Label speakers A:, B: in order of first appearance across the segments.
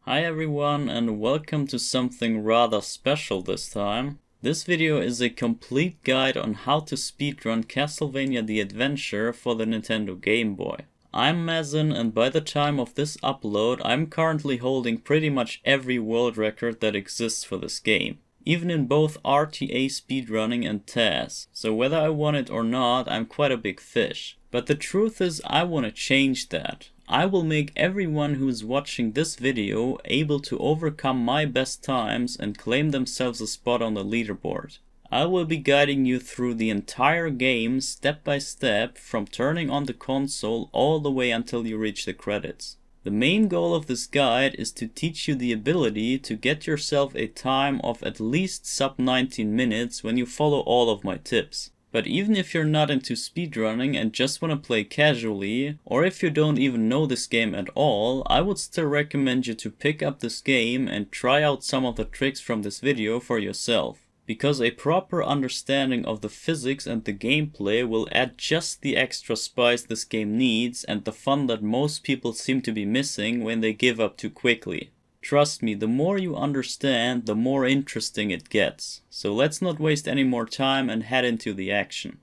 A: Hi everyone and welcome to something rather special this time. This video is a complete guide on how to speedrun Castlevania the Adventure for the Nintendo Game Boy. I'm Mazen and by the time of this upload I'm currently holding pretty much every world record that exists for this game. Even in both RTA speedrunning and TAS, so whether I want it or not, I'm quite a big fish. But the truth is I want to change that. I will make everyone who is watching this video able to overcome my best times and claim themselves a spot on the leaderboard. I will be guiding you through the entire game step by step from turning on the console all the way until you reach the credits. The main goal of this guide is to teach you the ability to get yourself a time of at least sub 19 minutes when you follow all of my tips. But even if you're not into speedrunning and just want to play casually, or if you don't even know this game at all, I would still recommend you to pick up this game and try out some of the tricks from this video for yourself. Because a proper understanding of the physics and the gameplay will add just the extra spice this game needs and the fun that most people seem to be missing when they give up too quickly. Trust me, the more you understand, the more interesting it gets. So let's not waste any more time and head into the action.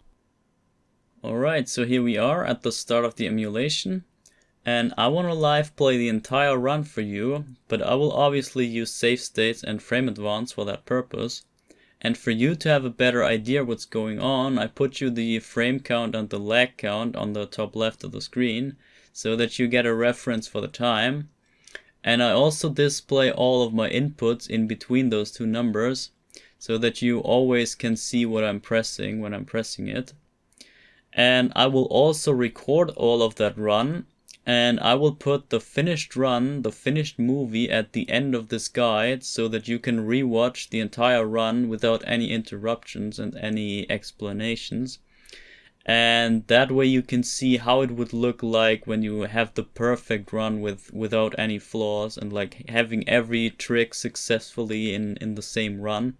A: Alright, so here we are at the start of the emulation. And I want to live play the entire run for you, but I will obviously use save states and frame advance for that purpose. And for you to have a better idea what's going on, I put you the frame count and the lag count on the top left of the screen, so that you get a reference for the time. And I also display all of my inputs in between those two numbers, so that you always can see what I'm pressing when I'm pressing it. And I will also record all of that run, and I will put the finished run, the finished movie at the end of this guide so that you can rewatch the entire run without any interruptions and any explanations. And that way you can see how it would look like when you have the perfect run without any flaws and like having every trick successfully in the same run.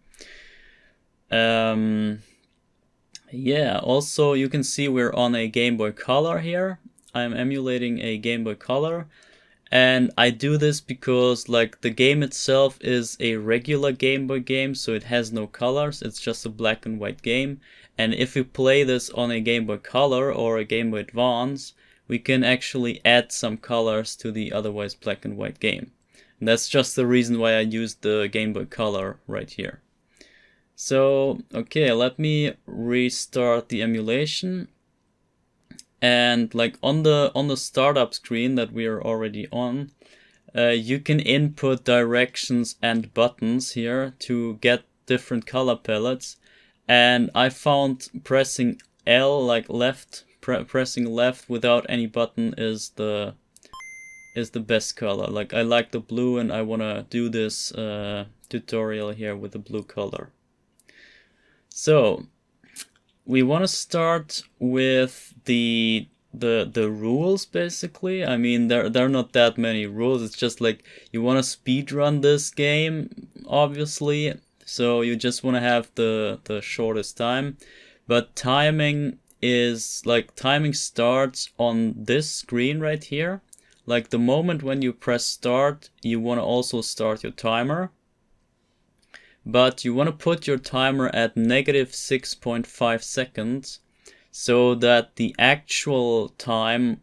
A: Yeah, also you can see we're on a Game Boy Color here. I'm emulating a Game Boy Color, and I do this because like the game itself is a regular Game Boy game, so it has no colors, it's just a black and white game. And if we play this on a Game Boy Color or a Game Boy Advance, we can actually add some colors to the otherwise black and white game. And that's just the reason why I used the Game Boy Color right here. So, okay, let me restart the emulation. And like on the startup screen that we are already on, you can input directions and buttons here to get different color palettes. And I found pressing L, like left, pressing left without any button is the best color. Like I like the blue, and I wanna do this tutorial here with the blue color. So we want to start with the rules basically. I mean, there are not that many rules. It's just like you want to speedrun this game, obviously. So you just want to have the shortest time. But timing is like timing starts on this screen right here. Like the moment when you press start, you want to also start your timer. But you want to put your timer at negative 6.5 seconds so that the actual time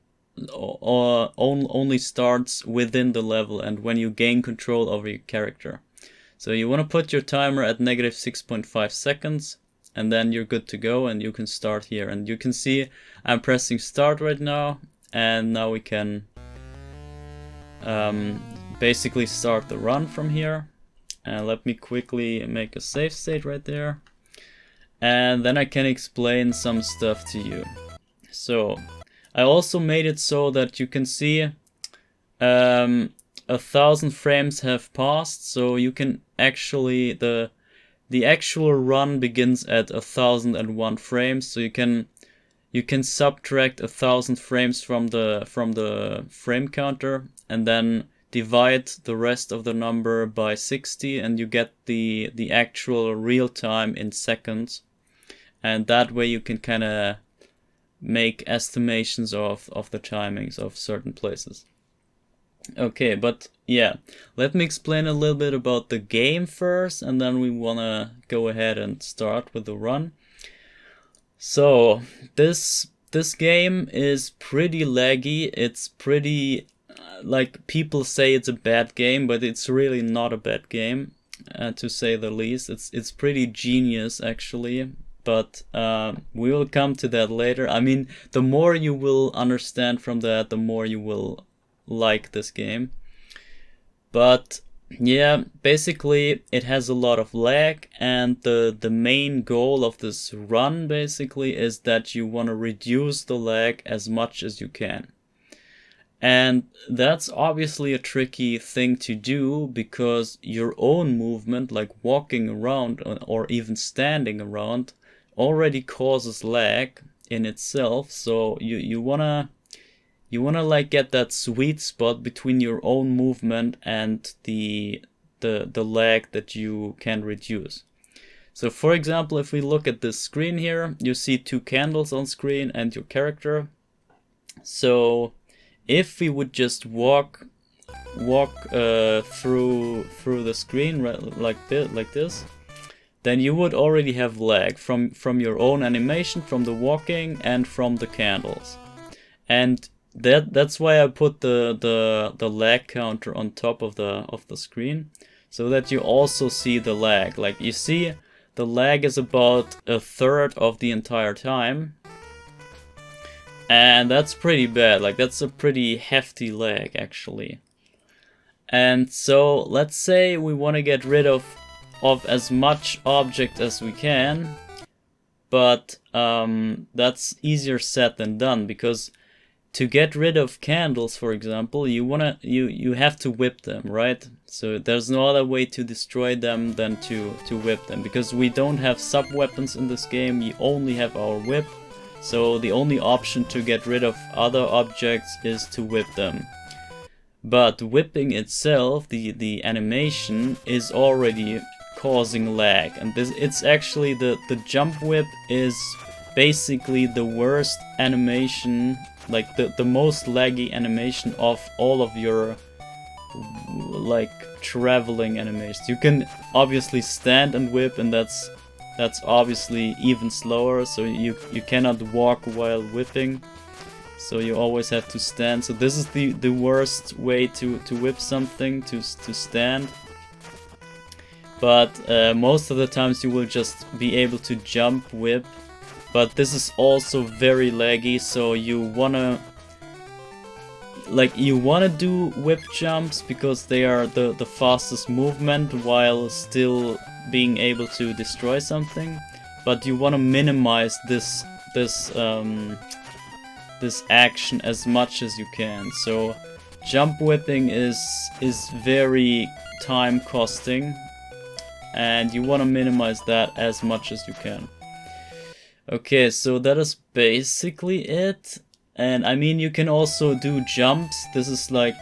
A: only starts within the level and when you gain control over your character. So you want to put your timer at negative 6.5 seconds and then you're good to go and you can start here. And you can see I'm pressing start right now, and now we can basically start the run from here. And let me quickly make a save state right there. And then I can explain some stuff to you. So, I also made it so that you can see 1,000 frames have passed. So you can actually, the actual run begins at 1,001 frames. So you can subtract 1,000 frames from the frame counter and then divide the rest of the number by 60 and you get the actual real time in seconds. And that way you can kind of make estimations of the timings of certain places. Okay, but yeah, let me explain a little bit about the game first, and then we wanna go ahead and start with the run. So this game is pretty laggy. It's pretty like people say it's a bad game, but it's really not a bad game, to say the least. It's pretty genius actually, but we will come to that later. I mean, the more you will understand from that, the more you will like this game. But yeah, basically it has a lot of lag, and the main goal of this run basically is that you want to reduce the lag as much as you can. And that's obviously a tricky thing to do, because your own movement, like walking around or even standing around, already causes lag in itself. So you wanna like get that sweet spot between your own movement and the lag that you can reduce. So for example, if we look at this screen here, you see two candles on screen and your character. So if we would just walk through the screen like this, then you would already have lag from your own animation, from the walking, and from the candles. And that's why I put the lag counter on top of the screen, so that you also see the lag. Like, you see the lag is about a third of the entire time, and that's pretty bad. Like, that's a pretty hefty lag actually. And so let's say we want to get rid of as much object as we can, but that's easier said than done, because to get rid of candles, for example, you have to whip them, right? So there's no other way to destroy them than to whip them, because we don't have sub weapons in this game. You only have our whip, so the only option to get rid of other objects is to whip them. But whipping itself, the animation, is already causing lag, and it's actually the jump whip is basically the worst animation, like the most laggy animation of all of your like traveling animations. You can obviously stand and whip, and that's obviously even slower, so you cannot walk while whipping, so you always have to stand. So this is the worst way to whip something, to stand. But most of the times you will just be able to jump whip. But this is also very laggy, so you wanna do whip jumps, because they are the fastest movement while still being able to destroy something. But you wanna minimize this action as much as you can. So jump whipping is very time costing, and you wanna minimize that as much as you can. Okay, so that is basically it. And I mean, you can also do jumps. This is like,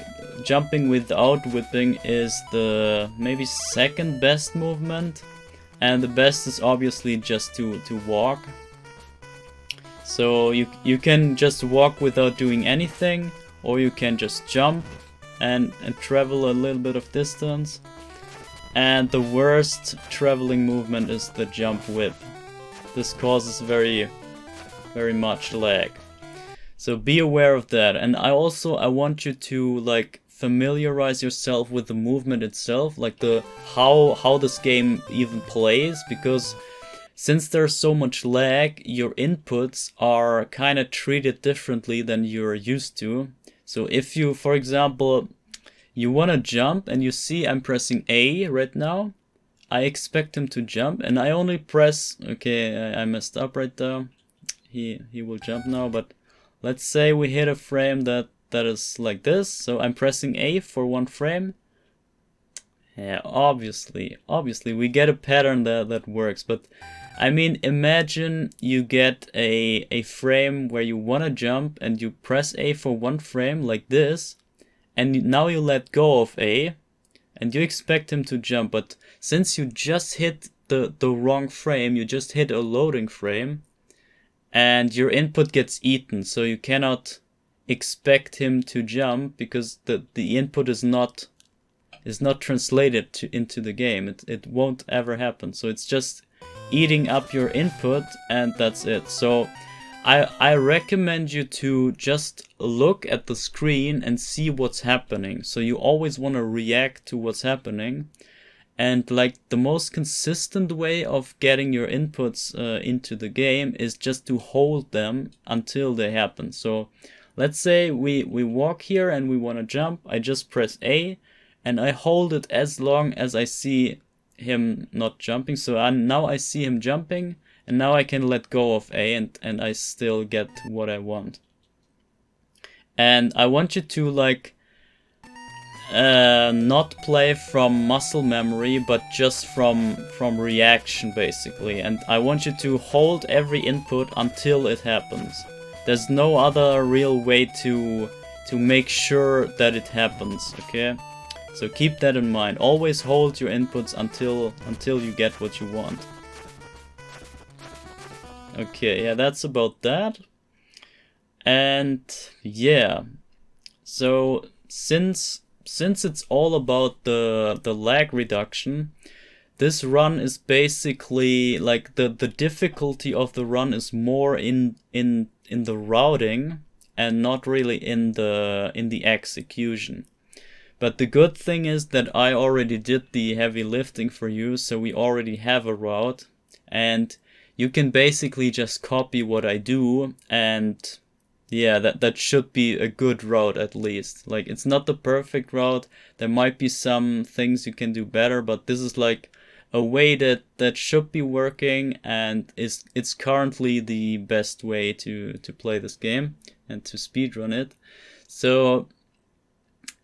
A: jumping without whipping is the maybe second best movement, and the best is obviously just to walk. So you can just walk without doing anything, or you can just jump and travel a little bit of distance. And the worst traveling movement is the jump whip. This causes very much lag. So be aware of that. And I want you to like familiarize yourself with the movement itself, like how this game even plays, because since there's so much lag, your inputs are kind of treated differently than you're used to. So if you, for example, you want to jump and you see I'm pressing A right now, I expect him to jump, and I only press, okay, I messed up right there. He will jump now, but let's say we hit a frame that is like this, so I'm pressing A for one frame. Yeah, obviously we get a pattern that works, but I mean, imagine you get a frame where you want to jump and you press A for one frame like this, and now you let go of A, and you expect him to jump, but since you just hit the wrong frame, you just hit a loading frame, and your input gets eaten, so you cannot expect him to jump, because the input is not translated into the game. It won't ever happen. So it's just eating up your input, and that's it. So I recommend you to just look at the screen and see what's happening. So you always want to react to what's happening. And like the most consistent way of getting your inputs into the game is just to hold them until they happen. So let's say we walk here and we want to jump. I just press A and I hold it as long as I see him not jumping. So now I see him jumping, and now I can let go of A and I still get what I want. And I want you to like not play from muscle memory, but just from reaction basically. And I want you to hold every input until it happens. There's no other real way to make sure that it happens, okay? So keep that in mind. Always hold your inputs until you get what you want. Okay, yeah, that's about that. And yeah, so since it's all about the lag reduction, this run is basically like the difficulty of the run is more in the routing and not really in the execution. But the good thing is that I already did the heavy lifting for you, so we already have a route, and you can basically just copy what I do, and yeah, that should be a good route at least. Like, it's not the perfect route, there might be some things you can do better, but this is like a way that should be working, and it's currently the best way to play this game and to speedrun it. So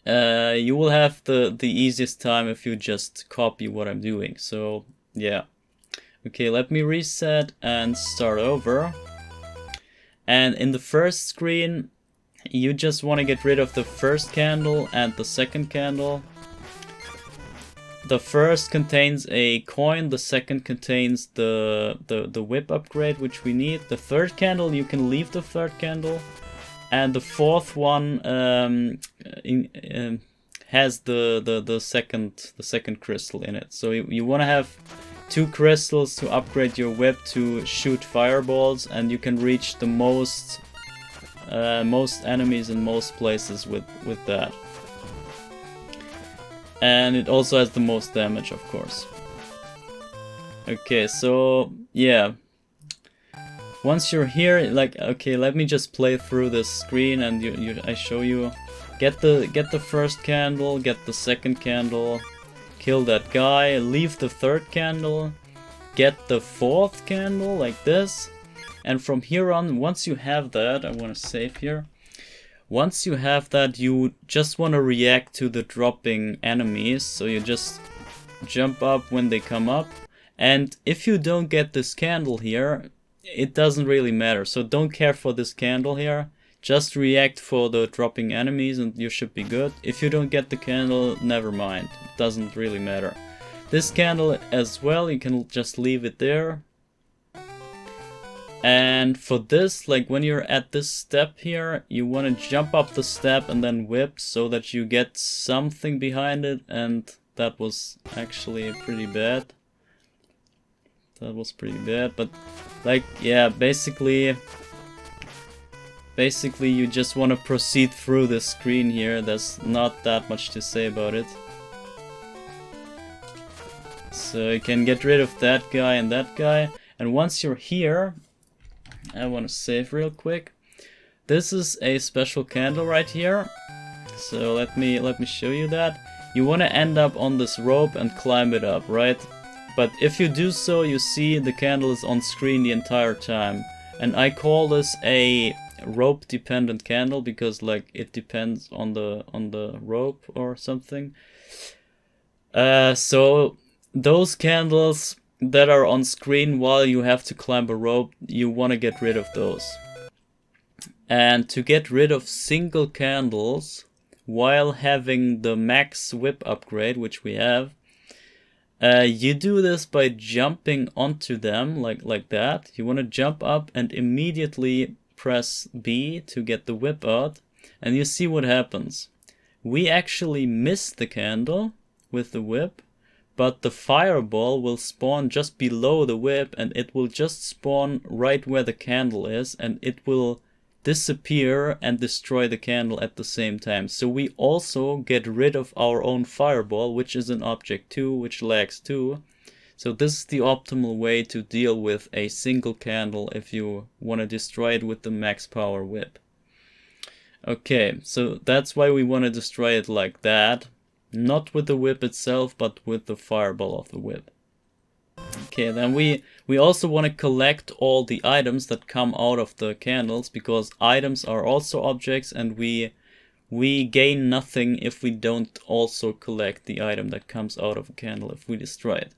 A: you will have the easiest time if you just copy what I'm doing. So yeah. Okay, let me reset and start over. And in the first screen, you just want to get rid of the first candle and the second candle. The first contains a coin, the second contains the whip upgrade, which we need. The third candle, you can leave the third candle. And the fourth one has the second crystal in it. So you want to have 2 crystals to upgrade your whip to shoot fireballs, and you can reach the most enemies in most places with that. And it also has the most damage, of course. Okay, so yeah. Once you're here, like, okay, let me just play through this screen and I show you. Get the first candle, get the second candle, kill that guy, leave the third candle, get the fourth candle like this, and from here on, once you have that, I want to save here. Once you have that, you just want to react to the dropping enemies, so you just jump up when they come up, and if you don't get this candle here, it doesn't really matter, so don't care for this candle here. Just react for the dropping enemies and you should be good. If you don't get the candle, never mind. It doesn't really matter. This candle as well, you can just leave it there. And for this, like when you're at this step here, you want to jump up the step and then whip so that you get something behind it, and that was actually pretty bad. That was pretty bad, but like, yeah, basically you just want to proceed through the screen here. There's not that much to say about it. So you can get rid of that guy and that guy, and once you're here, I want to save real quick. This is a special candle right here. So let me show you that. You want to end up on this rope and climb it up, right? But if you do so, you see the candle is on screen the entire time. And I call this a rope dependent candle because like it depends on the rope or something. So those candles that are on screen while you have to climb a rope, you want to get rid of those. And to get rid of single candles while having the max whip upgrade, which we have, you do this by jumping onto them like that. You want to jump up and immediately press B to get the whip out. And you see what happens. We actually miss the candle with the whip, but the fireball will spawn just below the whip, and it will just spawn right where the candle is, and it will disappear and destroy the candle at the same time. So we also get rid of our own fireball, which is an object too, which lags too. So this is the optimal way to deal with a single candle if you want to destroy it with the max power whip. Okay, so that's why we want to destroy it like that. Not with the whip itself, but with the fireball of the whip. Okay, then we also want to collect all the items that come out of the candles, because items are also objects, and we gain nothing if we don't also collect the item that comes out of a candle if we destroy it.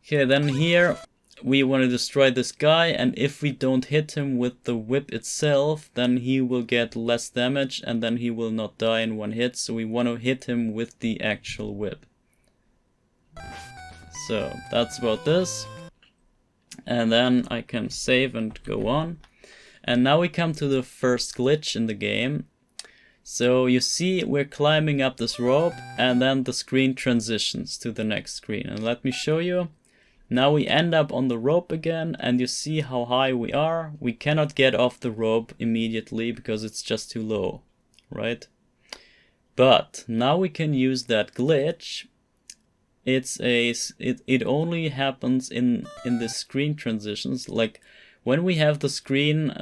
A: Okay, then here we want to destroy this guy, and if we don't hit him with the whip itself, then he will get less damage and then he will not die in one hit, so we want to hit him with the actual whip. So that's about this. And then I can save and go on. And now we come to the first glitch in the game. So you see we're climbing up this rope, and then the screen transitions to the next screen. And let me show you. Now we end up on the rope again, and you see how high we are. We cannot get off the rope immediately because it's just too low, right? But now we can use that glitch. It only happens in the screen transitions. Like when we have the screen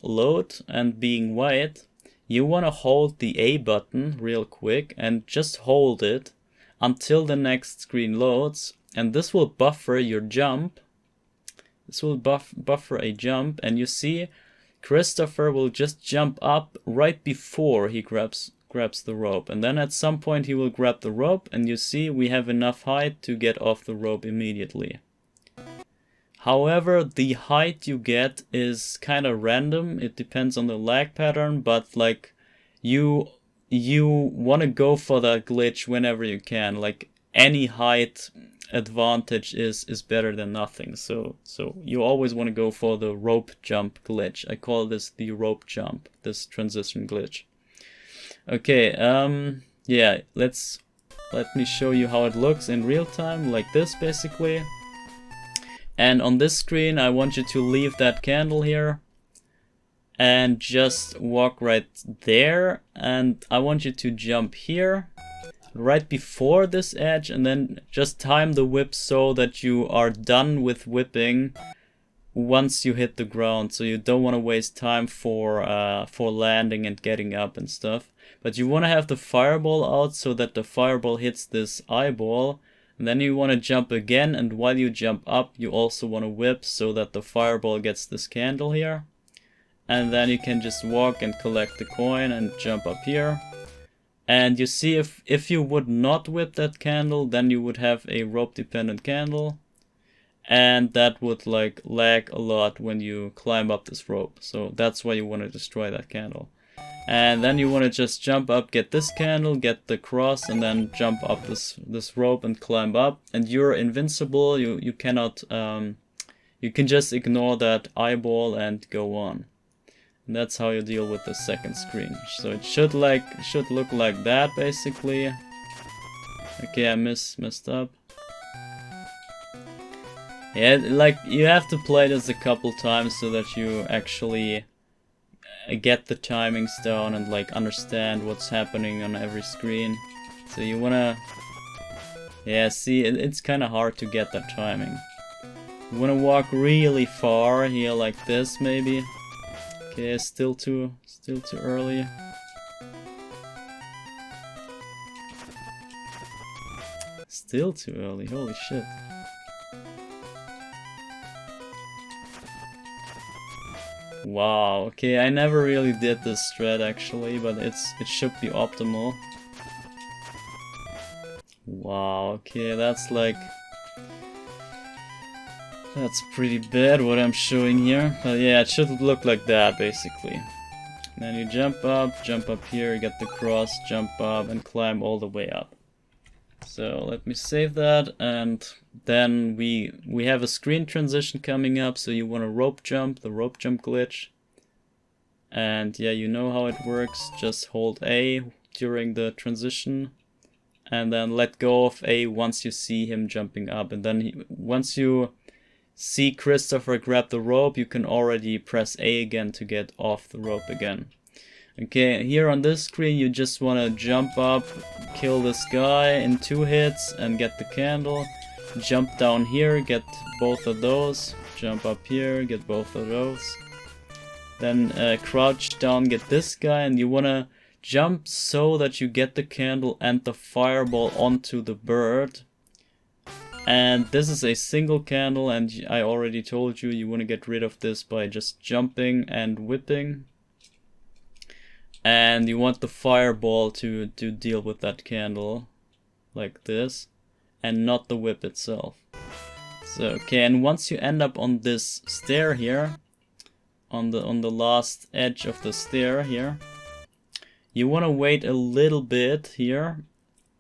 A: load and being white, you want to hold the A button real quick and just hold it until the next screen loads, and this will buffer your jump. This will buffer a jump, and you see Christopher will just jump up right before he grabs the rope, and then at some point he will grab the rope, and you see we have enough height to get off the rope immediately. However, the height you get is kind of random. It depends on the lag pattern, but like you want to go for that glitch whenever you can. Like any height advantage is better than nothing. So you always want to go for the rope jump glitch. I call this the rope jump, this transition glitch. Okay, yeah, let me show you how it looks in real time, like this basically. And on this screen I want you to leave that candle here and just walk right there, and I want you to jump here right before this edge, and then just time the whip so that you are done with whipping once you hit the ground, so you don't want to waste time for landing and getting up and stuff. But you want to have the fireball out so that the fireball hits this eyeball, and then you want to jump again, and while you jump up you also want to whip so that the fireball gets this candle here. And then you can just walk and collect the coin and jump up here. And you see if you would not whip that candle, then you would have a rope dependent candle, and that would like lag a lot when you climb up this rope. So that's why you want to destroy that candle. And then you want to just jump up, get this candle, get the cross, and then jump up this rope and climb up. And you're invincible. You cannot you can just ignore that eyeball and go on. And that's how you deal with the second screen. So it should look like that basically. Okay, I messed up. Yeah, like you have to play this a couple times so that you actually get the timings down and like understand what's happening on every screen. So you wanna, yeah, see, it's kind of hard to get that timing. You wanna walk really far here, like this maybe. Okay, still too early. Still too early, holy shit. Wow, okay, I never really did this strat actually, but it should be optimal. Wow, okay, that's pretty bad what I'm showing here. But yeah, it should look like that basically. Then you jump up here, get the cross, jump up and climb all the way up. So let me save that, and then we have a screen transition coming up, so you want to rope jump, the rope jump glitch. And yeah, you know how it works. Just hold A during the transition and then let go of A once you see him jumping up. And then once you see Christopher grab the rope, you can already press A again to get off the rope again. Okay, here on this screen you just want to jump up, kill this guy in 2 hits and get the candle. Jump down here, get both of those. Jump up here, get both of those. Then crouch down, get this guy, and you want to jump so that you get the candle and the fireball onto the bird. And this is a single candle, and I already told you, you want to get rid of this by just jumping and whipping. And you want the fireball to deal with that candle, like this, and not the whip itself. So, okay, and once you end up on this stair here, on the last edge of the stair here, you want to wait a little bit here,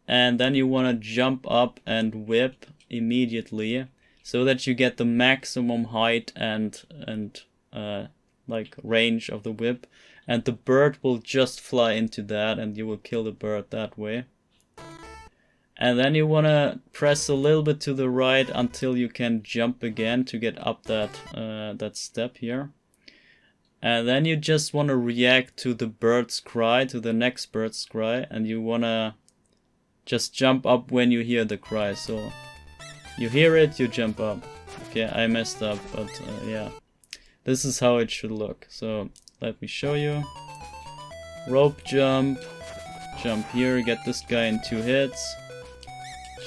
A: and then you want to jump up and whip immediately, so that you get the maximum height and like range of the whip, and the bird will just fly into that, and you will kill the bird that way. And then you want to press a little bit to the right until you can jump again to get up that that step here. And then you just want to react to the bird's cry, to the next bird's cry, and you want to just jump up when you hear the cry. So you hear it, you jump up. Okay, I messed up, but yeah. This is how it should look. So let me show you. Rope jump. Jump here, get this guy in 2 hits.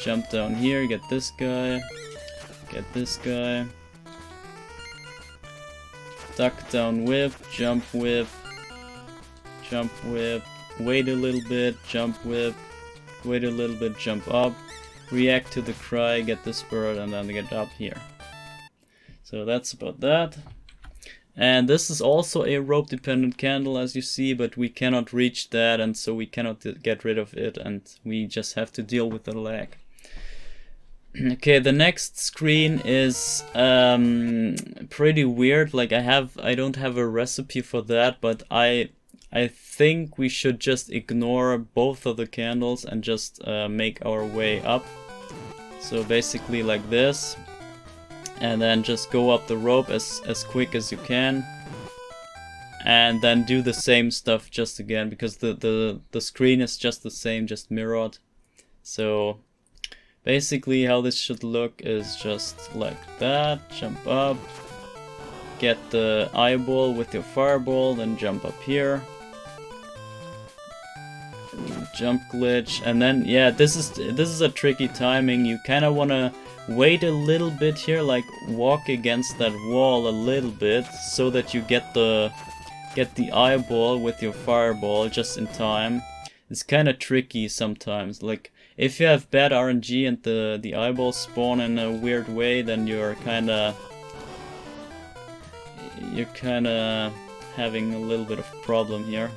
A: Jump down here, get this guy. Get this guy. Duck down whip, jump whip. Jump whip. Wait a little bit, jump whip. Wait a little bit, jump up. React to the cry, get this bird, and then get up here. So that's about that. And this is also a rope dependent candle, as you see, but we cannot reach that, and so we cannot get rid of it, and we just have to deal with the lag. Okay, the next screen is pretty weird. Like I don't have a recipe for that, but I think we should just ignore both of the candles and just make our way up. So basically like this. And then just go up the rope as quick as you can. And then do the same stuff just again, because the screen is just the same, just mirrored. So basically how this should look is just like that. Jump up. Get the eyeball with your fireball, then jump up here. Jump glitch, and then yeah, this is a tricky timing. You kind of want to wait a little bit here, like walk against that wall a little bit, so that you get the eyeball with your fireball just in time. It's kind of tricky sometimes. Like if you have bad RNG and the eyeballs spawn in a weird way, then you're kind of having a little bit of problem here.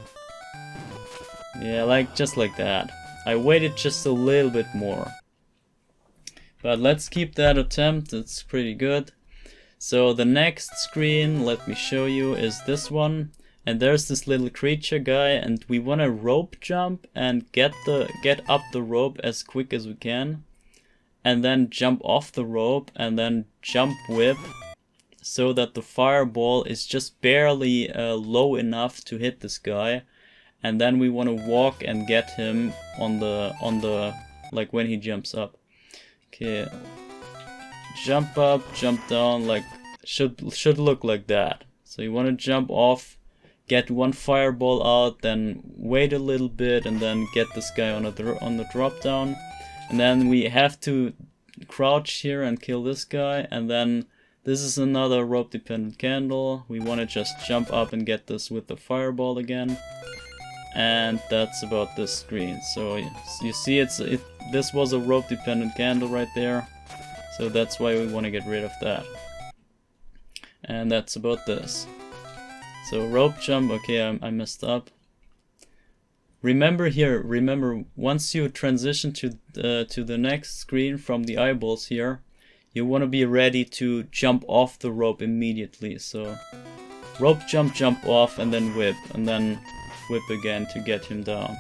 A: Yeah, like just like that. I waited just a little bit more. But let's keep that attempt, it's pretty good. So the next screen, let me show you, is this one. And there's this little creature guy, and we want to rope jump and get up the rope as quick as we can. And then jump off the rope and then jump whip, so that the fireball is just barely low enough to hit this guy. And then we want to walk and get him on the like when he jumps up. Okay, jump up, jump down, like should look like that. So you want to jump off, get one fireball out, then wait a little bit, and then get this guy on the drop down, and then we have to crouch here and kill this guy, and then this is another rope dependent candle. We want to just jump up and get this with the fireball again. And that's about this screen. So you see this was a rope dependent candle right there, so that's why we want to get rid of that. And that's about this. So rope jump, okay, I messed up. Remember once you transition to the next screen from the eyeballs here, you want to be ready to jump off the rope immediately. So rope jump, jump off, and then whip, and then whip again to get him down.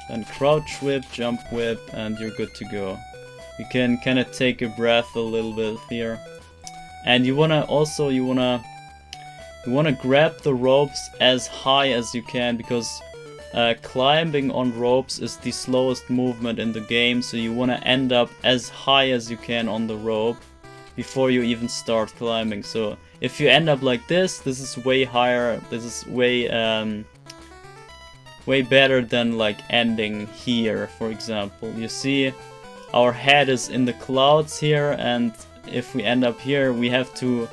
A: Then crouch whip, jump whip, and you're good to go. You can kind of take a breath a little bit here. And you wanna grab the ropes as high as you can, because climbing on ropes is the slowest movement in the game, so you wanna end up as high as you can on the rope before you even start climbing. So if you end up like this is way higher, this is way better than like ending here, for example. You see our head is in the clouds here, and if we end up here, we have to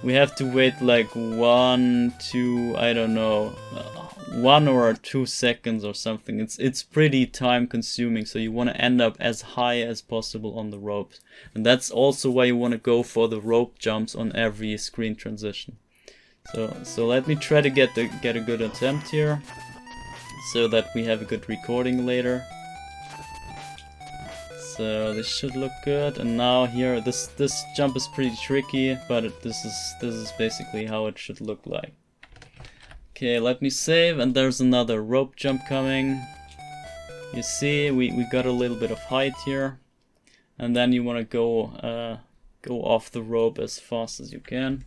A: wait like 1, 2, I don't know, 1 or 2 seconds or something. It's pretty time consuming, so you want to end up as high as possible on the ropes. And that's also why you want to go for the rope jumps on every screen transition. So let me try to get a good attempt here, so that we have a good recording later. So this should look good. And now here, this jump is pretty tricky, but this is basically how it should look like. Okay, let me save, and there's another rope jump coming. You see, we got a little bit of height here, and then you want to go off the rope as fast as you can.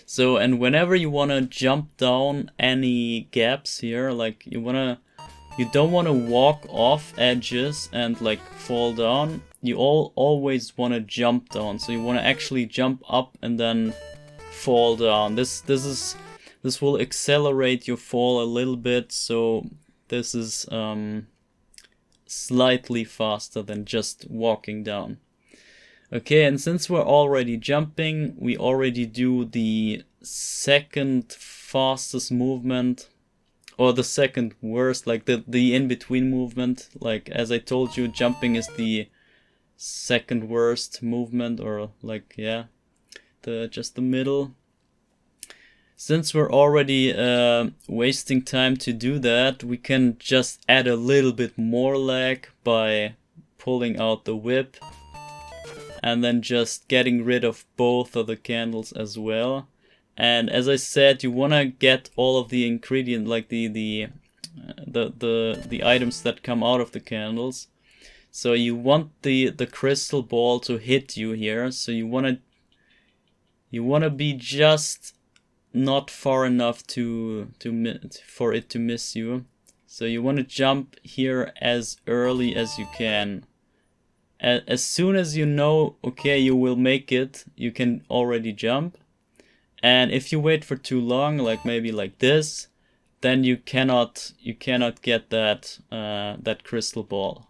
A: So, and whenever you want to jump down any gaps here, like you don't want to walk off edges and like fall down. You always want to jump down. So you want to actually jump up and then fall down. This will accelerate your fall a little bit. So this is slightly faster than just walking down. Okay, and since we're already jumping, we already do the second fastest movement, or the second worst, like the in-between movement. Like, as I told you, jumping is the second worst movement, or like, yeah, just the middle. Since we're already wasting time to do that, we can just add a little bit more lag by pulling out the whip, and then just getting rid of both of the candles as well. And as I said, you wanna get all of the ingredients, like the items that come out of the candles. So you want the crystal ball to hit you here. So you wanna be just not far enough for it to miss you. So you wanna jump here as early as you can. As soon as you know, okay, you will make it, you can already jump. And if you wait for too long, like maybe like this, then you cannot get that crystal ball,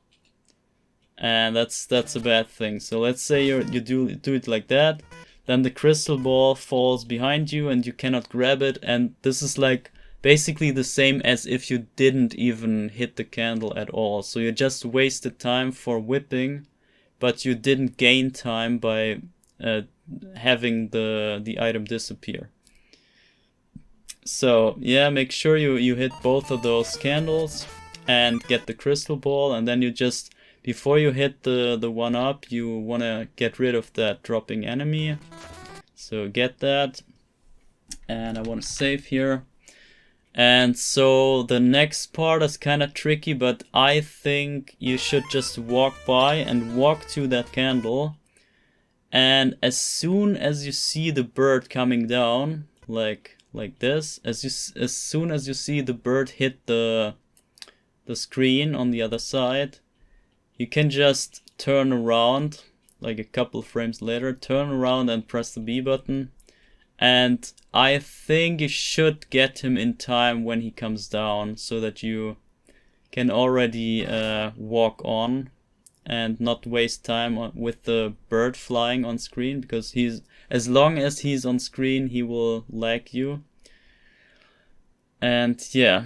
A: and that's a bad thing. So let's say you do it like that, then the crystal ball falls behind you and you cannot grab it, and this is like basically the same as if you didn't even hit the candle at all. So you just wasted time for whipping, but you didn't gain time by having the item disappear. So yeah, make sure you hit both of those candles and get the crystal ball, and then you just, before you hit the one up, you want to get rid of that dropping enemy. So get that, and I want to save here. And so the next part is kind of tricky, but I think you should just walk by and walk to that candle, and as soon as you see the bird coming down, like this, as soon as you see the bird hit the screen on the other side, you can just turn around, like a couple frames later, turn around and press the B button. And I think you should get him in time when he comes down, so that you can already walk on and not waste time with the bird flying on screen, because as long as he's on screen, he will lag you. And yeah,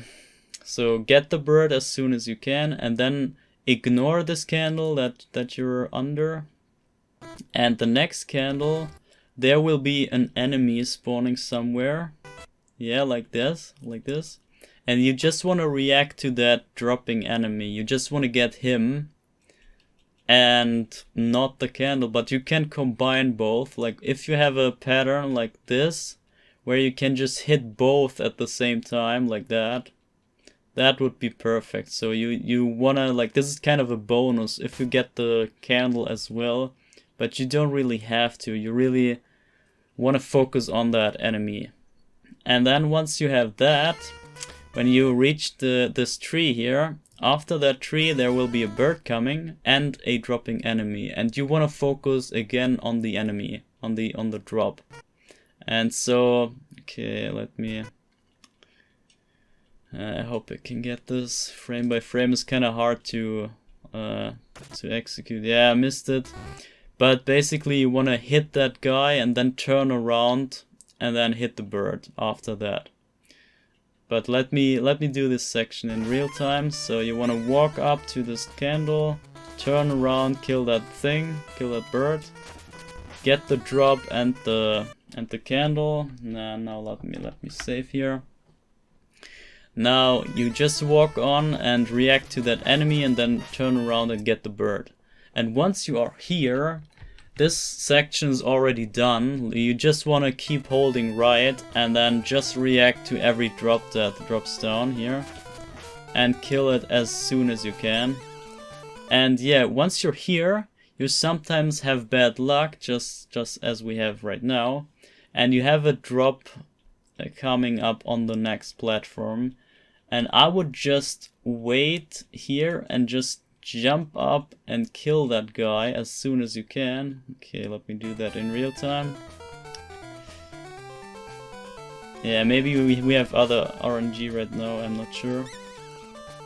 A: so get the bird as soon as you can, and then ignore this candle that you're under. And the next candle, there will be an enemy spawning somewhere. Yeah, like this. And you just want to react to that dropping enemy. You just want to get him and not the candle, but you can combine both. Like if you have a pattern like this, where you can just hit both at the same time like that. That would be perfect. So you wanna, like, this is kind of a bonus if you get the candle as well, but you don't really have to. You really wanna focus on that enemy. And then once you have that, when you reach this tree here, after that tree there will be a bird coming and a dropping enemy, and you wanna focus again on the enemy, on the drop. And so, okay, let me. I hope I can get this frame by frame. It's kind of hard to execute. Yeah, I missed it. But basically, you want to hit that guy and then turn around and then hit the bird after that. But let me do this section in real time. So you want to walk up to this candle, turn around, kill that thing, kill that bird, get the drop and the candle. Now let me save here. Now you just walk on and react to that enemy and then turn around and get the bird. And once you are here, this section is already done. You just want to keep holding right and then just react to every drop that drops down here and kill it as soon as you can. And yeah, once you're here, you sometimes have bad luck, just as we have right now, and you have a drop coming up on the next platform. And I would just wait here and just jump up and kill that guy as soon as you can. Okay, let me do that in real time. Yeah, maybe we have other RNG right now, I'm not sure.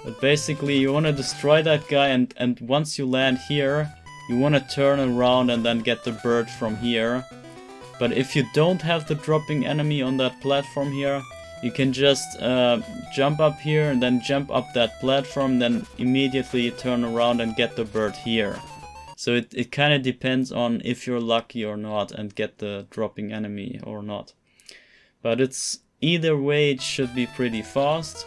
A: But basically you want to destroy that guy, and once you land here, you want to turn around and then get the bird from here. But if you don't have the dropping enemy on that platform here, you can just jump up here and then jump up that platform, then immediately turn around and get the bird here. So it kind of depends on if you're lucky or not and get the dropping enemy or not. But it's either way, it should be pretty fast.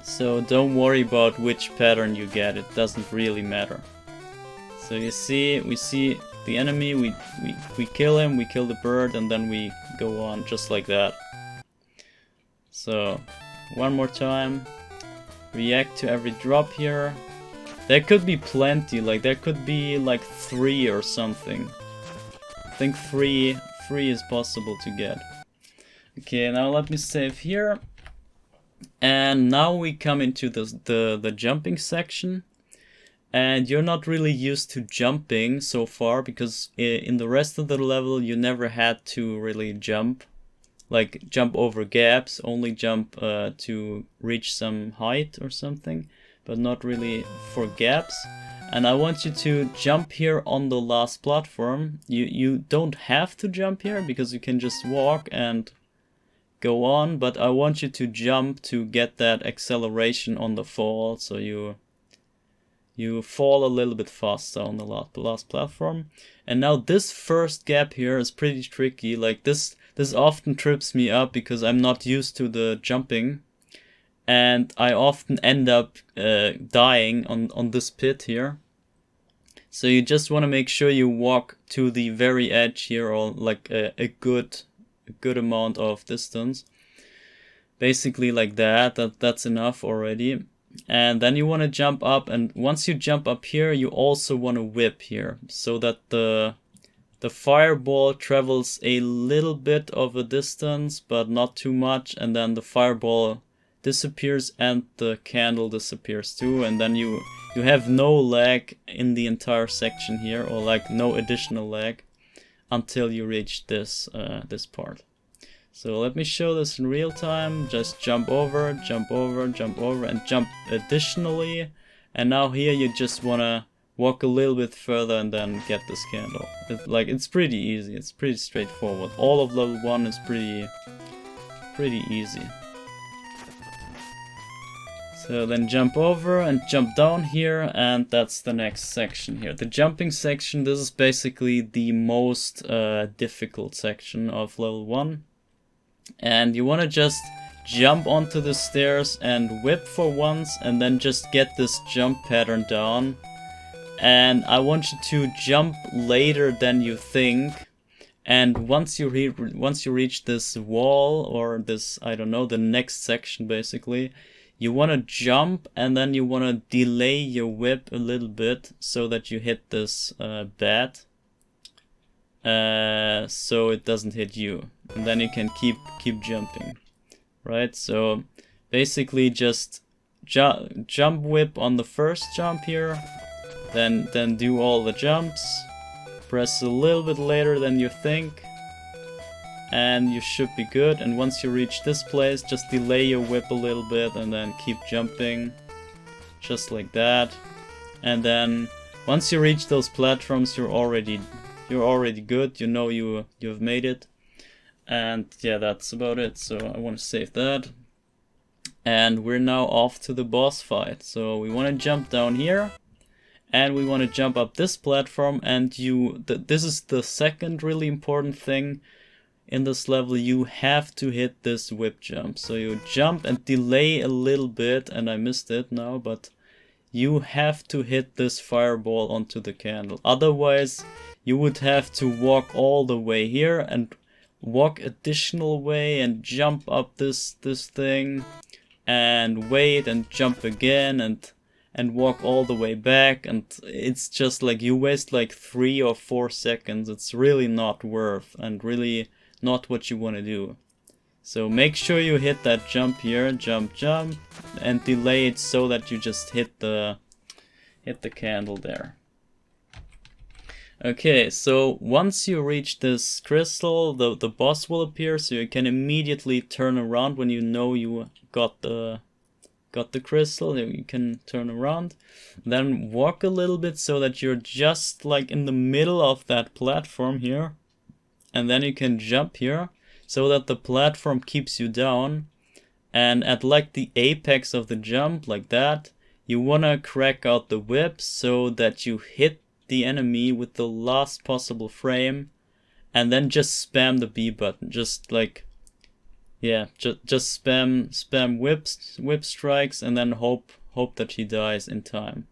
A: So don't worry about which pattern you get, it doesn't really matter. So you see, we see the enemy, we kill him, we kill the bird, and then we go on just like that. So, one more time, react to every drop here. There could be plenty, like there could be like 3 or something. I think 3 is possible to get. Okay, now let me save here. And now we come into the jumping section. And you're not really used to jumping so far, because in the rest of the level you never had to really jump. Like jump over gaps, only jump to reach some height or something, but not really for gaps. And I want you to jump here on the last platform. You don't have to jump here because you can just walk and go on, but I want you to jump to get that acceleration on the fall, so you fall a little bit faster on the last platform. And now this first gap here is pretty tricky. Like this often trips me up because I'm not used to the jumping, and I often end up dying on this pit here. So you just want to make sure you walk to the very edge here, or like a good amount of distance. Basically like that's enough already. And then you want to jump up, and once you jump up here, you also want to whip here, so that the fireball travels a little bit of a distance, but not too much, and then the fireball disappears and the candle disappears too, and then you have no lag in the entire section here, or like no additional lag until you reach this part. So let me show this in real time. Just jump over, jump over, jump over, and jump additionally. And now here you just wanna walk a little bit further and then get this candle. It's pretty easy, it's pretty straightforward. All of level 1 is pretty easy. So then jump over and jump down here, and that's the next section here. The jumping section, this is basically the most difficult section of level 1. And you want to just jump onto the stairs and whip for once, and then just get this jump pattern down. And I want you to jump later than you think, And once you reach this wall, or this, I don't know, the next section basically, you want to jump, and then you want to delay your whip a little bit so that you hit this bat, so it doesn't hit you, and then you can keep jumping, right? So basically just jump whip on the first jump here, then do all the jumps, press a little bit later than you think, and you should be good. And once you reach this place, just delay your whip a little bit and then keep jumping, just like that. And then once you reach those platforms, you're already good. You know you've made it. And yeah, that's about it. So I want to save that. And we're now off to the boss fight. So we want to jump down here, and we want to jump up this platform. And this is the second really important thing in this level. You have to hit this whip jump. So you jump and delay a little bit, and I missed it now, but you have to hit this fireball onto the candle. Otherwise, you would have to walk all the way here and walk additional way and jump up this thing and wait and jump again and walk all the way back, and it's just like you waste like 3 or 4 seconds. It's really not worth, and really not what you want to do. So make sure you hit that jump here, jump, and delay it so that you just hit the candle there. Okay, so once you reach this crystal, the boss will appear, so you can immediately turn around when you know you got the crystal. You can turn around, then walk a little bit so that you're just like in the middle of that platform here, and then you can jump here so that the platform keeps you down. And at like the apex of the jump, like that, you want to crack out the whip so that you hit the enemy with the last possible frame, and then just spam the B button. Just like, yeah, just spam whip strikes, and then hope that he dies in time.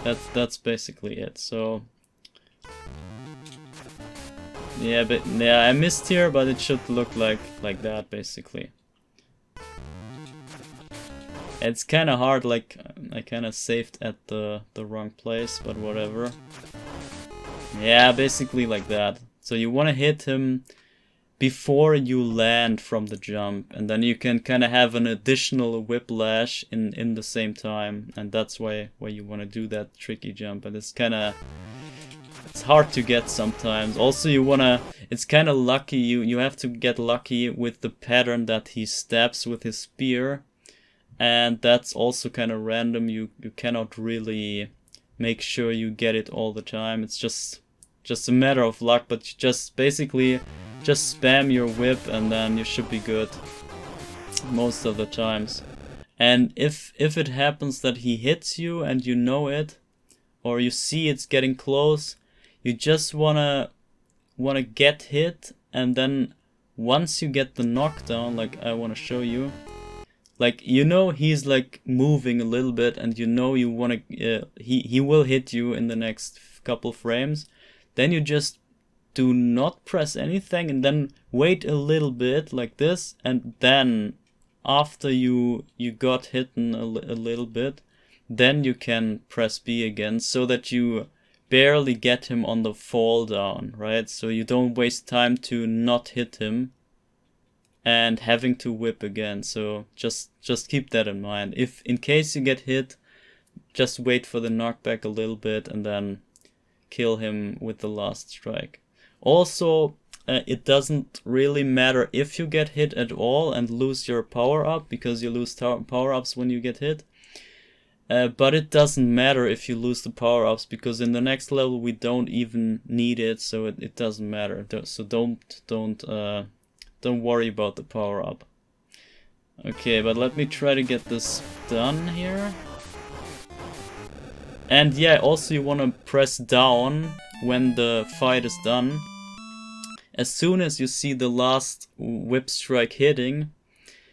A: That's basically it. So yeah, but yeah, I missed here, but it should look like that basically. It's kind of hard, like I kind of saved at the wrong place, but whatever. Yeah, basically like that. So you want to hit him before you land from the jump, and then you can kind of have an additional whiplash in the same time, and that's why you want to do that tricky jump. And it's hard to get sometimes. Also, it's kind of lucky. You have to get lucky with the pattern that he stabs with his spear. And that's also kind of random. You cannot really make sure you get it all the time. It's just a matter of luck, but you just basically just spam your whip, and then you should be good most of the times. And if it happens that he hits you and you know it, or you see it's getting close, you just wanna get hit, and then once you get the knockdown, like I wanna show you. Like, you know, he's like moving a little bit, and you know you wanna he will hit you in the next couple frames. Then you just do not press anything, and then wait a little bit like this, and then after you got hit a little bit, then you can press B again, so that you barely get him on the fall down, right? So you don't waste time to not hit him and having to whip again. So just keep that in mind. If in case you get hit, just wait for the knockback a little bit and then kill him with the last strike. Also, it doesn't really matter if you get hit at all and lose your power up, because you lose power ups when you get hit. But it doesn't matter if you lose the power ups, because in the next level we don't even need it, so it doesn't matter. So don't worry about the power up. Okay, but let me try to get this done here. And yeah, also you want to press down when the fight is done. As soon as you see the last whip strike hitting,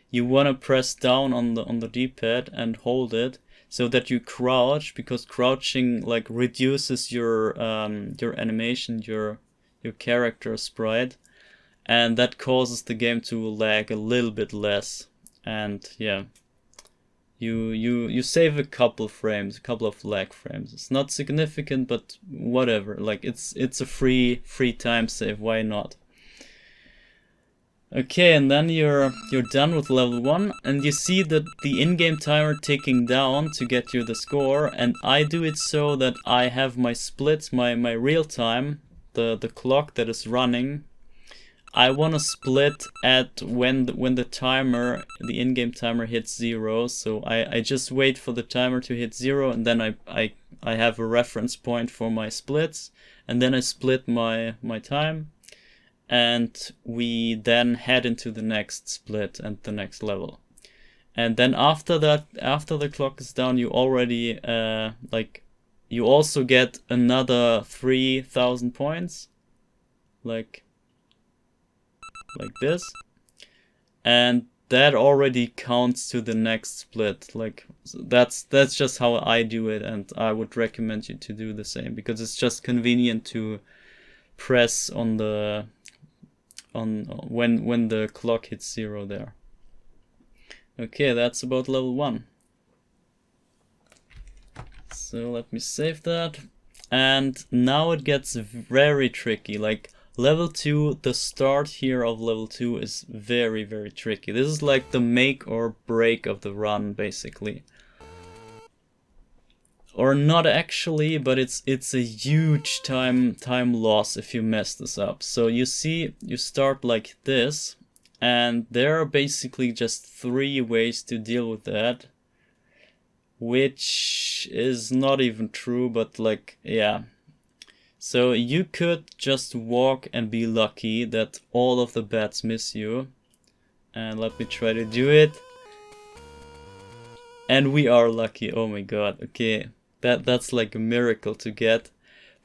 A: you want to press down on the D-pad and hold it so that you crouch, because crouching like reduces your animation, your your character sprite, and that causes the game to lag a little bit less. And yeah, you save a couple frames, a couple of lag frames. It's not significant, but whatever. Like it's a free time save. Why not? Okay, and then you're done with level 1, and you see that the in-game timer ticking down to get you the score, and I do it so that I have my splits, my real time, the clock that is running. I want to split at when the timer, the in-game timer hits 0, so I just wait for the timer to hit 0, and then I have a reference point for my splits, and then I split my time. And we then head into the next split and the next level. And then after that, after the clock is down, you already you also get another 3,000 points, like this, and that already counts to the next split. Like that's just how I do it, and I would recommend you to do the same, because it's just convenient to press on the when the clock hits 0 there. Okay, that's about level 1. So let me save that. And now it gets very tricky. Like level 2, the start here of level 2 is very, very tricky. This is like the make or break of the run, basically. Or not actually, but it's a huge time loss if you mess this up. So you see, you start like this, and there are basically just 3 ways to deal with that, which is not even true, but like, yeah. So you could just walk and be lucky that all of the bats miss you. And let me try to do it. And we are lucky. Oh my god. Okay. That's like a miracle to get.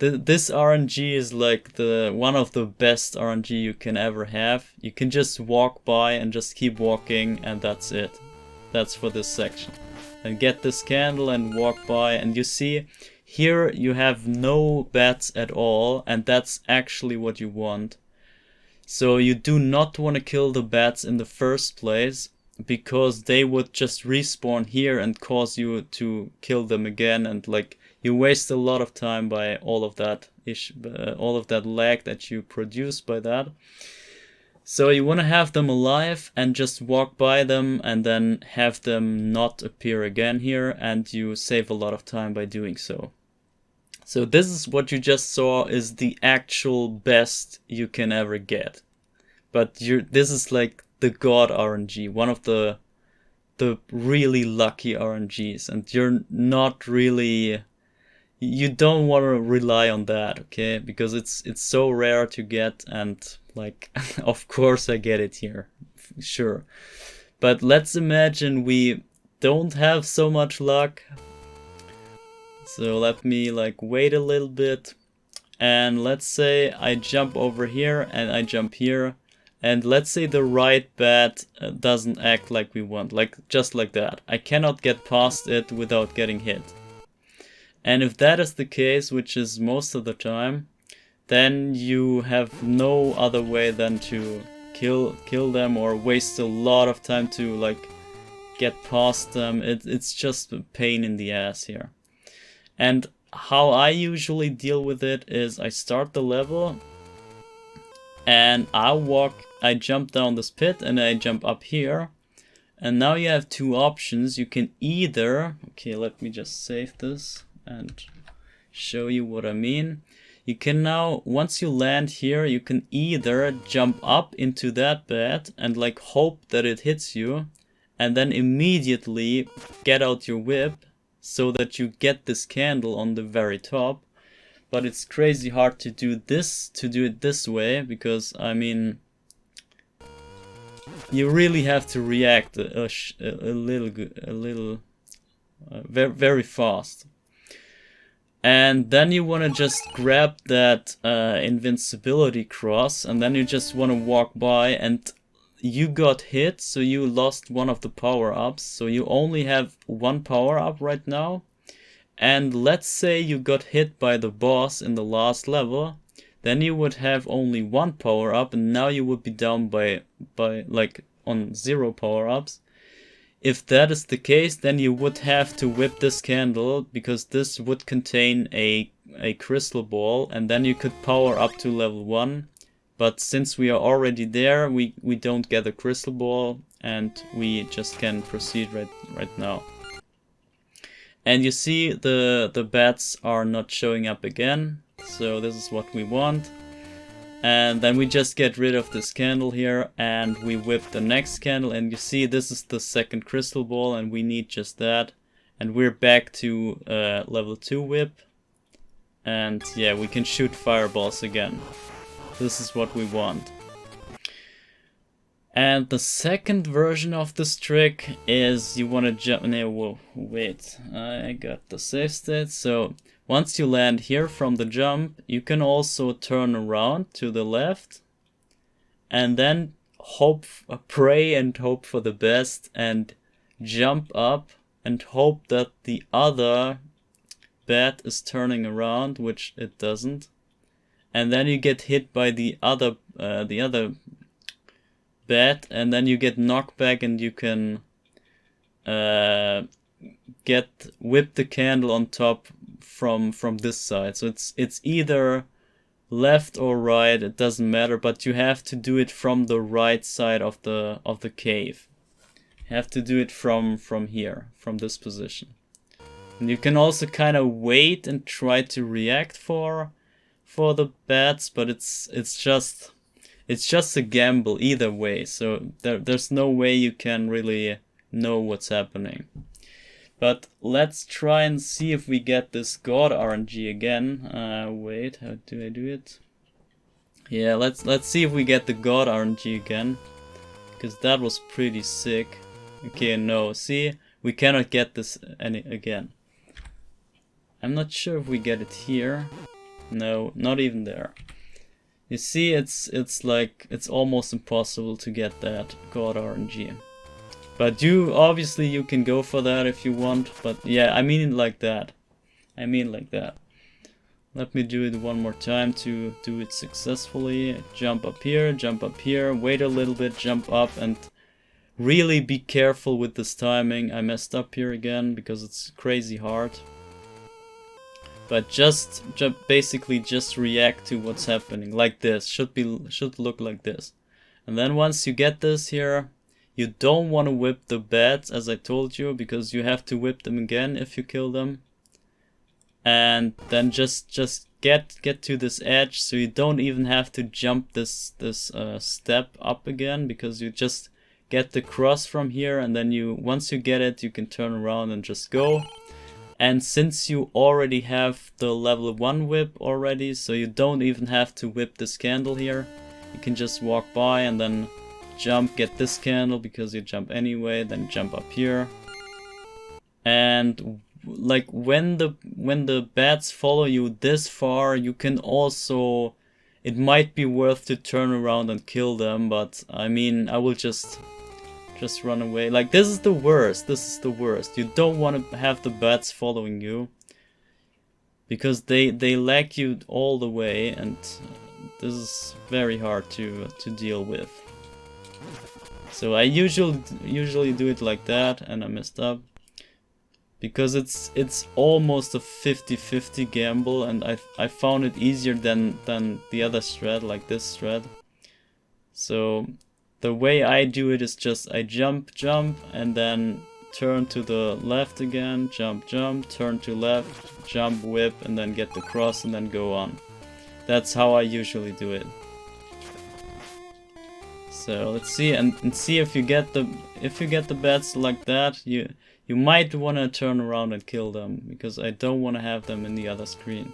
A: This RNG is like one of the best RNG you can ever have. You can just walk by and just keep walking, and that's it. That's for this section. And get this candle and walk by, and you see here you have no bats at all, and that's actually what you want. So you do not want to kill the bats in the first place, because they would just respawn here and cause you to kill them again, and like you waste a lot of time by all of that lag that you produce by that. So you want to have them alive and just walk by them and then have them not appear again here, and you save a lot of time by doing so. So this is what you just saw is the actual best you can ever get. But this is like the god RNG, one of the really lucky RNGs, and you're not really, you don't want to rely on that, okay? Because it's so rare to get, and like of course I get it here, sure. But let's imagine we don't have so much luck. So let me like wait a little bit, and let's say I jump over here and I jump here. And let's say the right bat doesn't act like we want, like just like that. I cannot get past it without getting hit. And if that is the case, which is most of the time, then you have no other way than to kill them or waste a lot of time to like get past them. It's just a pain in the ass here. And how I usually deal with it is I start the level and I jump down this pit and I jump up here. And now you have 2 options. You can either, okay, let me just save this and show you what I mean. You can now, once you land here, you can either jump up into that bed and like hope that it hits you, and then immediately get out your whip so that you get this candle on the very top. But it's crazy hard to do it this way, because I mean, you really have to react very fast. And then you want to just grab that invincibility cross, and then you just want to walk by, and you got hit, so you lost one of the power-ups, so you only have 1 power-up right now. And let's say you got hit by the boss in the last level, then you would have only 1 power up, and now you would be down by like on 0 power ups. If that is the case, then you would have to whip this candle, because this would contain a crystal ball, and then you could power up to level 1. But since we are already there, we don't get a crystal ball, and we just can proceed right now. And you see the bats are not showing up again, so this is what we want. And then we just get rid of this candle here, and we whip the next candle, and you see this is the second crystal ball, and we need just that. And we're back to level 2 whip. And yeah, we can shoot fireballs again. This is what we want. And the second version of this trick is you want to jump. No, whoa, wait, I got the save state. So once you land here from the jump, you can also turn around to the left and then pray and hope for the best, and jump up and hope that the other bat is turning around, which it doesn't. And then you get hit by the other bat, and then you get knocked back, and you can whip the candle on top from this side. So it's either left or right, it doesn't matter, but you have to do it from the right side of the cave. You have to do it from here, from this position. And you can also kind of wait and try to react for the bats, but it's just a gamble either way, so there's no way you can really know what's happening. But let's try and see if we get this God RNG again. Wait, how do I do it? Yeah, let's see if we get the God RNG again, because that was pretty sick. Okay, no, see, we cannot get this again. I'm not sure if we get it here. No, not even there. You see, it's like it's almost impossible to get that God RNG. But obviously you can go for that if you want, but yeah, I mean like that. Let me do it one more time to do it successfully. Jump up here, wait a little bit, jump up, and really be careful with this timing. I messed up here again because it's crazy hard. But basically just react to what's happening, like this. Should look like this. And then once you get this here, you don't want to whip the bats, as I told you, because you have to whip them again if you kill them. And then just get to this edge, so you don't even have to jump this step up again, because you just get the cross from here, and then once you get it, you can turn around and just go. And since you already have the level 1 whip already, so you don't even have to whip this candle here. You can just walk by and then jump, get this candle because you jump anyway, then jump up here. And like when the bats follow you this far, you can also, it might be worth to turn around and kill them, but I mean, I will just run away. Like, this is the worst. You don't want to have the bats following you, because they lag you all the way, and this is very hard to deal with. So I usually do it like that, and I messed up because it's almost a 50-50 gamble, and I found it easier than the other strat, like this strat. So the way I do it is just I jump, and then turn to the left again, jump, turn to left, jump, whip, and then get the cross, and then go on. That's how I usually do it. So let's see and see if you get the bats like that. You might want to turn around and kill them, because I don't want to have them in the other screen.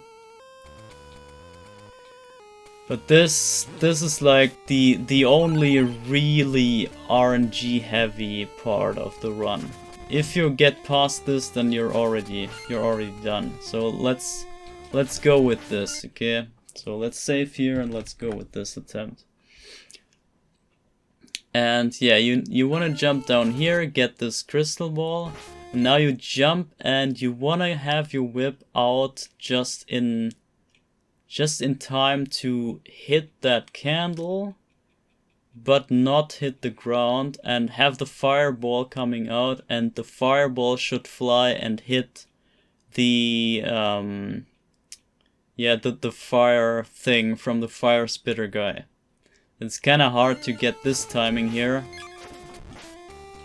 A: But this is like the only really RNG heavy part of the run. If you get past this, then you're already done. So let's go with this, okay? So let's save here and let's go with this attempt. And yeah, you want to jump down here, get this crystal ball. And now you jump, and you want to have your whip out just in just in time to hit that candle, but not hit the ground, and have the fireball coming out, and the fireball should fly and hit the the fire thing from the Firespitter guy. It's kind of hard to get this timing here,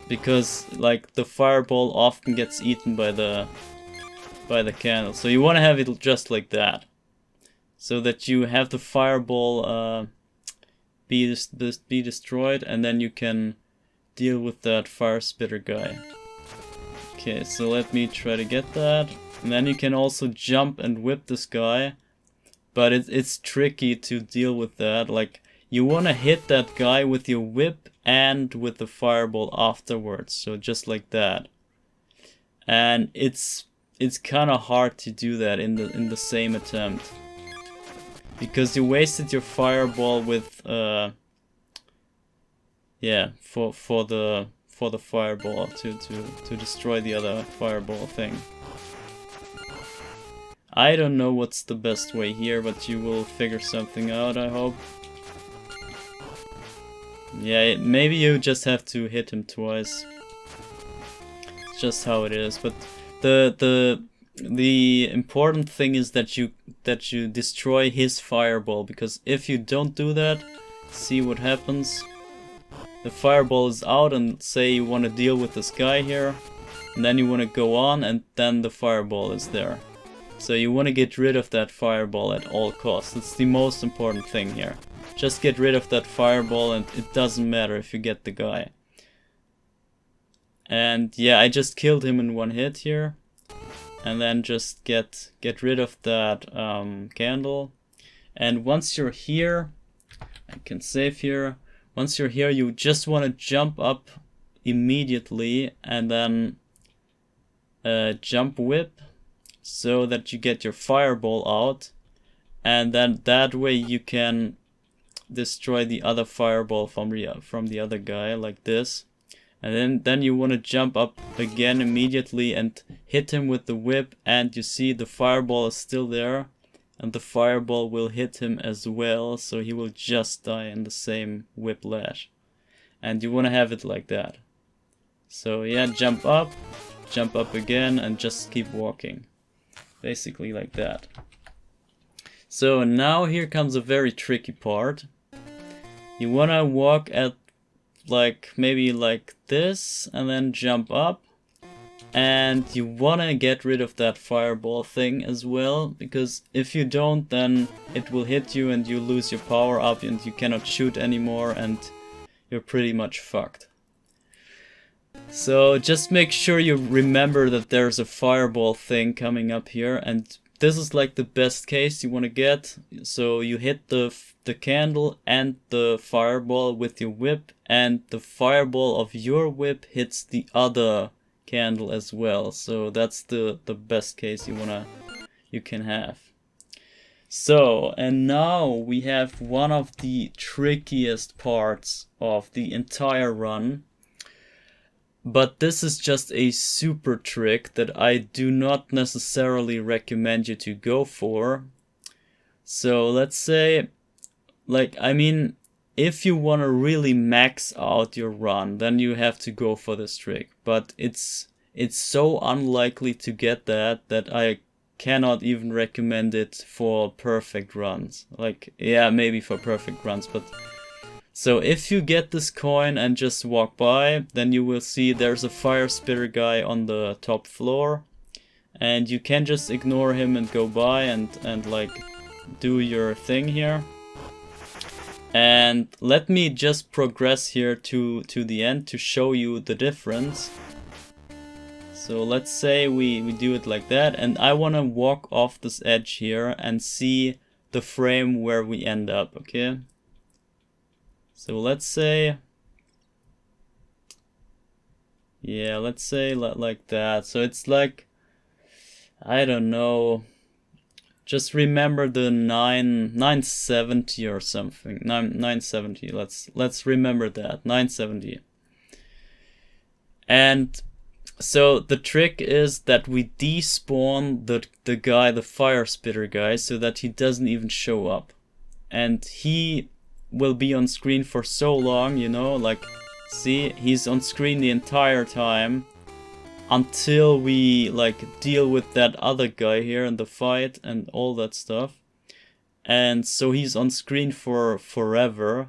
A: because like the fireball often gets eaten by the candle. So you want to have it just like that, so that you have the fireball be destroyed, and then you can deal with that Firespitter guy. Okay, so let me try to get that. And then you can also jump and whip this guy, but it's tricky to deal with that. Like, you want to hit that guy with your whip and with the fireball afterwards, so just like that. And it's kind of hard to do that in the same attempt, because you wasted your fireball with for the fireball to destroy the other fireball thing. I don't know what's the best way here, but you will figure something out, I hope. Yeah, maybe you just have to hit him twice. It's just how it is. But the important thing is that you destroy his fireball, because if you don't do that, see what happens. The fireball is out, and say you want to deal with this guy here, and then you want to go on, and then the fireball is there. So you want to get rid of that fireball at all costs. It's the most important thing here. Just get rid of that fireball, and it doesn't matter if you get the guy. And yeah, I just killed him in one hit here. And then just get rid of that candle. And once you're here, I can save here. Once you're here, you just want to jump up immediately, and then jump whip, so that you get your fireball out, and then that way you can destroy the other fireball from the other guy, like this. And then you want to jump up again immediately and hit him with the whip, and you see the fireball is still there, and the fireball will hit him as well, so he will just die in the same whiplash. And you want to have it like that. So yeah, jump up again, and just keep walking. Basically like that. So now here comes a very tricky part. You wanna walk at like maybe like this, and then jump up, and you wanna get rid of that fireball thing as well, because if you don't, then it will hit you and you lose your power up and you cannot shoot anymore, and you're pretty much fucked. So just make sure you remember that there's a fireball thing coming up here, and this is like the best case you want to get. So you hit the candle and the fireball with your whip, and the fireball of your whip hits the other candle as well. So that's the best case you can have. So, and now we have one of the trickiest parts of the entire run. But this is just a super trick that I do not necessarily recommend you to go for. So let's say, like, I mean, if you want to really max out your run, then you have to go for this trick. But it's so unlikely to get that I cannot even recommend it for perfect runs. Like, yeah, maybe for perfect runs, but... So if you get this coin and just walk by, then you will see there's a Firespitter guy on the top floor, and you can just ignore him and go by and like do your thing here. And let me just progress here to the end to show you the difference. So let's say we do it like that, and I want to walk off this edge here and see the frame where we end up, okay? So let's say, yeah, let's say like that. So it's like, I don't know, just remember the 970 or something. 970. Let's remember that 970. And So the trick is that we despawn the guy, the Firespitter guy, so that he doesn't even show up. And he will be on screen for so long, you know, like, see, he's on screen the entire time until we, like, deal with that other guy here in the fight and all that stuff. And so he's on screen for forever.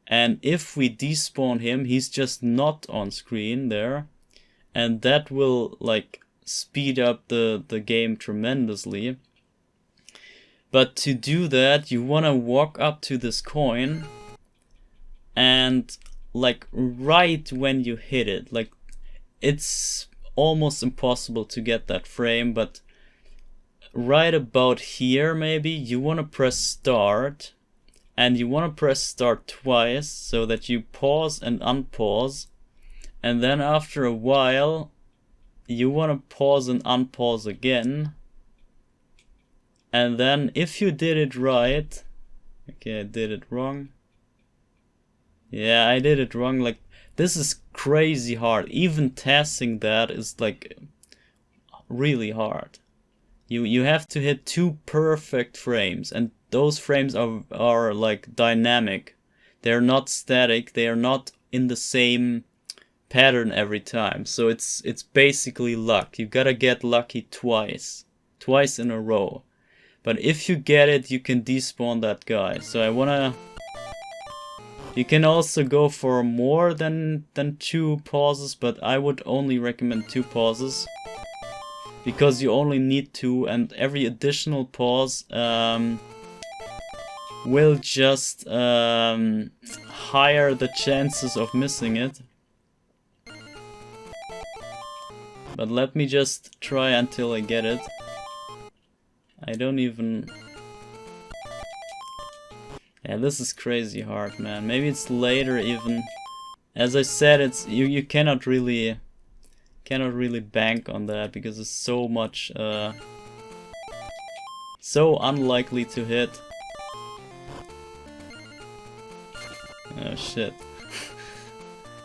A: And if we despawn him, he's just not on screen there. And that will, like, speed up the game tremendously. But to do that, you want to walk up to this coin and, like, right when you hit it, like, it's almost impossible to get that frame, but right about here maybe, you want to press start, and you want to press start twice so that you pause and unpause, and then after a while you want to pause and unpause again. And then if you did it right, okay, I did it wrong. Yeah, I did it wrong. Like, this is crazy hard. Even testing that is, like, really hard. You have to hit 2 perfect frames, and those frames are like dynamic. They're not static. They are not in the same pattern every time. So it's basically luck. You gotta get lucky twice in a row. But if you get it, you can despawn that guy. So I wanna... You can also go for more than 2 pauses, but I would only recommend 2 pauses. Because you only need 2, and every additional pause will just higher the chances of missing it. But let me just try until I get it. I don't even... Yeah, this is crazy hard, man. Maybe it's later even. As I said, it's you cannot really bank on that because it's so much so unlikely to hit. Oh shit.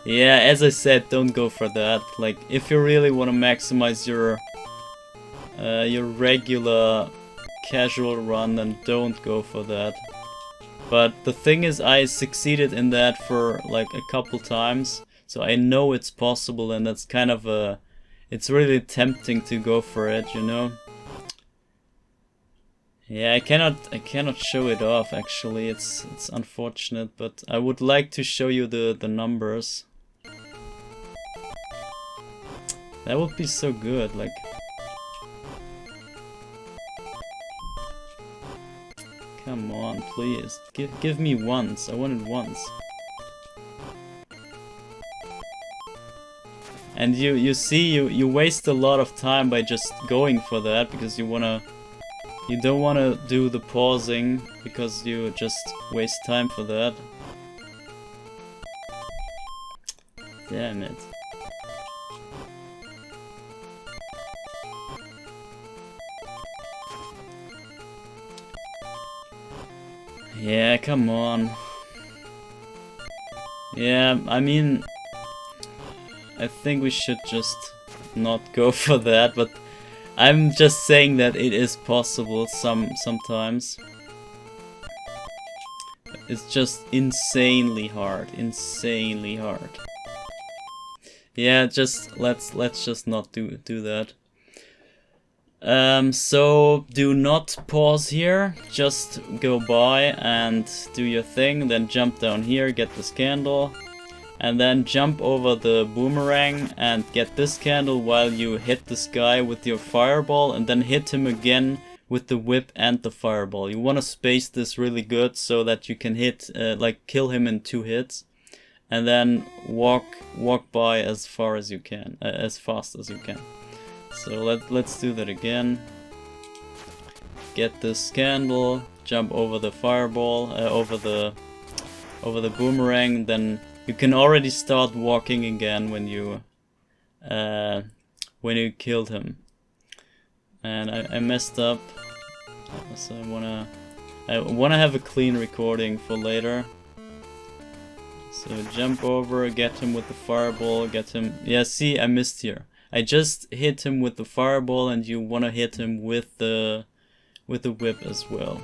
A: Yeah, as I said, don't go for that. Like, if you really want to maximize your regular casual run, then don't go for that. But the thing is, I succeeded in that for like a couple times, so I know it's possible, and that's kind of a... It's really tempting to go for it, you know? Yeah, I cannot show it off actually, it's unfortunate, but I would like to show you the numbers. That would be so good, like... Come on, please. Give me once. I want it once. And you see, you waste a lot of time by just going for that, because you don't wanna do the pausing, because you just waste time for that. Damn it. Yeah, come on. Yeah, I mean, I think we should just not go for that, but I'm just saying that it is possible sometimes. It's just insanely hard, insanely hard. Yeah, just let's just not do that. So do not pause here, just go by and do your thing, then jump down here, get this candle, and then jump over the boomerang and get this candle while you hit this guy with your fireball, and then hit him again with the whip and the fireball. You want to space this really good so that you can hit, like, kill him in 2 hits, and then walk by as far as you can, as fast as you can. So let's do that again. Get this candle, jump over the fireball, over the boomerang. Then you can already start walking again when you killed him. And I messed up, so I wanna have a clean recording for later. So jump over, get him with the fireball, get him. Yeah, see, I missed here. I just hit him with the fireball, and you want to hit him with the whip as well.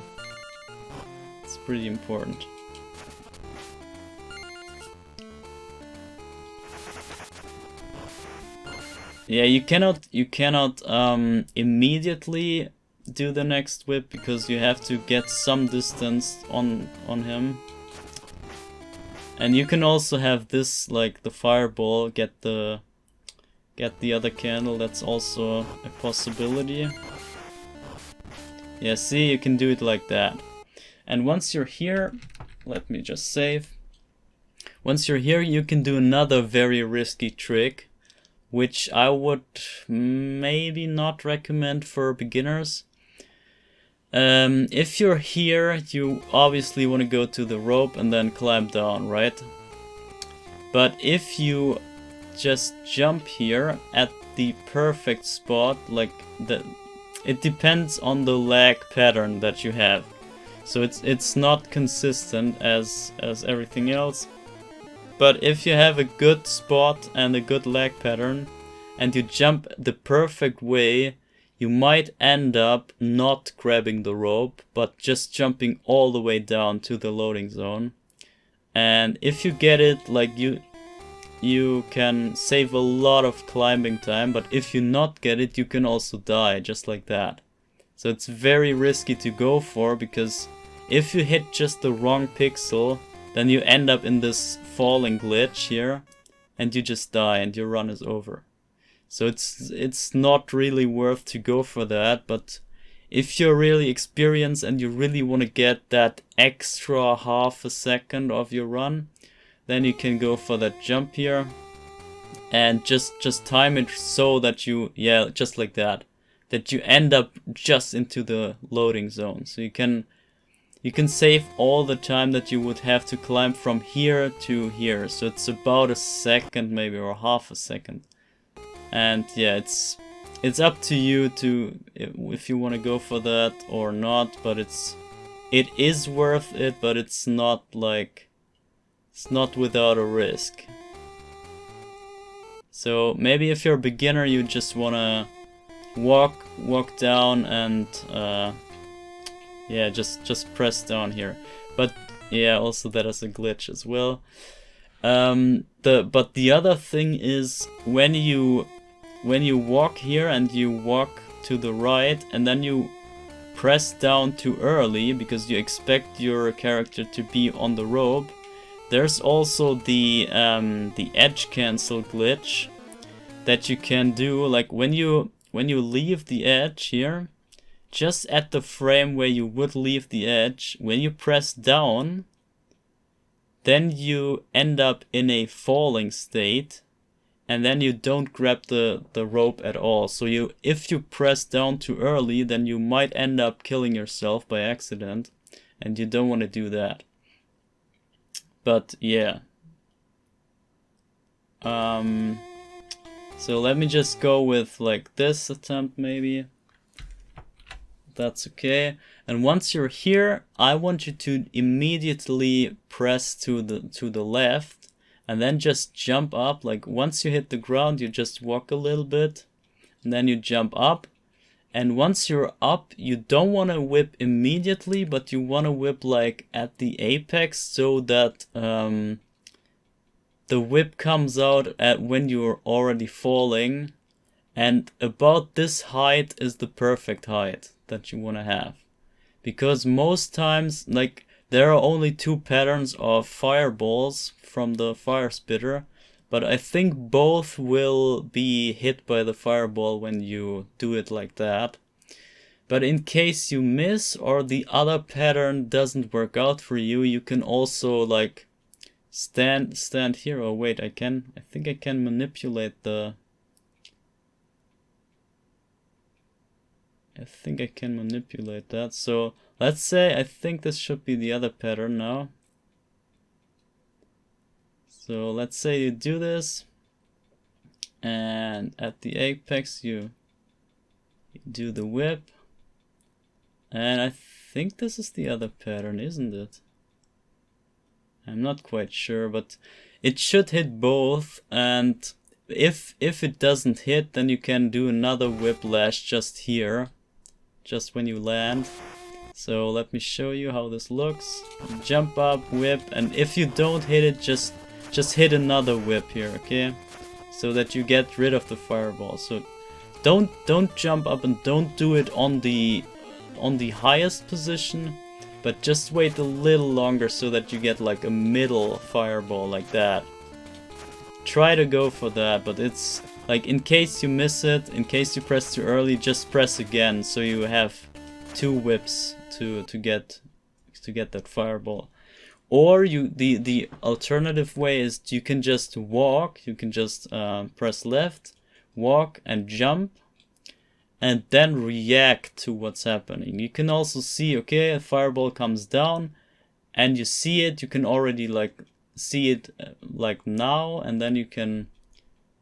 A: It's pretty important. Yeah, you cannot immediately do the next whip because you have to get some distance on him. And you can also have this, like the fireball, get the other candle. That's also a possibility. Yeah, see, you can do it like that. And once you're here, let me just save. Once you're here, you can do another very risky trick, which I would maybe not recommend for beginners. If you're here, you obviously want to go to the rope and then climb down, right? But if you just jump here at the perfect spot, like it depends on the lag pattern that you have. So it's not consistent as everything else. But if you have a good spot and a good lag pattern, and you jump the perfect way, you might end up not grabbing the rope, but just jumping all the way down to the loading zone. And if you get it, like you can save a lot of climbing time, but if you not get it, you can also die, just like that. So it's very risky to go for, because if you hit just the wrong pixel, then you end up in this falling glitch here, and you just die and your run is over. So it's not really worth to go for that, but if you're really experienced and you really want to get that extra half a second of your run, then you can go for that jump here and just time it so that you, yeah, just like that you end up just into the loading zone. So you can save all the time that you would have to climb from here to here. So it's about a second maybe, or half a second. And yeah, it's up to you to if you want to go for that or not, but it is worth it, but it's not like, it's not without a risk. So maybe if you're a beginner, you just wanna walk down and yeah, just press down here. But yeah, also that is a glitch as well. But the other thing is when you walk here and you walk to the right and then you press down too early because you expect your character to be on the rope, there's also the edge cancel glitch that you can do. Like when you leave the edge here, just at the frame where you would leave the edge, when you press down, then you end up in a falling state, and then you don't grab the rope at all. So if you press down too early, then you might end up killing yourself by accident, and you don't want to do that. But yeah. So let me just go with like this attempt maybe. That's okay. And once you're here, I want you to immediately press to the left and then just jump up. Like once you hit the ground, you just walk a little bit and then you jump up. And once you're up, you don't want to whip immediately, but you want to whip like at the apex so that the whip comes out at when you're already falling. And about this height is the perfect height that you want to have. Because most times, like, there are only 2 patterns of fireballs from the Firespitter, but I think both will be hit by the fireball when you do it like that. But in case you miss or the other pattern doesn't work out for you, you can also like stand here. Oh wait, I think I can manipulate the... I think I can manipulate that. So let's say I think this should be the other pattern now. So let's say you do this, and at the apex you do the whip, and I think this is the other pattern, isn't it? I'm not quite sure, but it should hit both. And if it doesn't hit, then you can do another whiplash just here, just when you land. So let me show you how this looks. Jump up, whip, and if you don't hit it, just hit another whip here, okay? So that you get rid of the fireball. So don't jump up and don't do it on the highest position, but just wait a little longer so that you get like a middle fireball like that. Try to go for that, but it's like, in case you miss it, in case you press too early, just press again so you have 2 whips to get that fireball. Or the alternative way is you can just walk, you can just press left, walk and jump, and then react to what's happening. You can also see, okay, a fireball comes down and you see it, you can already like see it like now, and then you can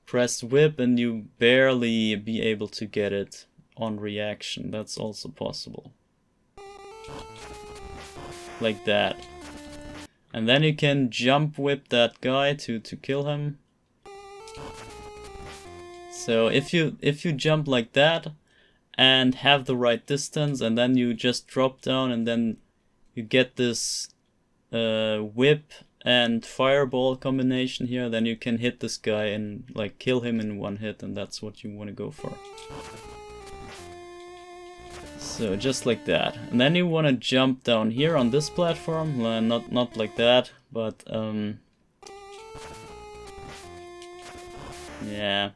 A: press whip and you barely be able to get it on reaction. That's also possible. Like that. And then you can jump whip that guy to kill him. So if you jump like that and have the right distance, and then you just drop down, and then you get this whip and fireball combination here, then you can hit this guy and like kill him in one hit, and that's what you want to go for. So just like that. And then you want to jump down here on this platform, not like that, but yeah,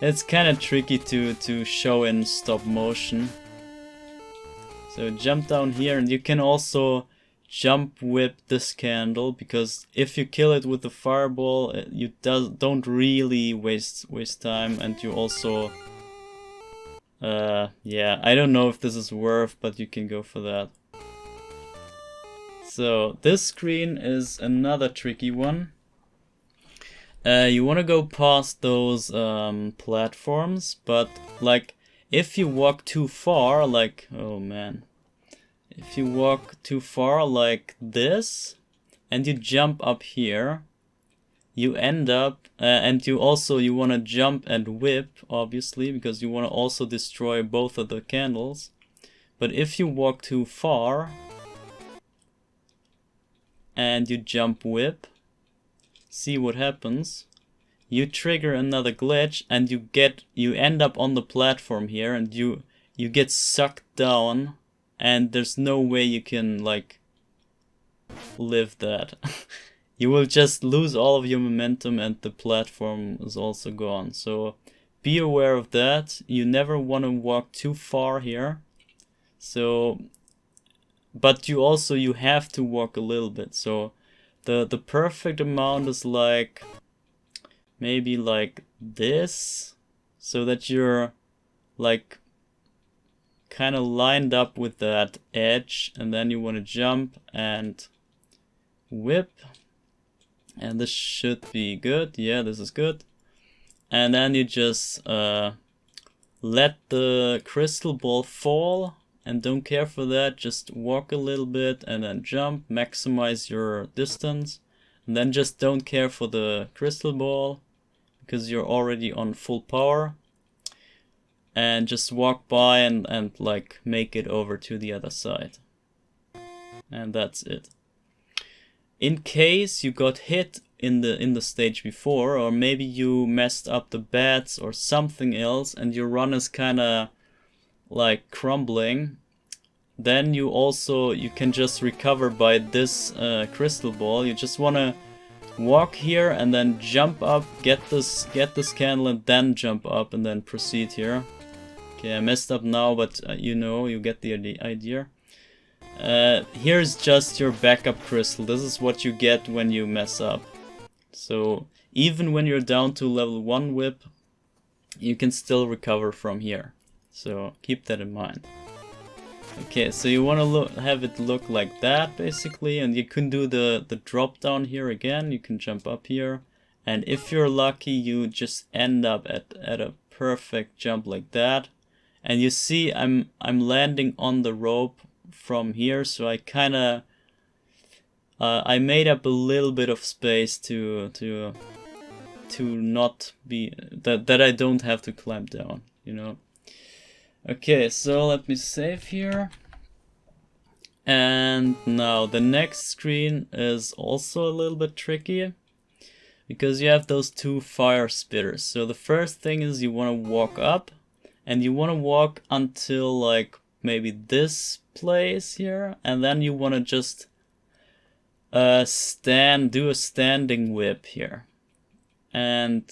A: it's kind of tricky to show in stop motion. So jump down here, and you can also jump whip this candle, because if you kill it with the fireball, you don't really waste time, and you also yeah, I don't know if this is worth, but you can go for that. So this screen is another tricky one. You want to go past those platforms, but like if you walk too far, like, oh man, if you walk too far like this and you jump up here, you end up and you want to jump and whip, obviously, because you want to also destroy both of the candles. But if you walk too far and you jump whip, see what happens. You trigger another glitch and you end up on the platform here, and you get sucked down, and there's no way you can like live that. You will just lose all of your momentum, and the platform is also gone. So be aware of that. You never want to walk too far here. So, but you have to walk a little bit. So the perfect amount is like maybe like this, so that you're like kind of lined up with that edge, and then you want to jump and whip. And this should be good. Yeah, this is good. And then you just let the crystal ball fall, and don't care for that. Just walk a little bit and then jump, maximize your distance. And then just don't care for the crystal ball, because you're already on full power. And just walk by and like make it over to the other side. And that's it. In case you got hit in the stage before, or maybe you messed up the bats or something else, and your run is kind of like crumbling, then you can just recover by this crystal ball. You just want to walk here and then jump up, get this candle, and then jump up and then proceed here. Okay, I messed up now, but you get the idea. Here's just your backup crystal. This is what you get when you mess up. So even when you're down to level 1 whip, you can still recover from here. So keep that in mind. Okay, so you want to have it look like that basically, and you can do the drop down here again. You can jump up here, and if you're lucky, you just end up at a perfect jump like that. And you see I'm landing on the rope from here, so I kind of I made up a little bit of space to to not be that I don't have to climb down, you know. Okay, so let me save here. And now the next screen is also a little bit tricky, because you have those two Firespitters. So the first thing is you want to walk up, and you want to walk until like maybe this place here, and then you want to just do a standing whip here. And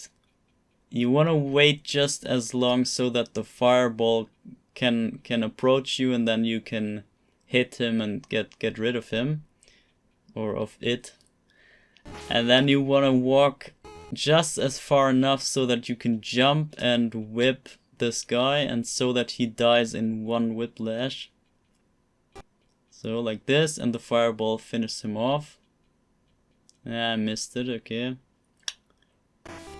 A: you want to wait just as long so that the fireball can approach you, and then you can hit him and get rid of him, or of it. And then you want to walk just as far enough so that you can jump and whip this guy, and so that he dies in one whiplash. So like this, and the fireball finishes him off. Yeah, I missed it, okay.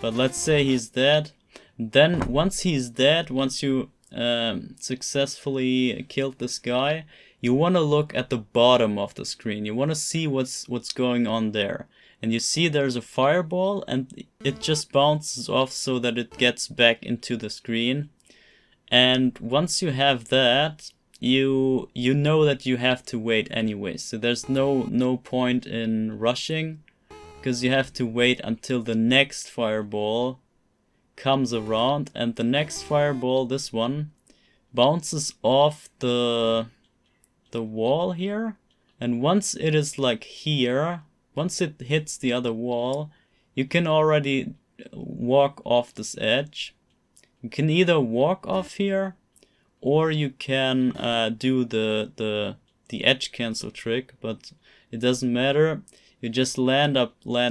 A: But let's say he's dead. Then once he's dead, once you successfully killed this guy, you want to look at the bottom of the screen. You want to see what's going on there. And you see there's a fireball, and it just bounces off so that it gets back into the screen. And once you have that, you know that you have to wait anyway. So there's no point in rushing, because you have to wait until the next fireball comes around, and the next fireball, this one, bounces off the wall here, and once it is like here, once it hits the other wall, you can already walk off this edge. You can either walk off here, or you can do the edge cancel trick, but it doesn't matter. You just land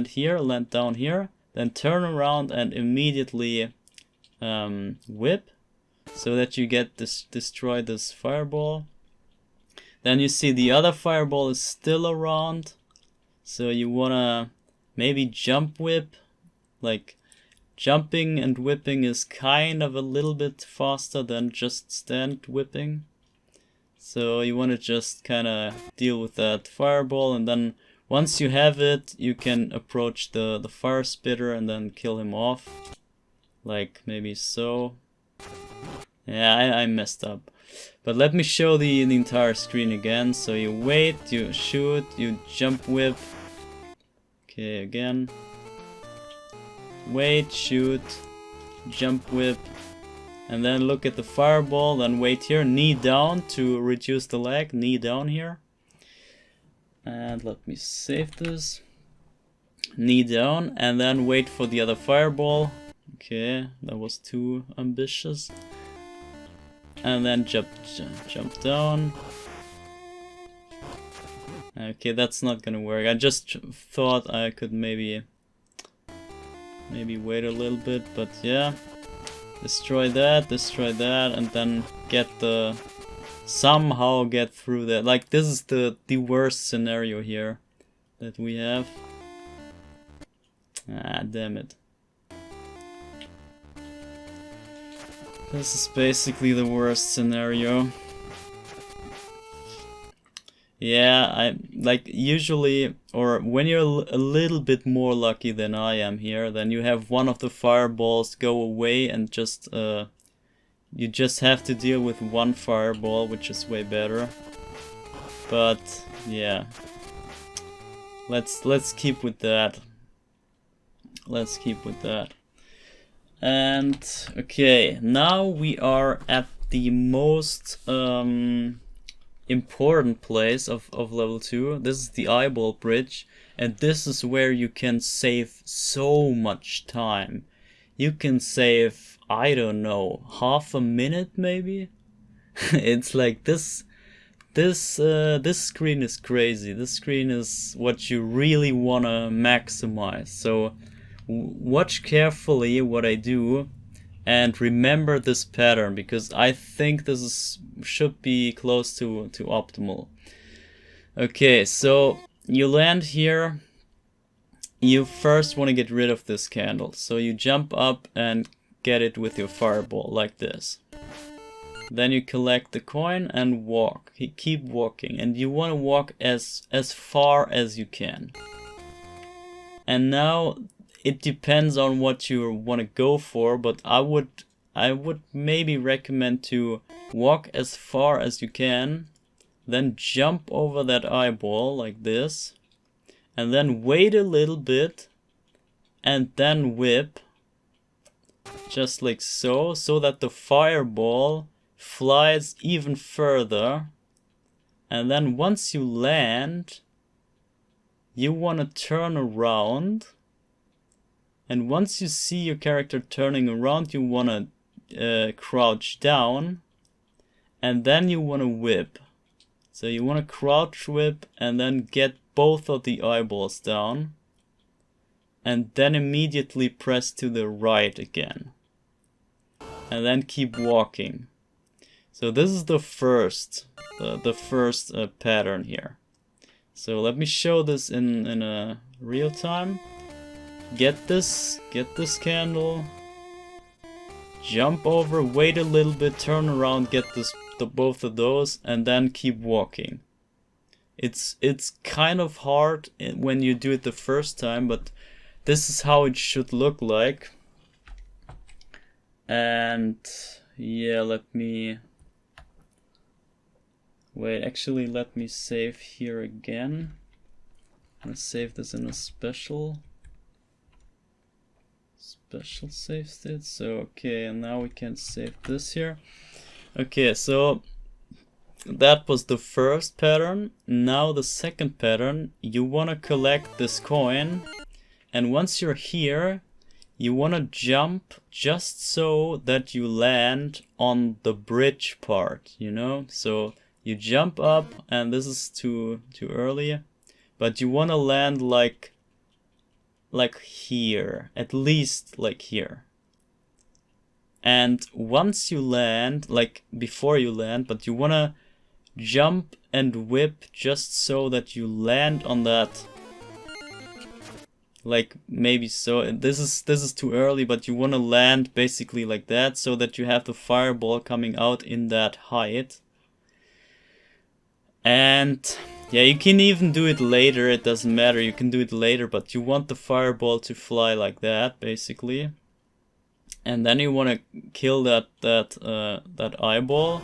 A: here, land down here, then turn around and immediately whip, so that you get destroy this fireball. Then you see the other fireball is still around, so you wanna maybe jump whip. Like, jumping and whipping is kind of a little bit faster than just stand whipping. So you wanna just kinda deal with that fireball, and then once you have it, you can approach the Firespitter and then kill him off. Like maybe so. Yeah, I messed up. But let me show the entire screen again. So you wait, you shoot, you jump whip. Okay, again. Wait, shoot, jump whip. And then look at the fireball, then wait here, knee down to reduce the lag, knee down here. And let me save this. Knee down, and then wait for the other fireball. Okay, that was too ambitious. And then jump down. Okay, that's not gonna work. I just thought I could maybe wait a little bit, but yeah. Destroy that, and then somehow get through that. Like, this is the worst scenario here that we have. Ah, damn it. This is basically the worst scenario. Yeah, I like usually, or when you're a little bit more lucky than I am here, then you have one of the fireballs go away, and just you just have to deal with one fireball, which is way better. But yeah, let's keep with that. Let's keep with that. And okay, now we are at the most important place of level 2. This is the Eyeball Bridge, and this is where you can save so much time. You can save, I don't know, half a minute maybe? It's like this screen is crazy. This screen is what you really wanna maximize. So watch carefully what I do, and remember this pattern, because I think this should be close to optimal. Okay, so you land here. You first want to get rid of this candle. So you jump up and get it with your fireball, like this. Then you collect the coin and walk. Keep walking, and you want to walk as far as you can. And now it depends on what you want to go for, but I would maybe recommend to walk as far as you can, then jump over that eyeball like this, and then wait a little bit, and then whip, just like so, so that the fireball flies even further. And then once you land, you want to turn around, and once you see your character turning around, you want to crouch down, and then you want to whip. So you want to crouch whip and then get both of the eyeballs down, and then immediately press to the right again, and then keep walking. So this is the first pattern here. So let me show this in a real time. Get this candle, jump over, wait a little bit, turn around, get both of those, and then keep walking. It's kind of hard when you do it the first time, but this is how it should look like. And yeah, let me save here again. I'm gonna save this in a special save state. So okay, and now we can save this here. Okay, so that was the first pattern. Now the second pattern, you want to collect this coin, and once you're here, you want to jump just so that you land on the bridge part, you know? So you jump up, and this is too early, but you want to land like here, at least like here. And once you land, like before you land, but you want to jump and whip just so that you land on that, like maybe so. This is too early, but you want to land basically like that, so that you have the fireball coming out in that height. And yeah, you can even do it later, it doesn't matter, you can do it later, but you want the fireball to fly like that, basically. And then you want to kill that eyeball,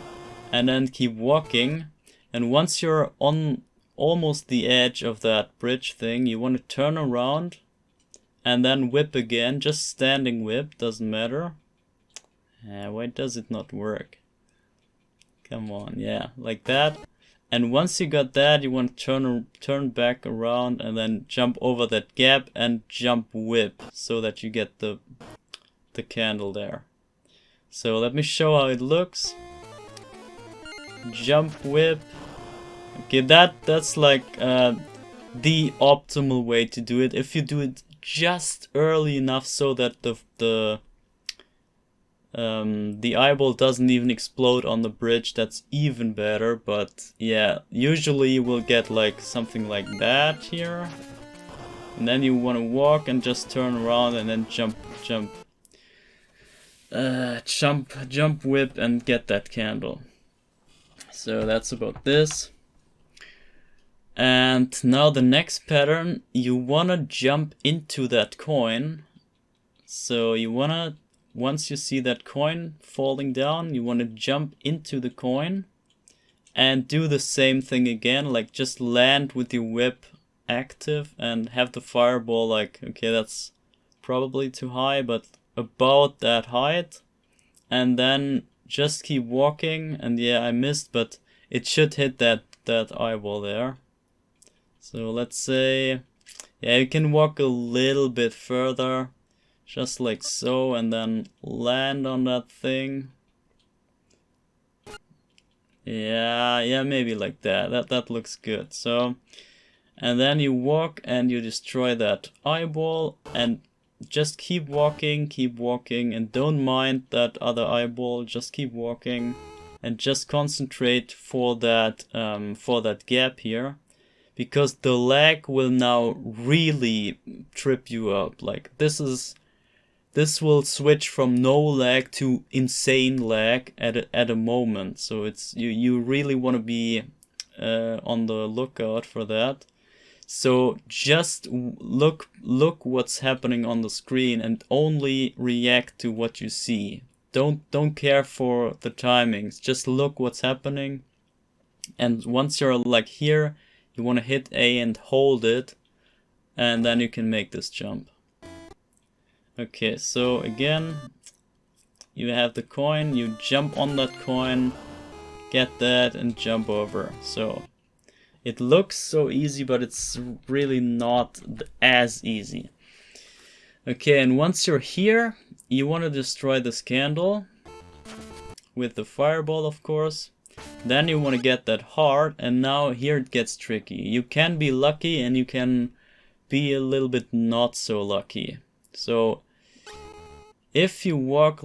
A: and then keep walking. And once you're on almost the edge of that bridge thing, you want to turn around, and then whip again, just standing whip, doesn't matter. Why does it not work? Come on, yeah, like that. And once you got that, you want to turn back around and then jump over that gap and jump whip so that you get the candle there. So let me show how it looks. Jump whip. Okay, that's like the optimal way to do it. If you do it just early enough so that the eyeball doesn't even explode on the bridge, that's even better. But yeah, usually you will get like something like that here, and then you want to walk and just turn around and then jump whip and get that candle. So that's about this. And now the next pattern, you wanna jump into that coin. So you wanna, once you see that coin falling down, you wanna jump into the coin and do the same thing again, like just land with your whip active and have the fireball like, okay, that's probably too high, but about that height. And then just keep walking, and yeah, I missed, but it should hit that eyeball there. So let's say, yeah, you can walk a little bit further, just like so, and then land on that thing. Yeah, maybe like that. That looks good. So, and then you walk and you destroy that eyeball, and just keep walking, and don't mind that other eyeball. Just keep walking, and just concentrate for that gap here, because the lag will now really trip you up. Like this will switch from no lag to insane lag at a moment. So it's you really want to be on the lookout for that. So just look what's happening on the screen and only react to what you see. Don't care for the timings. Just look what's happening. And once you're like here, you want to hit A and hold it, and then you can make this jump. Okay, so again, you have the coin, you jump on that coin, get that, and jump over. So it looks so easy, but it's really not as easy. Okay, and once you're here, you want to destroy this candle with the fireball, of course. Then you want to get that heart, and now here it gets tricky. You can be lucky and you can be a little bit not so lucky. So if you walk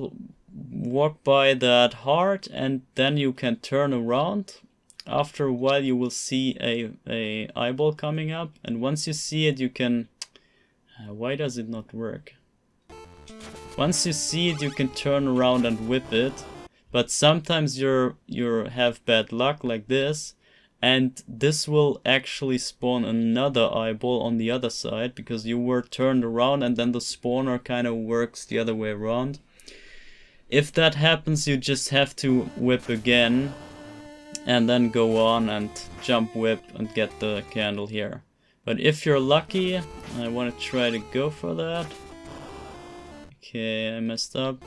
A: by that heart and then you can turn around, after a while you will see a eyeball coming up, and once you see it you can... why does it not work? Once you see it you can turn around and whip it, but sometimes you have bad luck like this, and this will actually spawn another eyeball on the other side because you were turned around, and then the spawner kind of works the other way around. If that happens, you just have to whip again and then go on and jump whip and get the candle here. But if you're lucky, I want to try to go for that. Okay, I messed up.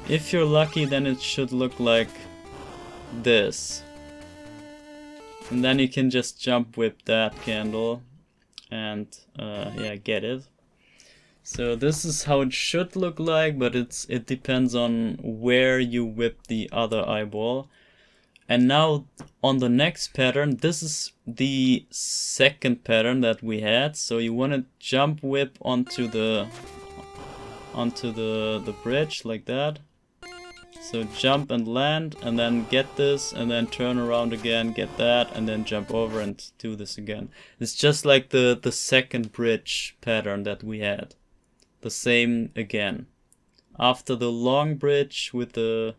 A: If you're lucky, then it should look like this. And then you can just jump whip that candle and yeah, get it. So this is how it should look like, but it depends on where you whip the other eyeball. And now on the next pattern, this is the second pattern that we had. So you want to jump whip onto the bridge like that. So jump and land, and then get this, and then turn around again, get that, and then jump over and do this again. It's just like the second bridge pattern that we had. The same again. After the long bridge with the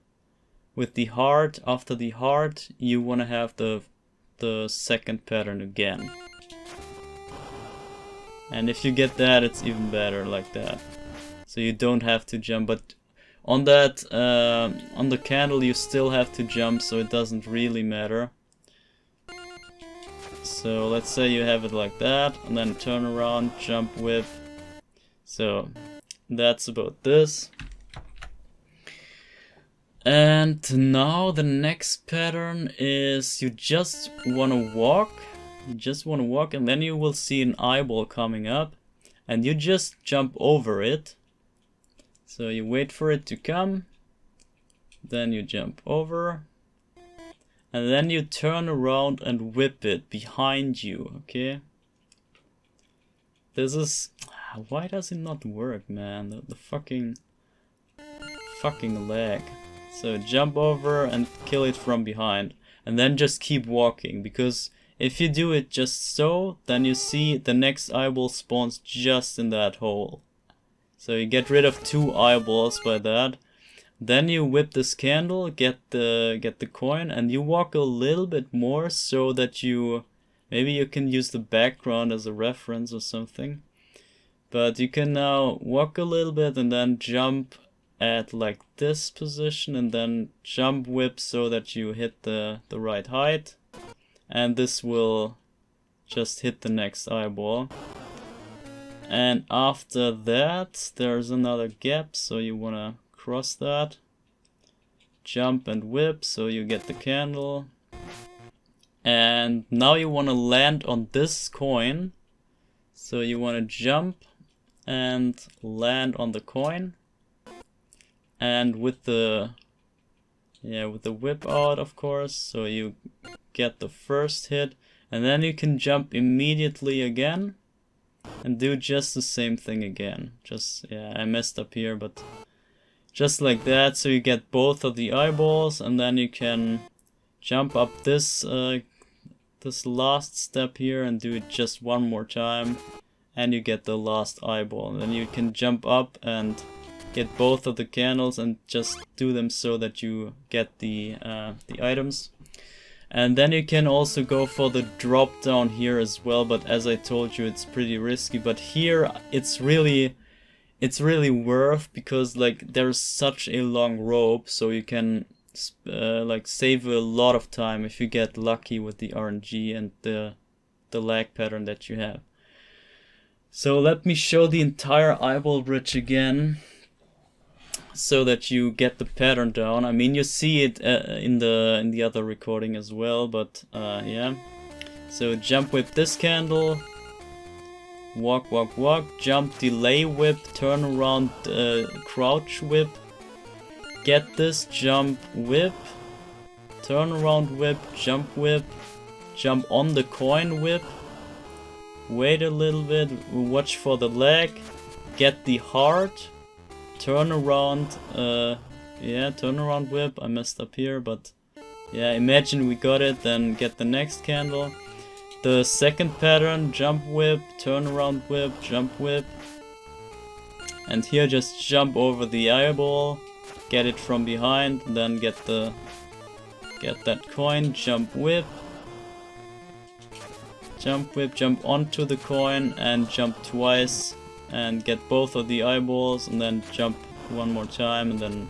A: heart, after the heart, you want to have the second pattern again. And if you get that, it's even better like that. So you don't have to jump, but on that, on the candle you still have to jump, so it doesn't really matter. So let's say you have it like that, and then turn around, jump whip. So that's about this. And now the next pattern is you just want to walk. You just want to walk, and then you will see an eyeball coming up, and you just jump over it. So you wait for it to come, then you jump over, and then you turn around and whip it behind you, okay? This is... why does it not work, man? The fucking lag. So jump over and kill it from behind, and then just keep walking, because if you do it just so, then you see the next eyeball spawns just in that hole. So you get rid of 2 eyeballs by that. Then you whip this candle, get the coin, and you walk a little bit more so that maybe you can use the background as a reference or something. But you can now walk a little bit and then jump at like this position, and then jump whip so that you hit the right height. And this will just hit the next eyeball. And after that, there's another gap, so you want to cross that. Jump and whip, so you get the candle. And now you want to land on this coin. So you want to jump and land on the coin. And with the whip out, of course, so you get the first hit. And then you can jump immediately again. And do just the same thing again. Yeah, I messed up here, but just like that. So you get both of the eyeballs, and then you can jump up this last step here and do it just one more time, and you get the last eyeball. And then you can jump up and get both of the candles and just do them so that you get the items. And then you can also go for the drop down here as well, but as I told you, it's pretty risky. But here it's really worth, because like there's such a long rope, so you can like save a lot of time if you get lucky with the RNG and the lag pattern that you have. So let me show the entire eyeball bridge again, so that you get the pattern down. I mean, you see it in the other recording as well, but yeah. So jump with this candle, walk, walk, walk, jump, delay whip, turn around, crouch whip, get this, jump, whip, turn around whip, jump on the coin whip, wait a little bit, watch for the leg, get the heart, turn around, yeah, turn around whip. I messed up here, but yeah, imagine we got it, then get the next candle. The second pattern, jump whip, turn around whip, jump whip. And here just jump over the eyeball, get it from behind, then get that coin, jump whip, jump onto the coin and jump twice and get both of the eyeballs, and then jump one more time, and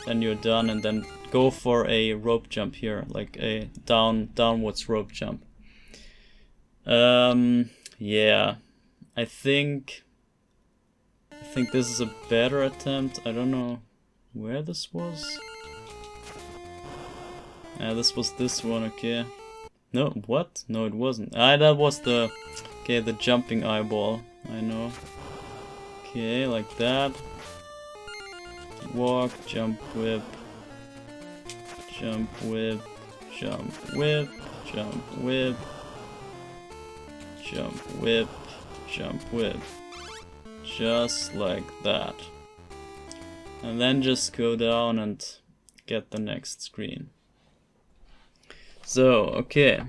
A: then you're done, and then go for a rope jump here, like a downwards rope jump. Yeah, I think this is a better attempt. I don't know where this was. This was this one, okay. No, what? No, it wasn't. That was the jumping eyeball. I know. Okay, like that. Walk, jump, whip, jump, whip, jump, whip, jump, whip, jump, whip, jump, whip. Just like that. And then just go down and get the next screen. So, okay.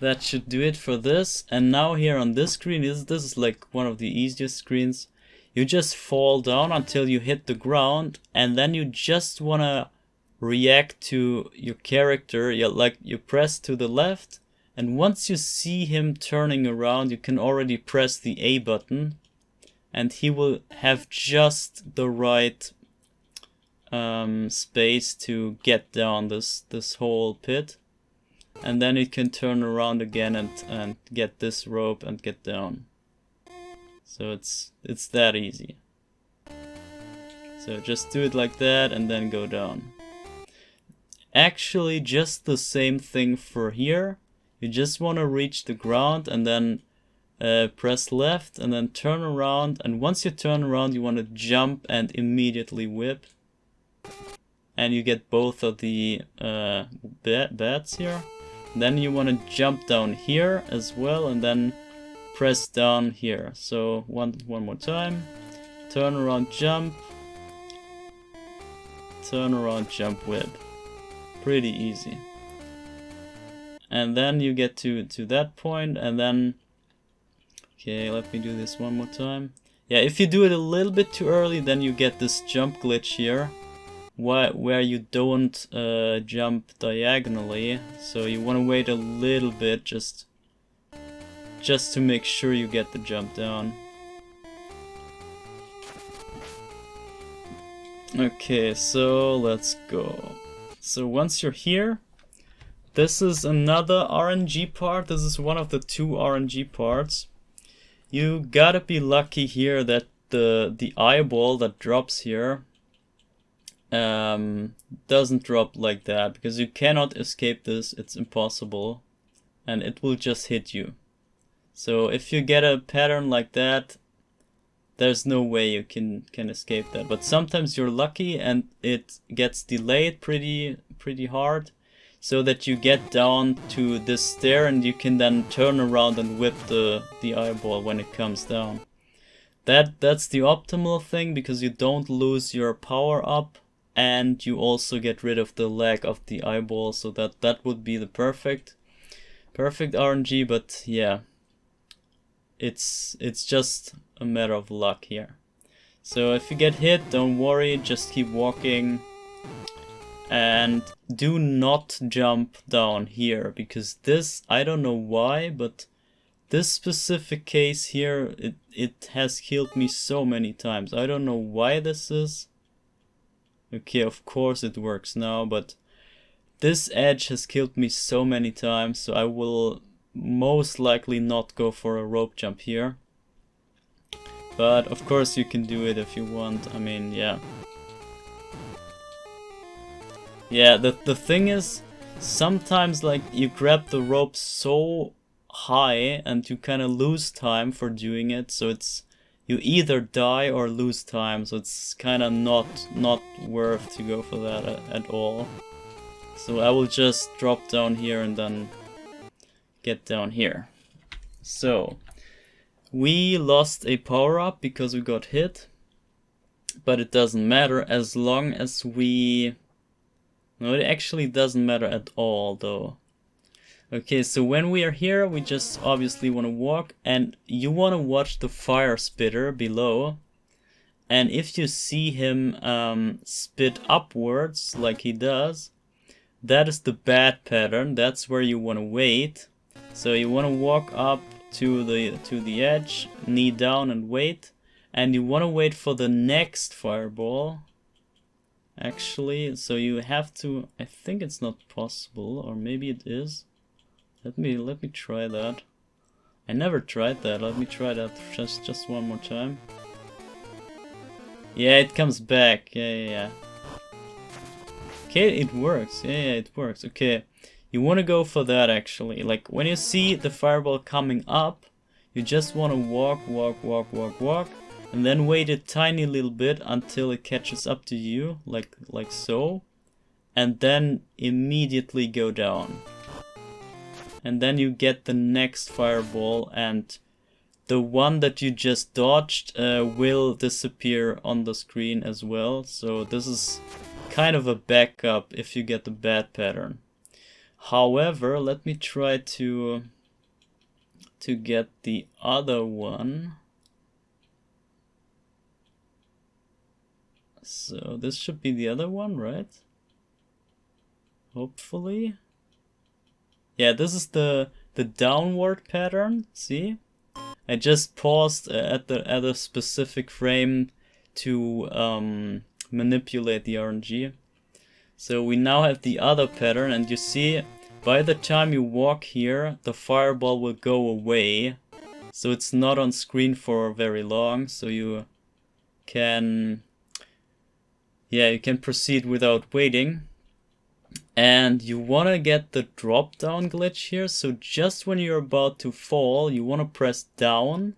A: That should do it for this. And now here on this screen, this is like one of the easiest screens. You just fall down until you hit the ground, and then you just wanna react to your character. You press to the left, and once you see him turning around, you can already press the A button, and he will have just the right space to get down this whole pit. And then it can turn around again and get this rope and get down. So it's that easy. So just do it like that and then go down. Actually, just the same thing for here. You just want to reach the ground and then press left and then turn around. And once you turn around, you want to jump and immediately whip. And you get both of the bats here. Then you want to jump down here as well, and then press down here. So one more time. Turn around, jump. Turn around, jump, whip. Pretty easy. And then you get to that point, and then... Okay, let me do this one more time. Yeah, if you do it a little bit too early, then you get this jump glitch here, where you don't jump diagonally. So you want to wait a little bit, just to make sure you get the jump down. Okay, so let's go. So once you're here, this is another RNG part. This is one of the 2 RNG parts. You gotta be lucky here that the eyeball that drops here doesn't drop like that, because you cannot escape this. It's impossible, and it will just hit you. So if you get a pattern like that, there's no way you can escape that. But sometimes you're lucky and it gets delayed pretty hard, so that you get down to this stair and you can then turn around and whip the eyeball when it comes down. That's the optimal thing, because you don't lose your power up and you also get rid of the lag of the eyeball, so that would be the perfect RNG. But yeah, it's just a matter of luck here. So if you get hit, don't worry, just keep walking And do not jump down here, because this, I don't know why, but this specific case here, it has killed me so many times. I don't know why this is. Okay, of course it works now, but this edge has killed me so many times, so I will most likely not go for a rope jump here. But of course you can do it if you want. I mean, yeah. Yeah, the thing is, sometimes like you grab the rope so high and you kind of lose time for doing it, so it's you either die or lose time, so it's kind of not worth to go for that at all. So I will just drop down here and then get down here. So we lost a power-up because we got hit, but it doesn't matter as long as we... No, it actually doesn't matter at all though. Okay, so when we are here, we just obviously want to walk, and you want to watch the Firespitter below. And if you see him spit upwards like he does, that is the bad pattern. That's where you want to wait. So you want to walk up to the edge, knee down and wait. And you want to wait for the next fireball. Actually, so you have to... I think it's not possible, or maybe it is. Let me try that. I never tried that. Let me try that just one more time. Yeah, it comes back. Yeah. Okay, it works. Yeah, it works. Okay, you want to go for that actually. Like when you see the fireball coming up, you just want to walk, and then wait a tiny little bit until it catches up to you, like so, and then immediately go down. And then you get the next fireball, and the one that you just dodged will disappear on the screen as well. So this is kind of a backup if you get the bad pattern. However, let me try to get the other one. So this should be the other one, right? Hopefully. Yeah, this is the downward pattern. See? I just paused at a specific frame to manipulate the RNG. So we now have the other pattern, and you see, by the time you walk here, the fireball will go away. So it's not on screen for very long, so you can... Yeah, you can proceed without waiting. And you want to get the drop down glitch here, so just when you're about to fall, you want to press down,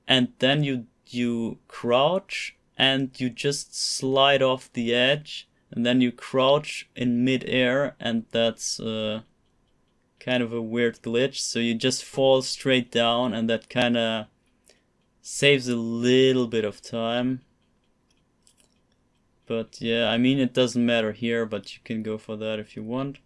A: and then you crouch, and you just slide off the edge, and then you crouch in mid-air, and that's kind of a weird glitch. So you just fall straight down, and that kind of saves a little bit of time. But yeah, I mean, it doesn't matter here, but you can go for that if you want.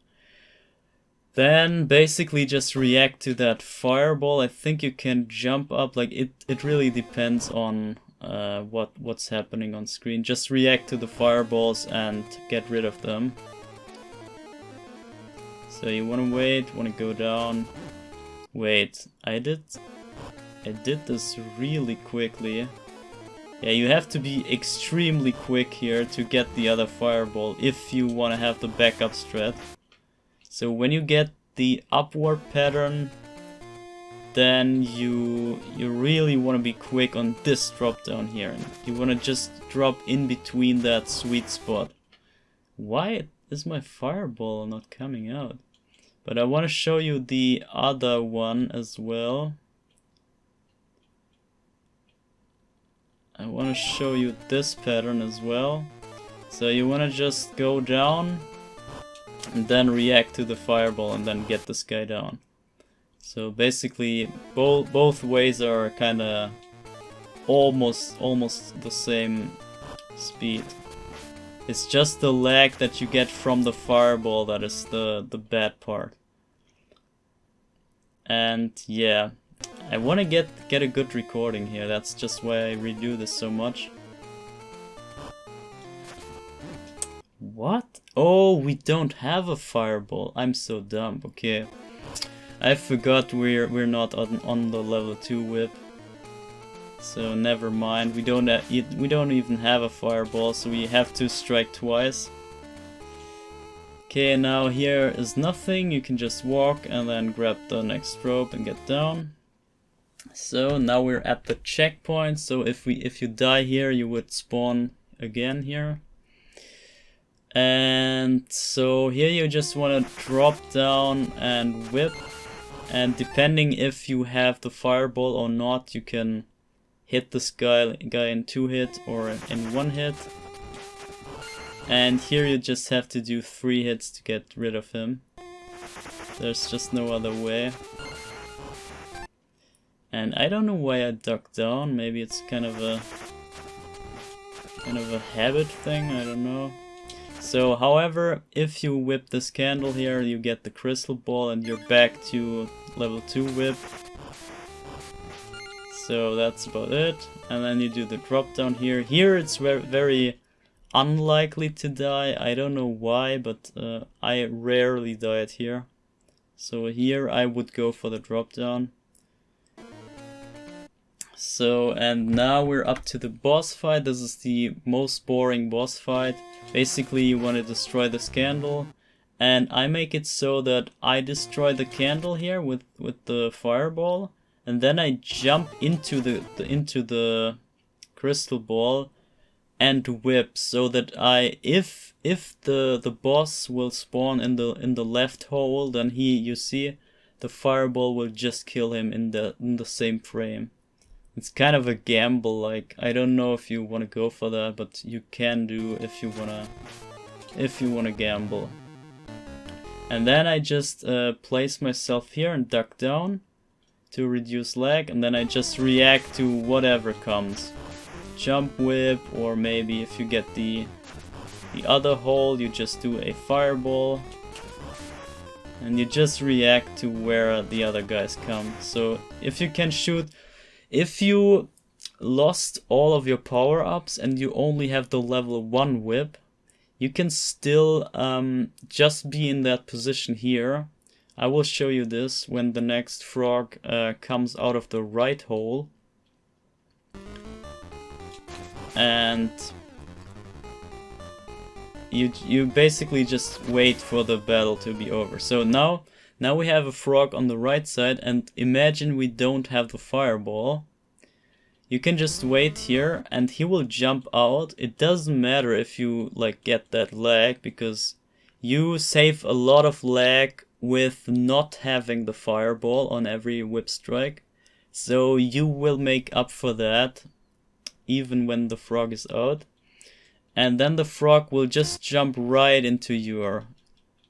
A: Then basically just react to that fireball. I think you can jump up, like it really depends on what's happening on screen. Just react to the fireballs and get rid of them. So you want to wait, want to go down. Wait, I did this really quickly. Yeah, you have to be extremely quick here to get the other fireball if you want to have the backup strat. So when you get the upward pattern, then you really want to be quick on this drop down here. You want to just drop in between that sweet spot. Why is my fireball not coming out? But I want to show you the other one as well. I want to show you this pattern as well. So you want to just go down and then react to the fireball and then get this guy down. So basically both ways are kind of almost the same speed. It's just the lag that you get from the fireball that is the bad part. And yeah, I want to get a good recording here. That's just why I redo this so much. What? Oh, we don't have a fireball. I'm so dumb. Okay, I forgot we're not on the level 2 whip. So never mind. We don't even have a fireball, so we have to strike twice. Okay, now here is nothing. You can just walk and then grab the next rope and get down. So now we're at the checkpoint. So if you die here, you would spawn again here. And so here you just want to drop down and whip, and depending if you have the fireball or not, you can hit this guy in 2 hits or in 1 hit. And here you just have to do 3 hits to get rid of him. There's just no other way. And I don't know why I ducked down. Maybe it's kind of a habit thing, I don't know. So, however, if you whip this candle here, you get the crystal ball and you're back to level 2 whip. So that's about it. And then you do the drop down here. Here it's very unlikely to die. I don't know why, but I rarely died here. So here I would go for the drop down. So, and now we're up to the boss fight. This is the most boring boss fight. Basically you want to destroy this candle, and I make it so that I destroy the candle here with the fireball, and then I jump into the crystal ball and whip, so that if the boss will spawn in the left hole, then you see the fireball will just kill him in the same frame. It's kind of a gamble, like, I don't know if you want to go for that, but you can do if you wanna gamble. And then I just place myself here and duck down to reduce lag, and then I just react to whatever comes. Jump whip, or maybe if you get the other hole, you just do a fireball. And you just react to where the other guys come. So if you can shoot... If you lost all of your power-ups and you only have the level 1 whip, you can still just be in that position here. I will show you this when the next frog comes out of the right hole. And you basically just wait for the battle to be over. So now we have a frog on the right side, and imagine we don't have the fireball. You can just wait here and he will jump out. It doesn't matter if you like get that lag, because you save a lot of lag with not having the fireball on every whip strike. So you will make up for that even when the frog is out. And then the frog will just jump right into your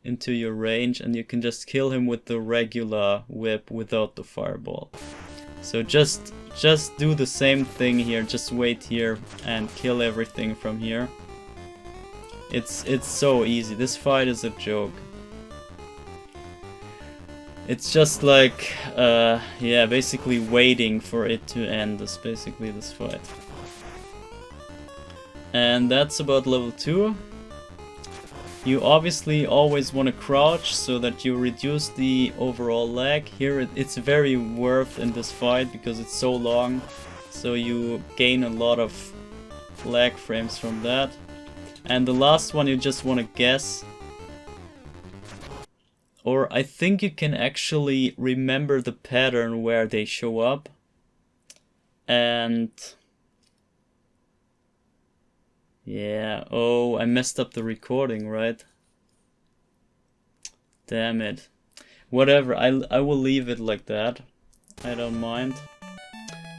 A: range, and you can just kill him with the regular whip without the fireball. So just do the same thing here, just wait here and kill everything from here. It's so easy. This fight is a joke. It's just like yeah, basically waiting for it to end is basically this fight. And that's about level 2. You obviously always want to crouch so that you reduce the overall lag. Here it's very worth in this fight because it's so long, so you gain a lot of lag frames from that. And the last one you just want to guess. Or I think you can actually remember the pattern where they show up. And... yeah, oh, I messed up the recording, right? Damn it. Whatever, I will leave it like that. I don't mind.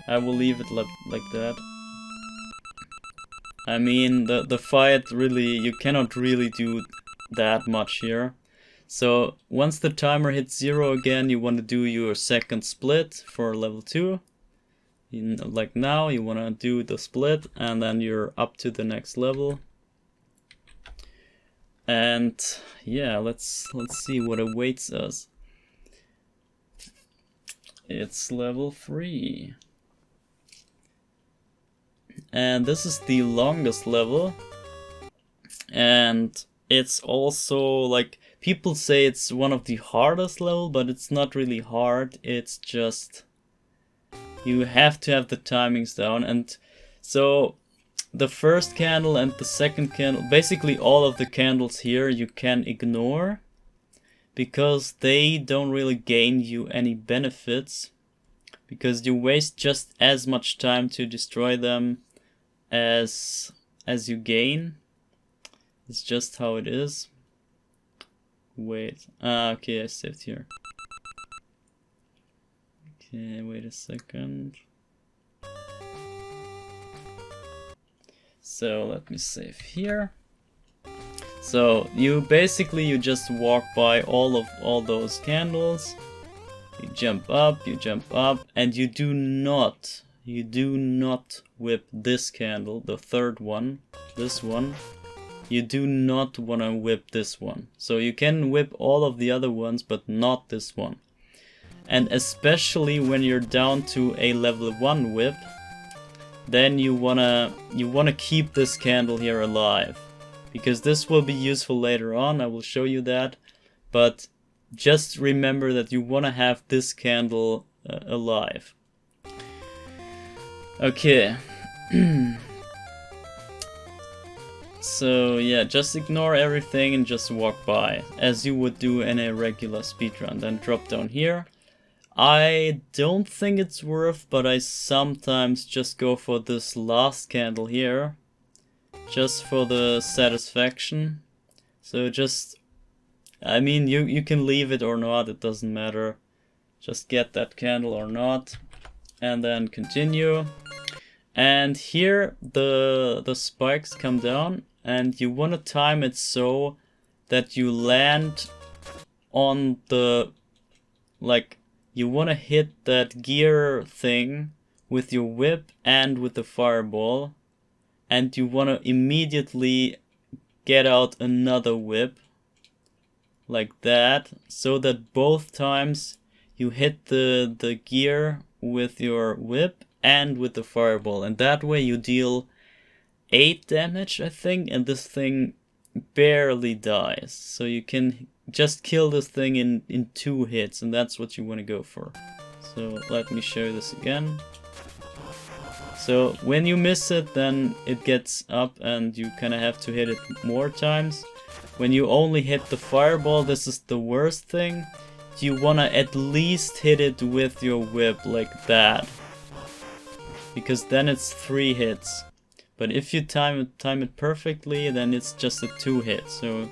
A: I will leave it like that. I mean, the fight really, you cannot really do that much here. So, once the timer hits 0 again, you want to do your second split for level 2. Like now, you want to do the split, and then you're up to the next level. And yeah, let's see what awaits us. It's level 3. And this is the longest level. And it's also like, people say it's one of the hardest level, but it's not really hard. It's just you have to have the timings down. And so the first candle and the second candle, basically all of the candles here, you can ignore because they don't really gain you any benefits, because you waste just as much time to destroy them as you gain. It's just how it is. Wait, okay, I saved here. Okay, wait a second. So let me save here. So you just walk by all those candles. You jump up, and you do not whip this candle, the third one, this one. You do not want to whip this one. So you can whip all of the other ones, but not this one. And especially when you're down to a level 1 whip, then you wanna keep this candle here alive, because this will be useful later on. I will show you that, but just remember that you wanna have this candle alive. Okay. So yeah, just ignore everything and just walk by, as you would do in a regular speedrun. Then drop down here. I don't think it's worth, but I sometimes just go for this last candle here, just for the satisfaction. So just, I mean, you can leave it or not, it doesn't matter. Just get that candle or not, and then continue. And here the spikes come down, and you want to time it so that you land on the, like, you want to hit that gear thing with your whip and with the fireball, and you want to immediately get out another whip like that, so that both times you hit the gear with your whip and with the fireball, and that way you deal 8 damage, I think, and this thing barely dies. So you can just kill this thing in 2 hits, and that's what you want to go for. So let me show you this again. So when you miss it, then it gets up and you kind of have to hit it more times. When you only hit the fireball, this is the worst thing. You want to at least hit it with your whip like that, because then it's 3 hits. But if you time it perfectly, then it's just a 2 hit. So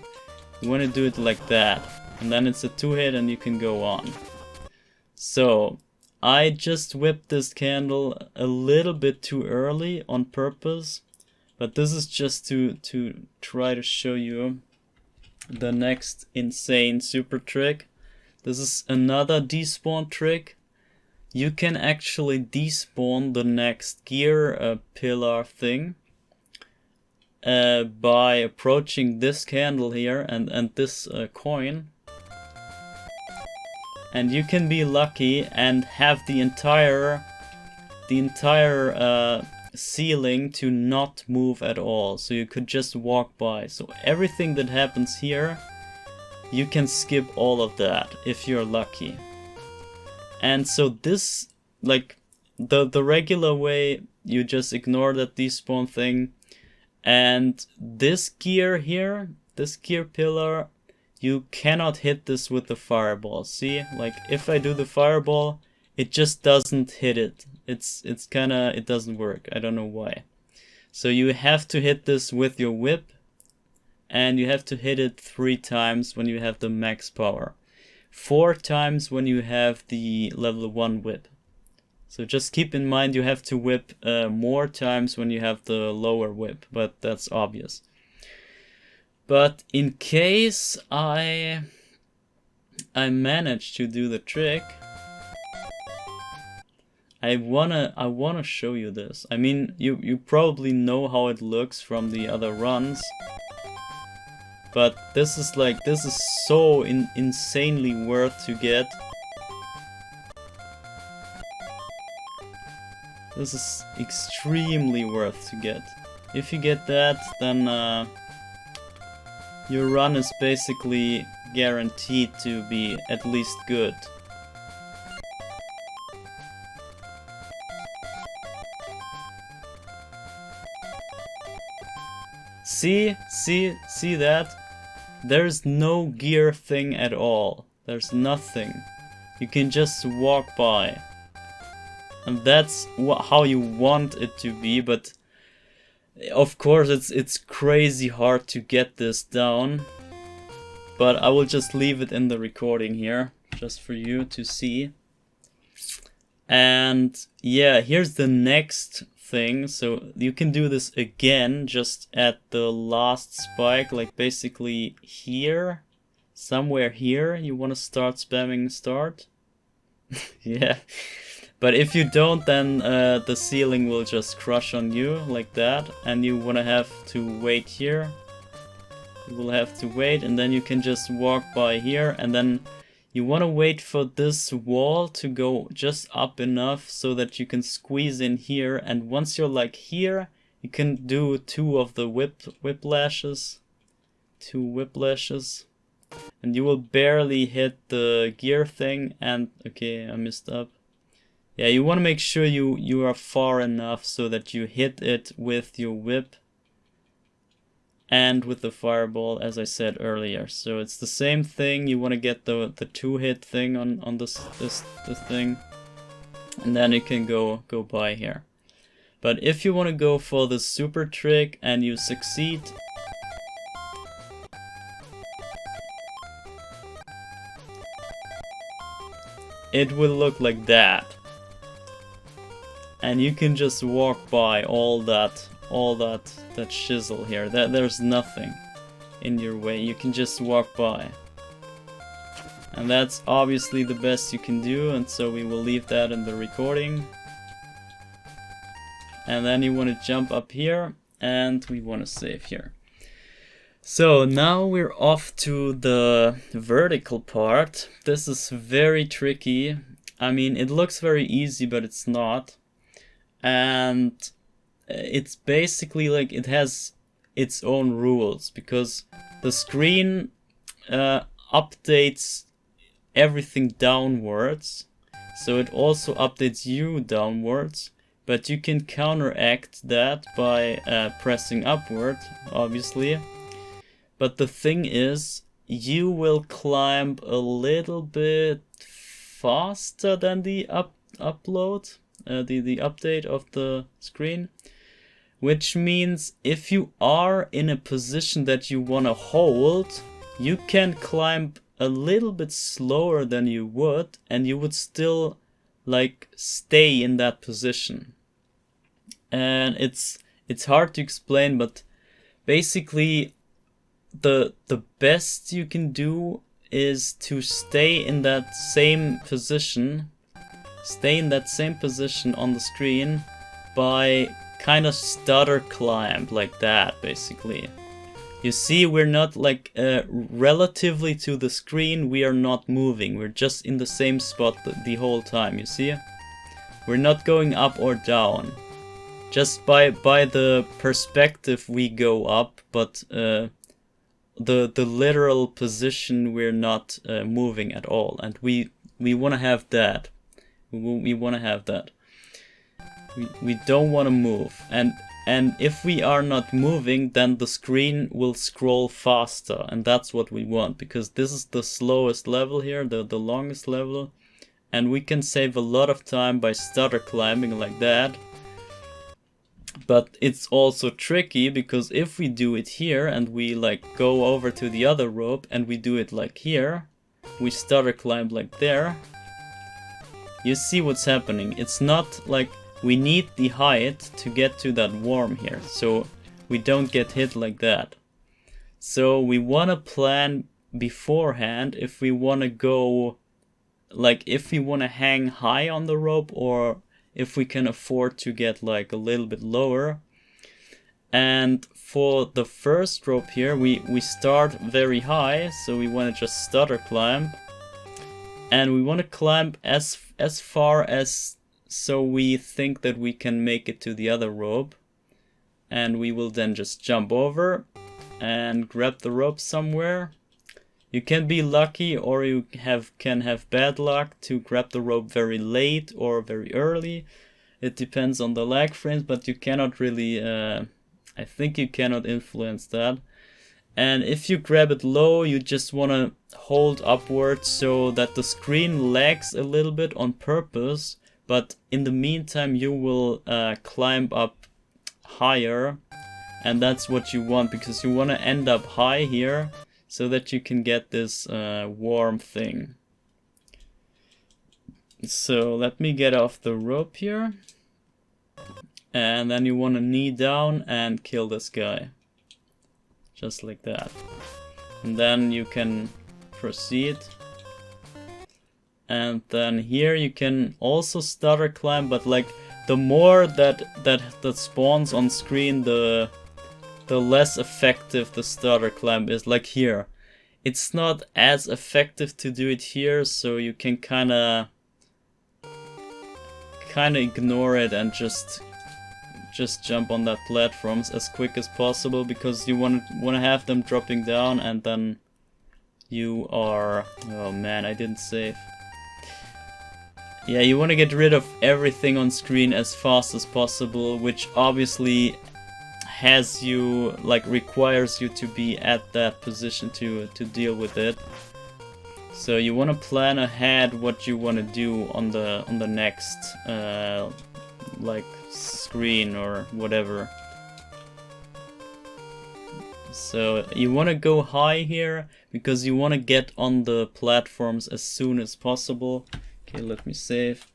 A: you want to do it like that, and then it's a 2 hit and you can go on. So I just whipped this candle a little bit too early on purpose, but this is just to try to show you the next insane super trick. This is another despawn trick. You can actually despawn the next gear pillar thing by approaching this candle here and this coin. And you can be lucky and have the entire ceiling to not move at all. So you could just walk by. So everything that happens here, you can skip all of that if you're lucky. And so this, like, the regular way, you just ignore that despawn thing. And this gear here, this gear pillar, you cannot hit this with the fireball. See, like, if I do the fireball, it just doesn't hit it. It's kinda, it doesn't work. I don't know why. So you have to hit this with your whip, and you have to hit it 3 times when you have the max power. 4 times when you have the level 1 whip. So just keep in mind you have to whip more times when you have the lower whip, but that's obvious. But in case I manage to do the trick, I wanna show you this. I mean, you probably know how it looks from the other runs. But this is so insanely worth to get. This is extremely worth to get. If you get that, then your run is basically guaranteed to be at least good. See that? There's no gear thing at all. There's nothing. You can just walk by. And that's how you want it to be, but of course it's crazy hard to get this down. But I will just leave it in the recording here, just for you to see. And yeah, here's the next thing. So you can do this again, just at the last spike, like basically here. Somewhere here, you want to start spamming start. Yeah. But if you don't, then the ceiling will just crush on you, like that. And you want to have to wait here. You will have to wait, and then you can just walk by here, and then you want to wait for this wall to go just up enough so that you can squeeze in here, and once you're like here, you can do two of the whiplashes. Two whiplashes. And you will barely hit the gear thing, and okay, I messed up. Yeah, you want to make sure you are far enough so that you hit it with your whip and with the fireball, as I said earlier. So it's the same thing. You want to get the 2-hit thing on this thing, and then you can go by here. But if you want to go for the super trick and you succeed, it will look like that. And you can just walk by all that shizzle here. There's nothing in your way. You can just walk by. And that's obviously the best you can do, and so we will leave that in the recording. And then you want to jump up here, and we want to save here. So now we're off to the vertical part. This is very tricky. I mean, it looks very easy, but it's not. And it's basically like it has its own rules, because the screen updates everything downwards, so it also updates you downwards, but you can counteract that by pressing upward, obviously. But the thing is, you will climb a little bit faster than the upload, the update of the screen. Which means if you are in a position that you want to hold, you can climb a little bit slower than you would, and you would still like stay in that position. And it's hard to explain, but basically the best you can do is to stay in that same position. Stay in that same position on the screen by kind of stutter climb, like that, basically. You see, we're not like relatively to the screen, we are not moving. We're just in the same spot the whole time, you see? We're not going up or down. Just by the perspective we go up, but the literal position we're not moving at all. And we want to have that. We want to have that. We don't want to move, and if we are not moving, then the screen will scroll faster, and that's what we want, because this is the slowest level here, the longest level, and we can save a lot of time by stutter climbing like that. But it's also tricky, because if we do it here and we like go over to the other rope and we do it like here, we stutter climb like there, you see what's happening. It's not like we need the height to get to that worm here, so we don't get hit like that. So we want to plan beforehand if we want to go, like if we want to hang high on the rope, or if we can afford to get like a little bit lower. And for the first rope here, we start very high, so we want to just stutter climb. And we want to climb as far as so we think that we can make it to the other rope, and we will then just jump over, and grab the rope somewhere. You can be lucky, or you can have bad luck to grab the rope very late or very early. It depends on the lag frames, but you cannot really, I think you cannot influence that. And if you grab it low, you just want to hold upwards so that the screen lags a little bit on purpose, but in the meantime you will climb up higher, and that's what you want, because you want to end up high here so that you can get this warm thing. So let me get off the rope here, and then you want to knee down and kill this guy. Just like that. And then you can proceed. And then here you can also stutter climb, but like the more that spawns on screen, the less effective the stutter climb is. Like here, it's not as effective to do it here, so you can kinda ignore it and just jump on that platforms as quick as possible, because you want to have them dropping down, and then you are... Oh man, I didn't save. Yeah, you want to get rid of everything on screen as fast as possible, which obviously has you, like, requires you to be at that position to deal with it. So you want to plan ahead what you want to do on the next like screen or whatever. So you want to go high here because you want to get on the platforms as soon as possible. Okay, let me save.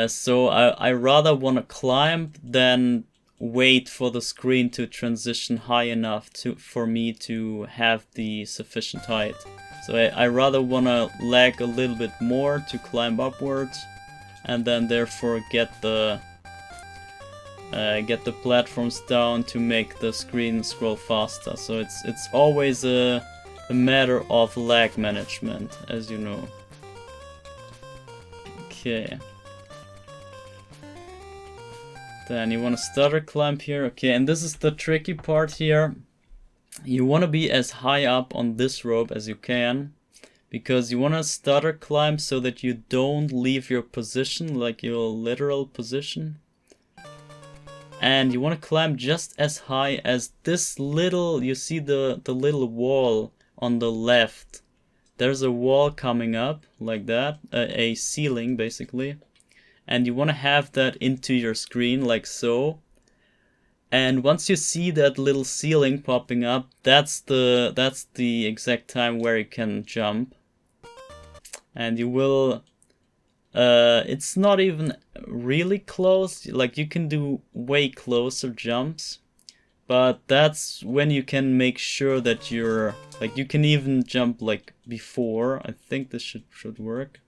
A: So I rather want to climb than wait for the screen to transition high enough for me to have the sufficient height. So I rather want to lag a little bit more to climb upwards, and then therefore get the platforms down to make the screen scroll faster. So it's always a matter of lag management, as you know. Okay. Then you want to stutter climb here. Okay, and this is the tricky part here. You want to be as high up on this rope as you can, because you want to stutter climb so that you don't leave your position, like your literal position. And you want to climb just as high as this little, you see the little wall on the left. There's a wall coming up like that, a ceiling basically. And you want to have that into your screen like so. And once you see that little ceiling popping up, that's the exact time where you can jump. And you will, it's not even really close, like you can do way closer jumps, but that's when you can make sure that you're, like you can even jump like before. I think this should work.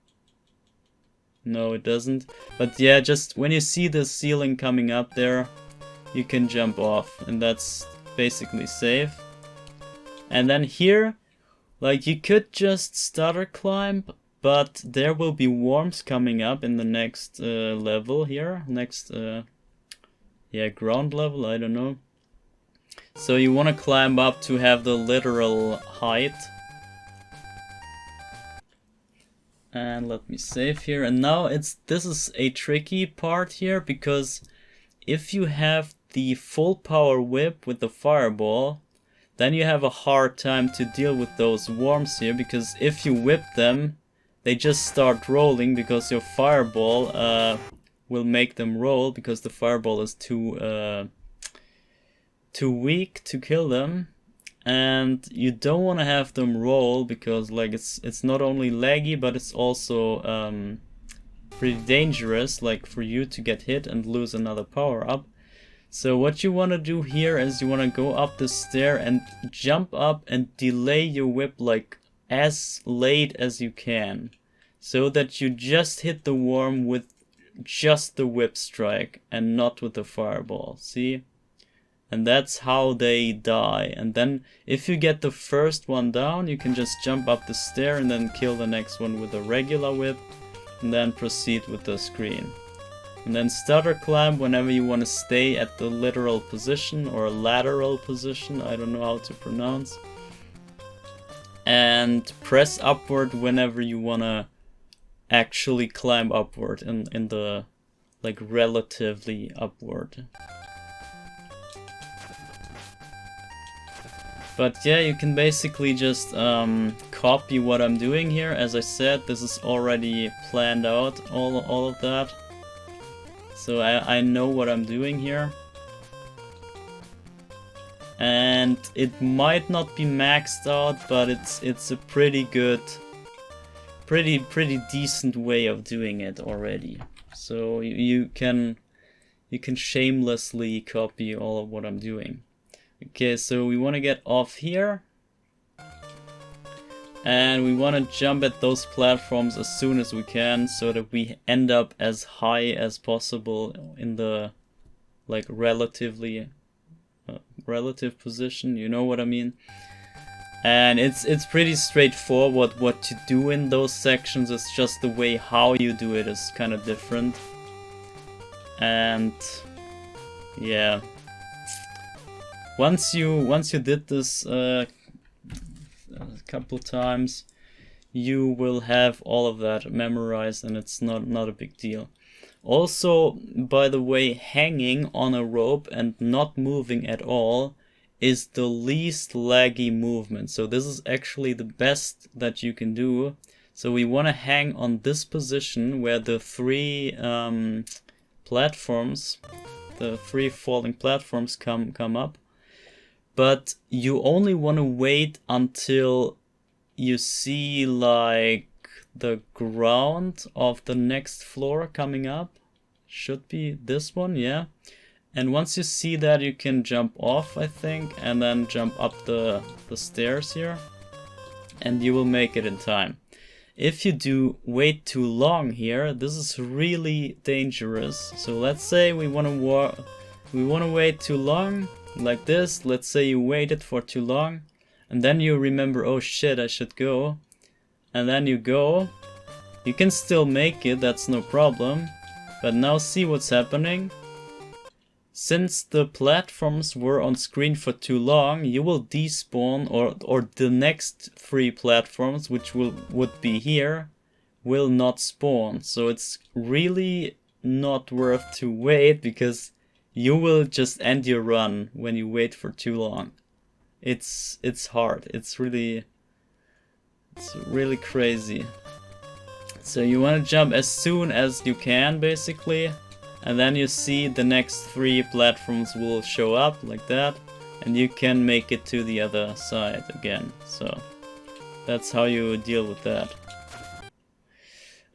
A: No, it doesn't. But yeah, just when you see the ceiling coming up there, you can jump off, and that's basically safe. And then here, like you could just stutter climb, but there will be worms coming up in the next level here, next yeah, ground level, I don't know. So you want to climb up to have the literal height. And let me save here. And now this is a tricky part here, because if you have the full power whip with the fireball, then you have a hard time to deal with those worms here, because if you whip them, they just start rolling, because your fireball will make them roll, because the fireball is too weak to kill them. And you don't want to have them roll, because like it's not only laggy, but it's also pretty dangerous, like for you to get hit and lose another power up. So what you want to do here is you want to go up the stair and jump up and delay your whip like as late as you can, so that you just hit the worm with just the whip strike and not with the fireball. See? And that's how they die. And then if you get the first one down, you can just jump up the stair and then kill the next one with a regular whip, and then proceed with the screen. And then stutter climb whenever you want to stay at the literal position or lateral position, I don't know how to pronounce. And press upward whenever you want to actually climb upward in the like relatively upward. But yeah, you can basically just copy what I'm doing here. As I said, this is already planned out, all of that. So I know what I'm doing here. And it might not be maxed out, but it's a pretty good, pretty decent way of doing it already. So you can shamelessly copy all of what I'm doing. Okay, so we want to get off here. And we want to jump at those platforms as soon as we can, so that we end up as high as possible in the like relative position, you know what I mean? And it's pretty straightforward what to do in those sections. It's just the way how you do it is kind of different. And yeah, once you did this a couple times, you will have all of that memorized, and it's not a big deal. Also, by the way, hanging on a rope and not moving at all is the least laggy movement. So this is actually the best that you can do. So we want to hang on this position where the three platforms, the three falling platforms come up. But you only want to wait until you see like the ground of the next floor coming up. Should be this one, yeah. And once you see that, you can jump off, I think, and then jump up the stairs here. And you will make it in time. If you do wait too long here, this is really dangerous. So let's say we want to wait too long. Like this, let's say you waited for too long, and then you remember, oh shit, I should go, and then you go. You can still make it, that's no problem, but now see what's happening. Since the platforms were on screen for too long, you will despawn, or the next three platforms, which would be here, will not spawn. So it's really not worth to wait, because you will just end your run when you wait for too long. It's hard. It's really crazy. So you want to jump as soon as you can, basically, and then you see the next three platforms will show up like that, and you can make it to the other side again. So that's how you deal with that.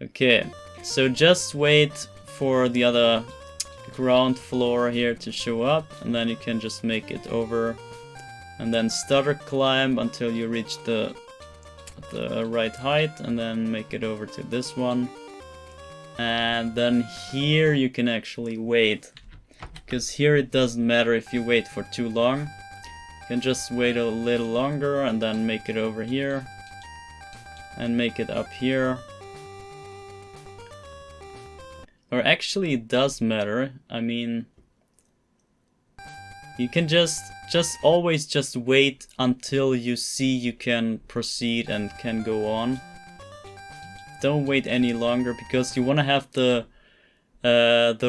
A: Okay, so just wait for the other ground floor here to show up, and then you can just make it over, and then stutter climb until you reach the right height, and then make it over to this one. And then here you can actually wait, because here it doesn't matter if you wait for too long. You can just wait a little longer and then make it over here and make it up here. Or actually it does matter. I mean, you can just always just wait until you see you can proceed and can go on. Don't wait any longer, because you want to have the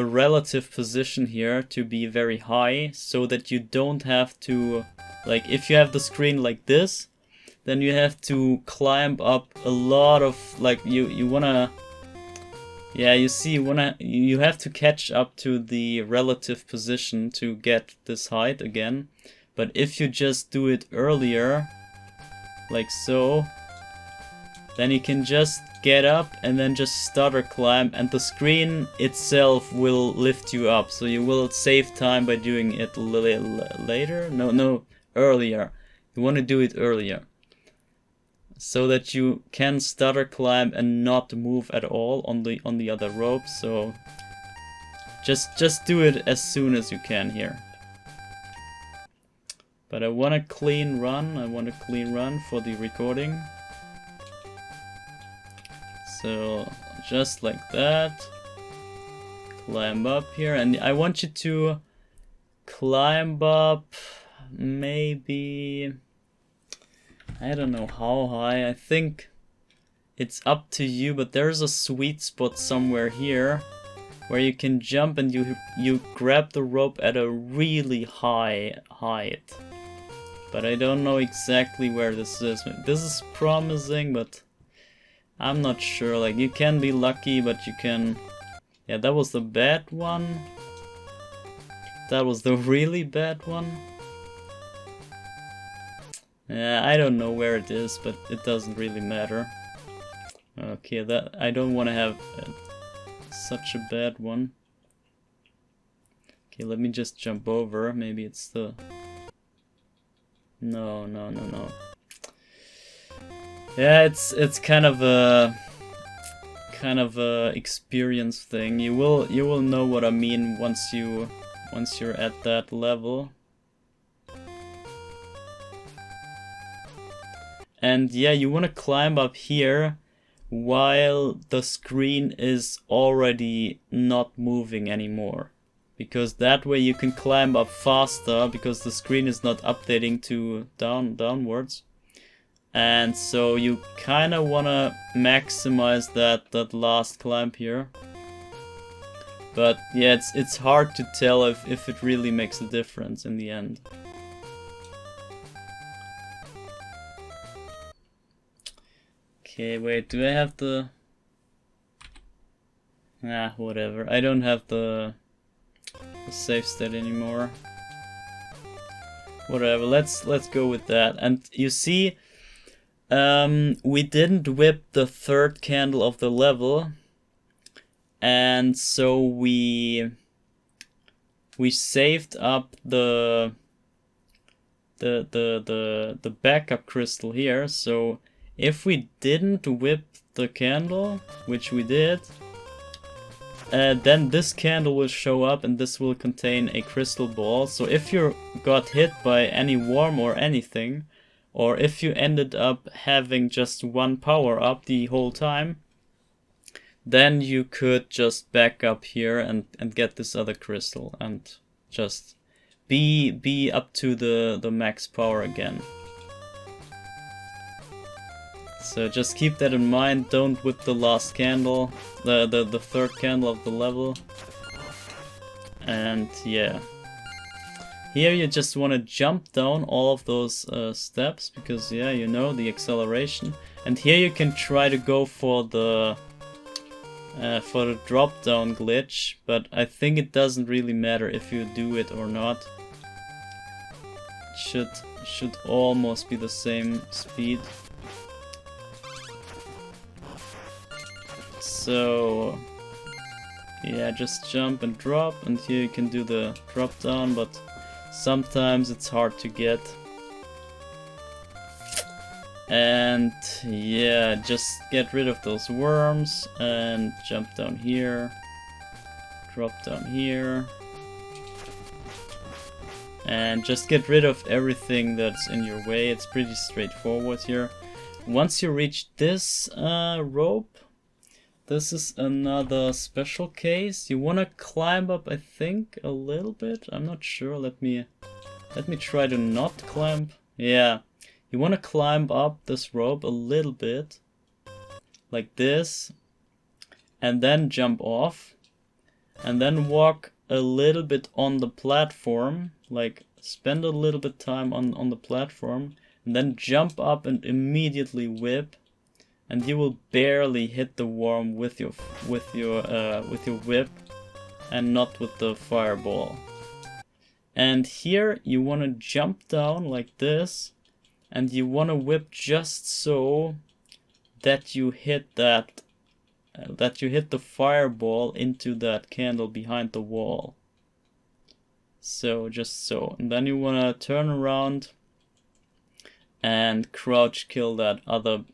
A: relative position here to be very high, so that you don't have to, like, if you have the screen like this, then you have to climb up a lot of, like, you wanna, yeah, you see, you have to catch up to the relative position to get this height again. But if you just do it earlier, like so, then you can just get up and then just stutter climb, and the screen itself will lift you up. So you will save time by doing it a little later. No, earlier. You want to do it earlier, so that you can stutter climb and not move at all on the other rope. So just do it as soon as you can here. But I want a clean run. I want a clean run for the recording. So just like that. climb up here, and I want you to climb up maybe, I don't know how high. I think it's up to you, but there's a sweet spot somewhere here where you can jump and you grab the rope at a really high height. But I don't know exactly where this is. This is promising, but I'm not sure. Like, you can be lucky, but you can... Yeah, that was the bad one. That was the really bad one. Yeah, I don't know where it is, but it doesn't really matter. Okay, that I don't want to have such a bad one. Okay, let me just jump over. Maybe it's the... No. Yeah, it's kind of a experience thing. You will know what I mean once you're at that level. And yeah, you want to climb up here while the screen is already not moving anymore, because that way you can climb up faster, because the screen is not updating to downwards. And so you kind of want to maximize that last climb here. But yeah, it's hard to tell if it really makes a difference in the end. Okay, wait, do I have the... Ah, whatever. I don't have the save state anymore. Whatever, let's go with that. And you see, we didn't whip the third candle of the level, and so we saved up the backup crystal here. So if we didn't whip the candle, which we did, then this candle will show up and this will contain a crystal ball. So if you got hit by any worm or anything, or if you ended up having just one power up the whole time, then you could just back up here and get this other crystal and just be up to the max power again. So just keep that in mind. Don't whip the last candle, the third candle of the level. And yeah, here you just want to jump down all of those steps, because yeah, you know, the acceleration. And here you can try to go for the drop down glitch, but I think it doesn't really matter if you do it or not. It should almost be the same speed. So yeah, just jump and drop, and here you can do the drop down, but sometimes it's hard to get. And yeah, just get rid of those worms and jump down here, drop down here, and just get rid of everything that's in your way. It's pretty straightforward here. Once you reach this rope, this is another special case. You want to climb up, I think, a little bit. I'm not sure. Let me try to not climb. Yeah, you want to climb up this rope a little bit, like this, and then jump off, and then walk a little bit on the platform, like spend a little bit time on the platform, and then jump up and immediately whip. And you will barely hit the worm with your whip, and not with the fireball. And here you want to jump down like this, and you want to whip just so that you hit the fireball into that candle behind the wall. So just so, and then you want to turn around and crouch kill that other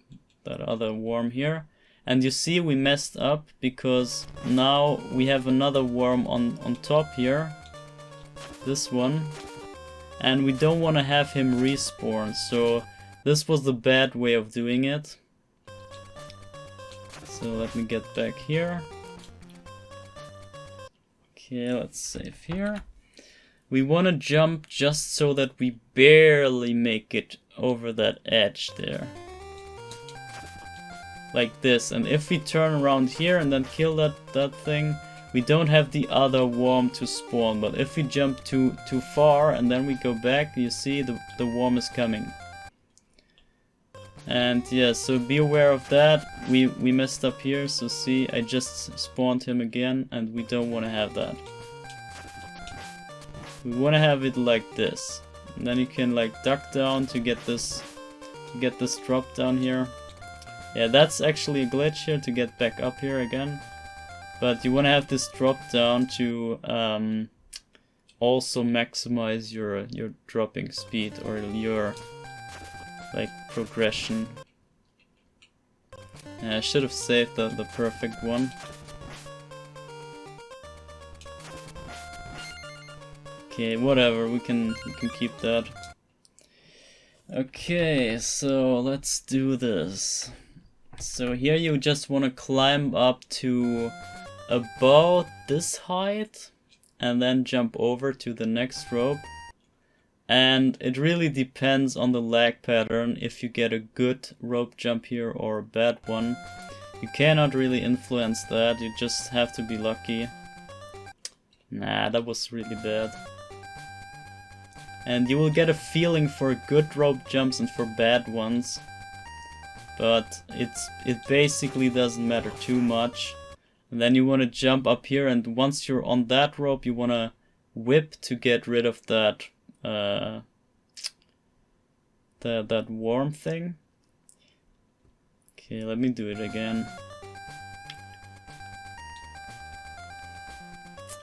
A: worm here. And you see we messed up, because now we have another worm on top here, this one, and we don't want to have him respawn. So this was the bad way of doing it. So let me get back here. Okay, let's save here. We want to jump just so that we barely make it over that edge there. Like this. And if we turn around here and then kill that thing, we don't have the other worm to spawn. But if we jump too far and then we go back, you see the worm is coming. And yeah, so be aware of that. We messed up here, so see, I just spawned him again, and we don't want to have that. We want to have it like this. And then you can like duck down to get this drop down here. Yeah, that's actually a glitch here to get back up here again. But you want to have this drop down to also maximize your dropping speed or your like progression. I should have saved the perfect one. Okay, whatever, we can keep that. Okay, so let's do this. So here you just want to climb up to about this height and then jump over to the next rope. And it really depends on the lag pattern if you get a good rope jump here or a bad one. You cannot really influence that, you just have to be lucky. Nah, that was really bad. And you will get a feeling for good rope jumps and for bad ones. But it basically doesn't matter too much. And then you want to jump up here, and once you're on that rope you want to whip to get rid of that that worm thing. Okay, let me do it again.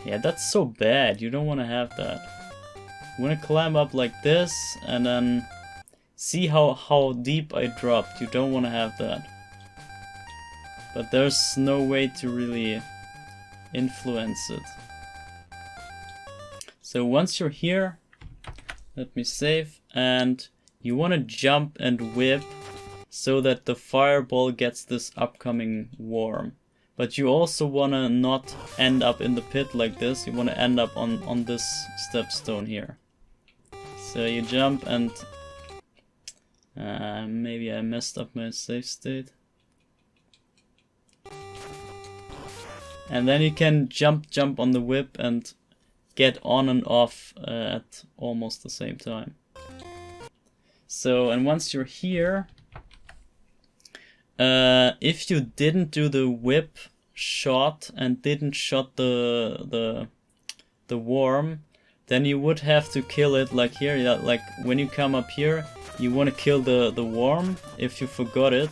A: Yeah, that's so bad. You don't want to have that. You want to climb up like this and then see how deep I dropped. You don't want to have that. But there's no way to really influence it. So once you're here, let me save, and you want to jump and whip so that the fireball gets this upcoming worm. But you also want to not end up in the pit like this, you want to end up on this stepstone here. So you jump and maybe I messed up my save state. And then you can jump on the whip and get on and off at almost the same time. So, and once you're here, if you didn't do the whip shot and didn't shot the worm, then you would have to kill it like here. Yeah, like when you come up here, you want to kill the worm if you forgot it.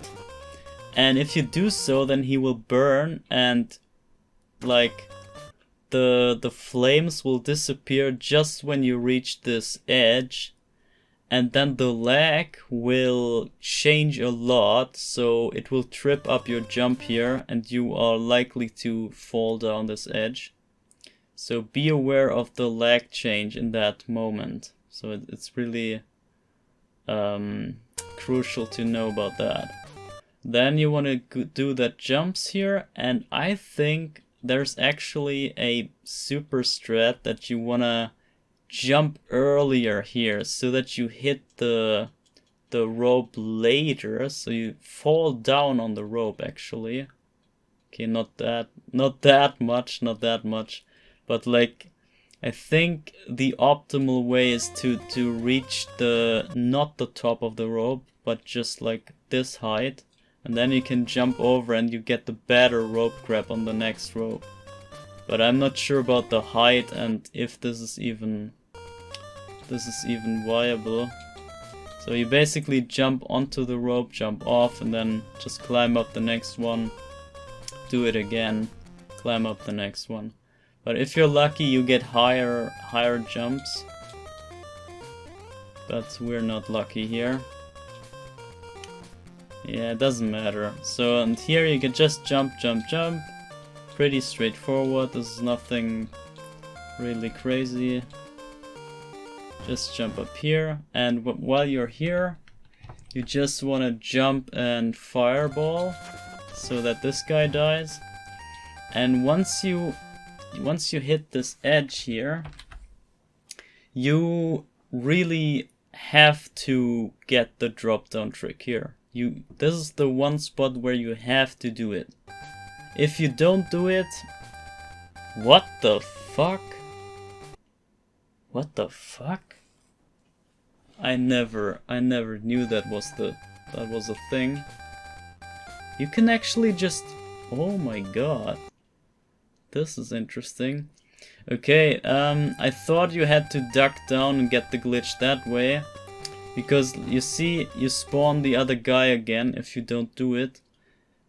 A: And if you do so, then he will burn, and like the flames will disappear just when you reach this edge, and then the lag will change a lot, so it will trip up your jump here and you are likely to fall down this edge. So be aware of the lag change in that moment. So it's really crucial to know about that. Then you want to do that jumps here, and I think there's actually a super strat that you want to jump earlier here so that you hit the rope later, so you fall down on the rope actually. Okay, not that much, but like I think the optimal way is to reach not the top of the rope, but just like this height, and then you can jump over and you get the better rope grab on the next rope. But I'm not sure about the height and if this is even viable. So you basically jump onto the rope, jump off, and then just climb up the next one. Do it again, climb up the next one. But if you're lucky, you get higher jumps. But we're not lucky here. Yeah, it doesn't matter. So, and here you can just jump. Pretty straightforward. This is nothing really crazy. Just jump up here, and while you're here, you just want to jump and fireball so that this guy dies. And once you once you hit this edge here, you really have to get the drop down trick here. This is the one spot where you have to do it. If you don't do it, what the fuck? What the fuck? I never knew that was a thing. You can actually just, oh my god. This is interesting. Okay, I thought you had to duck down and get the glitch that way. Because you see, you spawn the other guy again if you don't do it.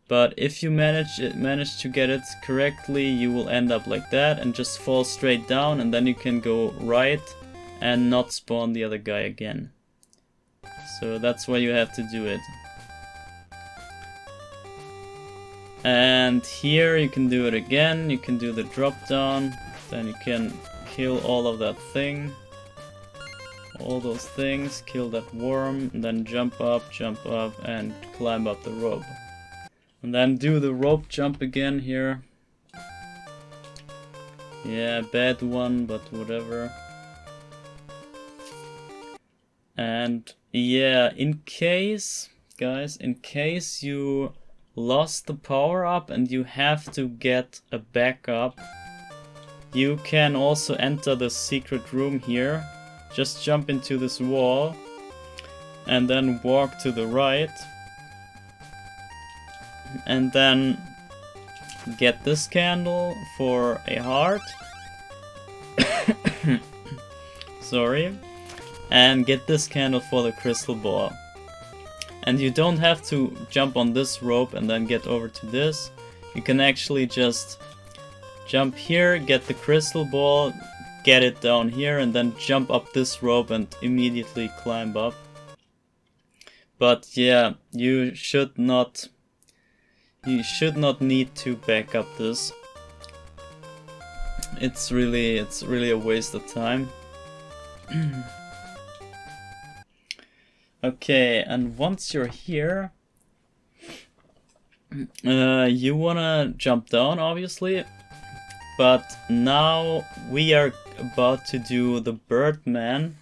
A: But if you manage to get it correctly, you will end up like that and just fall straight down, and then you can go right and not spawn the other guy again. So that's why you have to do it. And here you can do it again, you can do the drop down, then you can kill all of that thing. All those things, kill that worm, and then jump up, and climb up the rope. And then do the rope jump again here. Yeah, bad one, but whatever. And yeah, in case, guys, in case you lost the power up and you have to get a backup, you can also enter the secret room here. Just jump into this wall and then walk to the right and then get this candle for a heart. Sorry. And get this candle for the crystal ball. And you don't have to jump on this rope and then get over to this. You can actually just jump here, get the crystal ball, get it down here, and then jump up this rope and immediately climb up. But yeah, you should not need to back up this. It's really a waste of time. Okay, and once you're here, you wanna jump down, obviously. But now we are about to do the Birdman,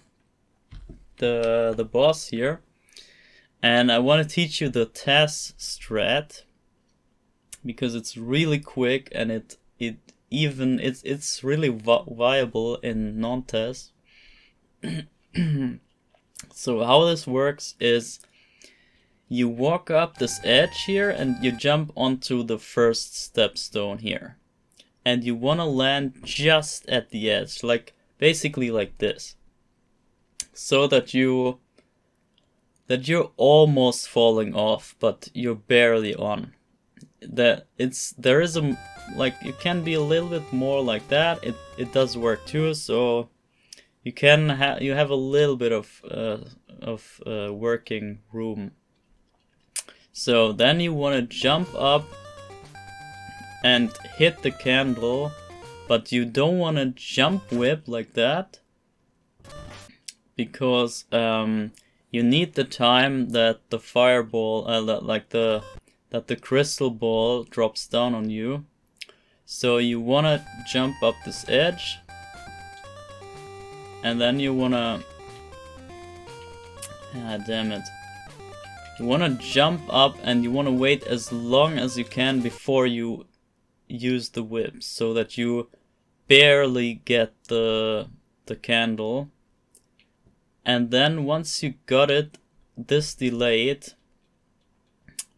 A: the boss here, and I want to teach you the TAS strat because it's really quick and it's really viable in non-TAS. So how this works is you walk up this edge here and you jump onto the first stepstone here. And you want to land just at the edge, like basically like this, so that you're almost falling off, but you're barely on. There is a, like, you can be a little bit more like that. It does work too, so you have a little bit of working room. So then you want to jump up and hit the candle, but you don't want to jump whip like that because you need the time that the fireball, that the crystal ball drops down on you. So you want to jump up this edge, and then you want to, damn it. You want to jump up and you want to wait as long as you can before you use the whip, so that you barely get the candle. And then once you got it, this delayed,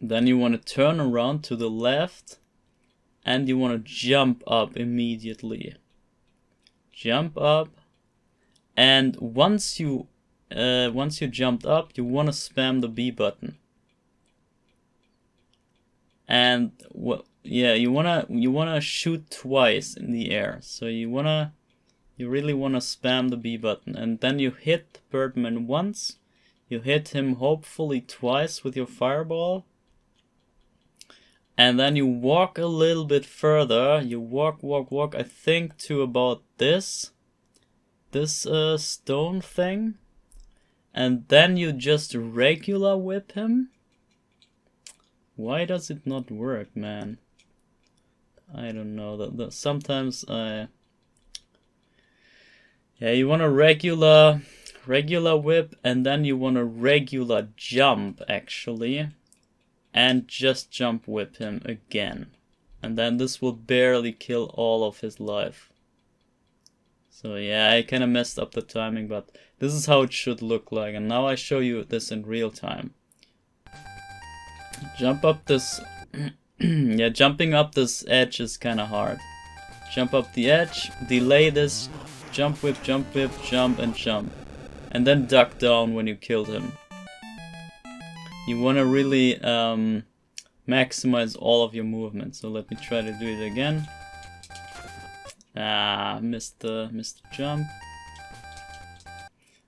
A: then you want to turn around to the left and you want to jump up immediately. Jump up, and once you jumped up, you want to spam the B button. And yeah, you wanna shoot twice in the air. So you really wanna spam the B button, and then you hit Birdman once. You hit him hopefully twice with your fireball, and then you walk a little bit further. You walk. I think to about this stone thing, and then you just regular whip him. Why does it not work, man? I don't know. Sometimes yeah, you want a regular whip, and then you want a regular jump actually, and just jump whip him again, and then this will barely kill all of his life. So yeah, I kind of messed up the timing, but this is how it should look like, and now I show you this in real time. Jump up this yeah, jumping up this edge is kind of hard. Jump up the edge, delay this, jump whip, jump and jump, and then duck down when you killed him. You want to really maximize all of your movement. So let me try to do it again. Missed the jump.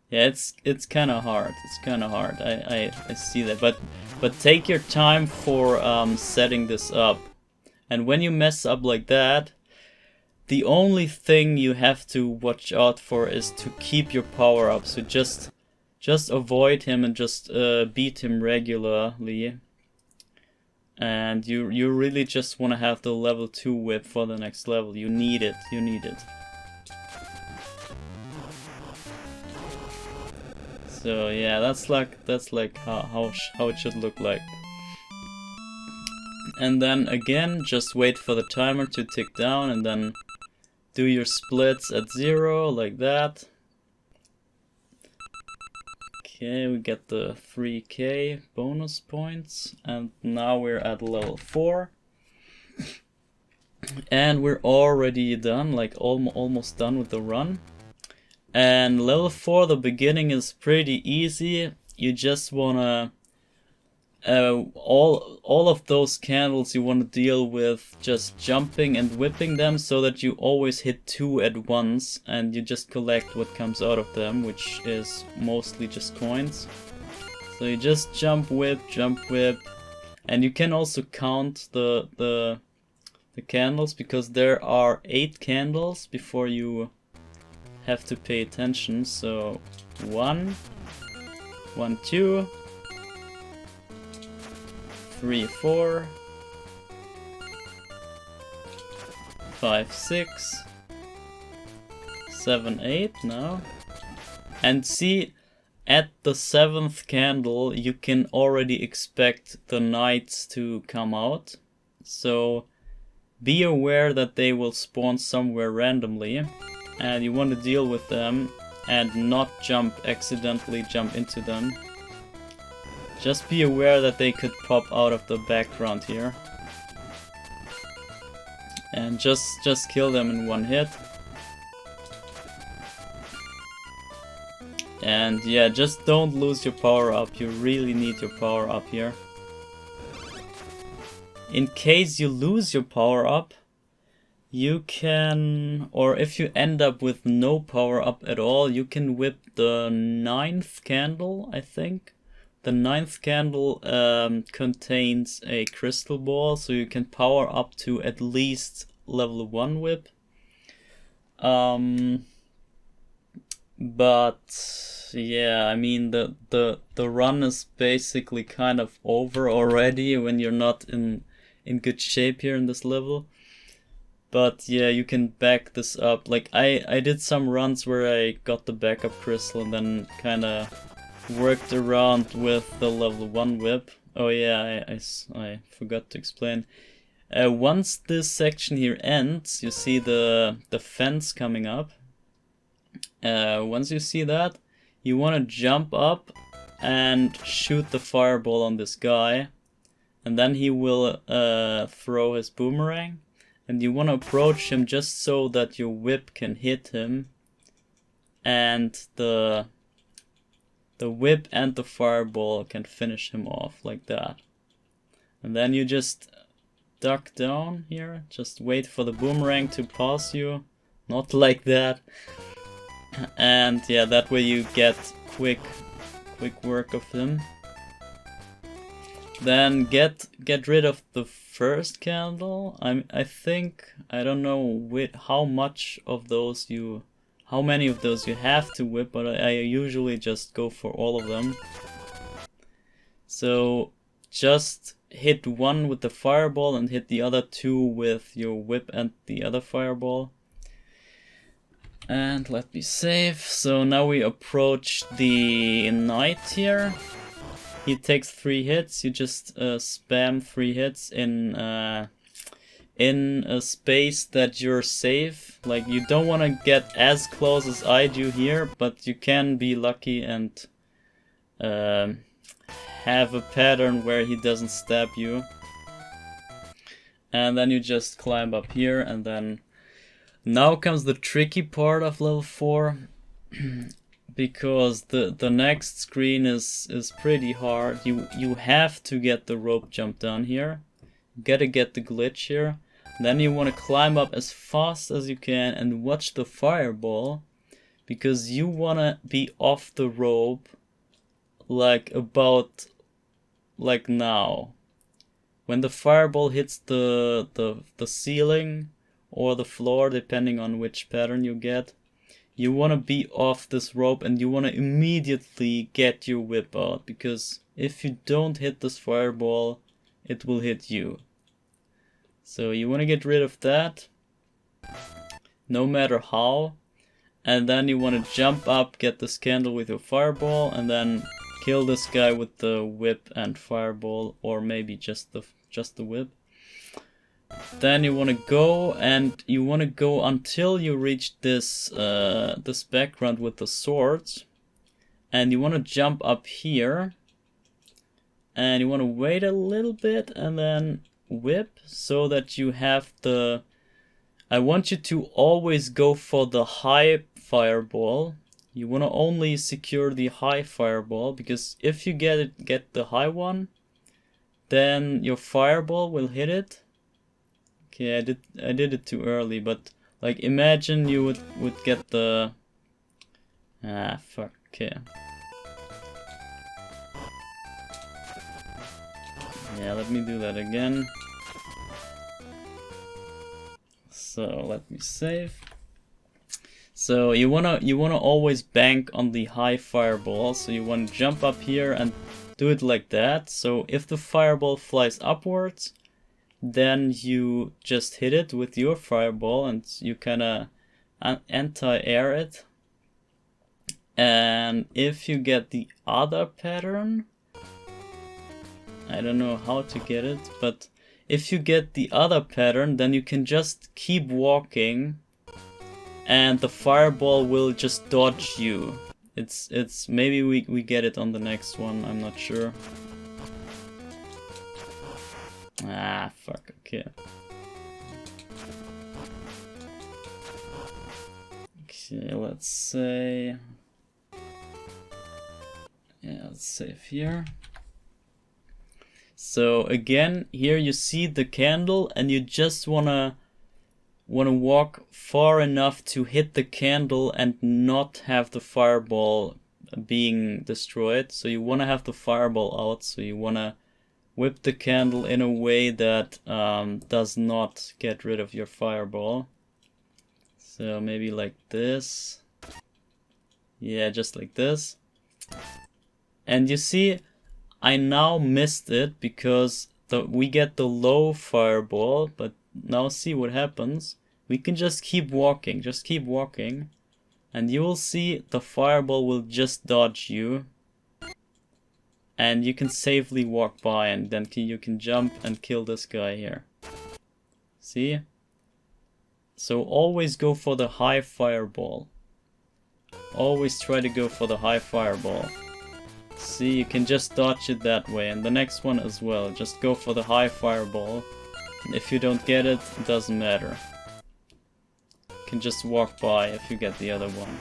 A: Yeah, it's kind of hard. It's kind of hard. I see that, but take your time for setting this up. And when you mess up like that, the only thing you have to watch out for is to keep your power up. So just avoid him and just beat him regularly. And you really just want to have the level 2 whip for the next level. You need it. You need it. So yeah, that's like how it should look like. And then again, just wait for the timer to tick down, and then do your splits at 0 like that. Okay, we get the 3k bonus points, and now we're at level 4. And we're already done, like almost done with the run. And level 4, the beginning is pretty easy. You just wanna all of those candles you want to deal with just jumping and whipping them, so that you always hit 2 at once, and you just collect what comes out of them, which is mostly just coins. So you just jump whip, and you can also count the candles, because there are 8 candles before you have to pay attention. So 1, 2, 3, 4, 5, 6, 7, 8 now. And see, at the 7th candle you can already expect the knights to come out. So be aware that they will spawn somewhere randomly, and you want to deal with them and not accidentally jump into them. Just be aware that they could pop out of the background here. And just kill them in one hit. And yeah, just don't lose your power up. You really need your power up here. In case you lose your power up, you can, or if you end up with no power up at all, you can whip the 9th candle, I think. The 9th candle contains a crystal ball, so you can power up to at least level 1 whip. But yeah, I mean the run is basically kind of over already when you're not in good shape here in this level. But yeah, you can back this up. Like I did some runs where I got the backup crystal and then kind of worked around with the level 1 whip. Oh yeah, I forgot to explain. Once this section here ends, you see the fence coming up. Once you see that, you want to jump up and shoot the fireball on this guy, and then he will throw his boomerang, and you want to approach him just so that your whip can hit him, and the whip and the fireball can finish him off like that. And then you just duck down here, just wait for the boomerang to pass you, not like that. And yeah, that way you get quick work of him. Then get rid of the first candle. I think, I don't know how many of those you have to whip, but I usually just go for all of them. So just hit one with the fireball and hit the other two with your whip and the other fireball. And let me save. So now we approach the knight here. He takes 3 hits. You just spam 3 hits in a space that you're safe. Like, you don't want to get as close as I do here, but you can be lucky and have a pattern where he doesn't stab you. And then you just climb up here, and then now comes the tricky part of level 4. Because the next screen is pretty hard. You have to get the rope jump down here. You gotta get the glitch here. Then you want to climb up as fast as you can and watch the fireball, because you want to be off the rope like about like now. When the fireball hits the ceiling or the floor, depending on which pattern you get, you want to be off this rope and you want to immediately get your whip out, because if you don't hit this fireball, it will hit you. So you want to get rid of that, no matter how. And then you want to jump up, get this candle with your fireball, and then kill this guy with the whip and fireball, or maybe just the whip. Then you want to go, and you want to go until you reach this this background with the swords, and you want to jump up here, and you want to wait a little bit, and then whip, so that you have the... I want you to always go for the high fireball. You want to only secure the high fireball, because if you get the high one, then your fireball will hit it. Okay, I did it too early, but like, imagine you would get the... Ah, fuck, okay. Yeah, let me do that again. So let me save. So you wanna always bank on the high fireball. So you wanna jump up here and do it like that. So if the fireball flies upwards, then you just hit it with your fireball and you kinda anti-air it. And if you get the other pattern, I don't know how to get it, but if you get the other pattern, then you can just keep walking and the fireball will just dodge you. It's maybe we get it on the next one, I'm not sure. Ah, fuck, okay. Okay, let's say... Yeah, let's save here. So again, here you see the candle and you just wanna walk far enough to hit the candle and not have the fireball being destroyed. So you wanna have the fireball out, so you wanna whip the candle in a way that does not get rid of your fireball. So maybe like this. Yeah, just like this. And you see, I now missed it because we get the low fireball, but now see what happens. We can just keep walking, and you will see the fireball will just dodge you. And you can safely walk by, and then you can jump and kill this guy here. See? So always go for the high fireball. Always try to go for the high fireball. See, you can just dodge it that way, and the next one as well. Just go for the high fireball. And if you don't get it, it doesn't matter. You can just walk by if you get the other one.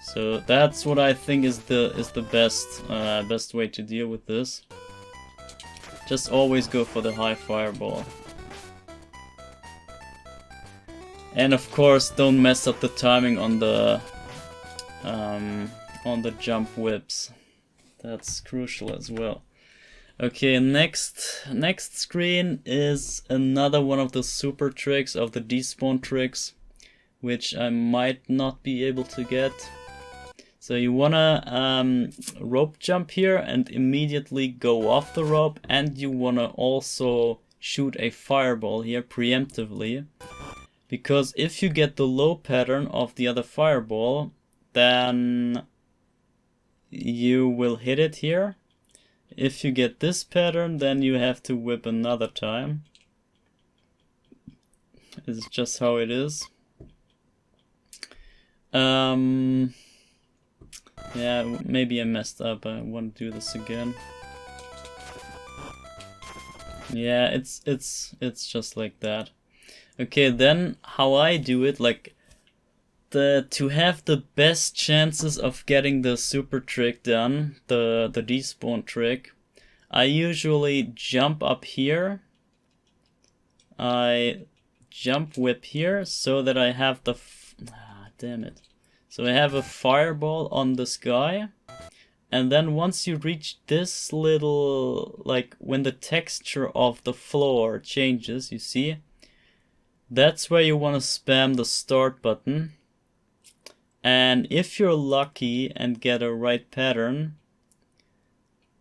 A: So that's what I think is the best way to deal with this. Just always go for the high fireball. And of course, don't mess up the timing on the jump whips. That's crucial as well. Okay, next screen is another one of the super tricks, of the Despawn tricks, which I might not be able to get. So you wanna rope jump here and immediately go off the rope, and you wanna also shoot a fireball here preemptively, because if you get the low pattern of the other fireball, then you will hit it here. If you get this pattern, then you have to whip another time. It's just how it is. Yeah, maybe I messed up. I want to do this again. Yeah, it's just like that. Okay, then how I do it, like to have the best chances of getting the super trick done, the despawn trick, I usually jump up here. I jump whip here so that I have the damn it. So I have a fireball on this guy, and then once you reach this little, like when the texture of the floor changes, you see, that's where you want to spam the start button. And if you're lucky and get a right pattern,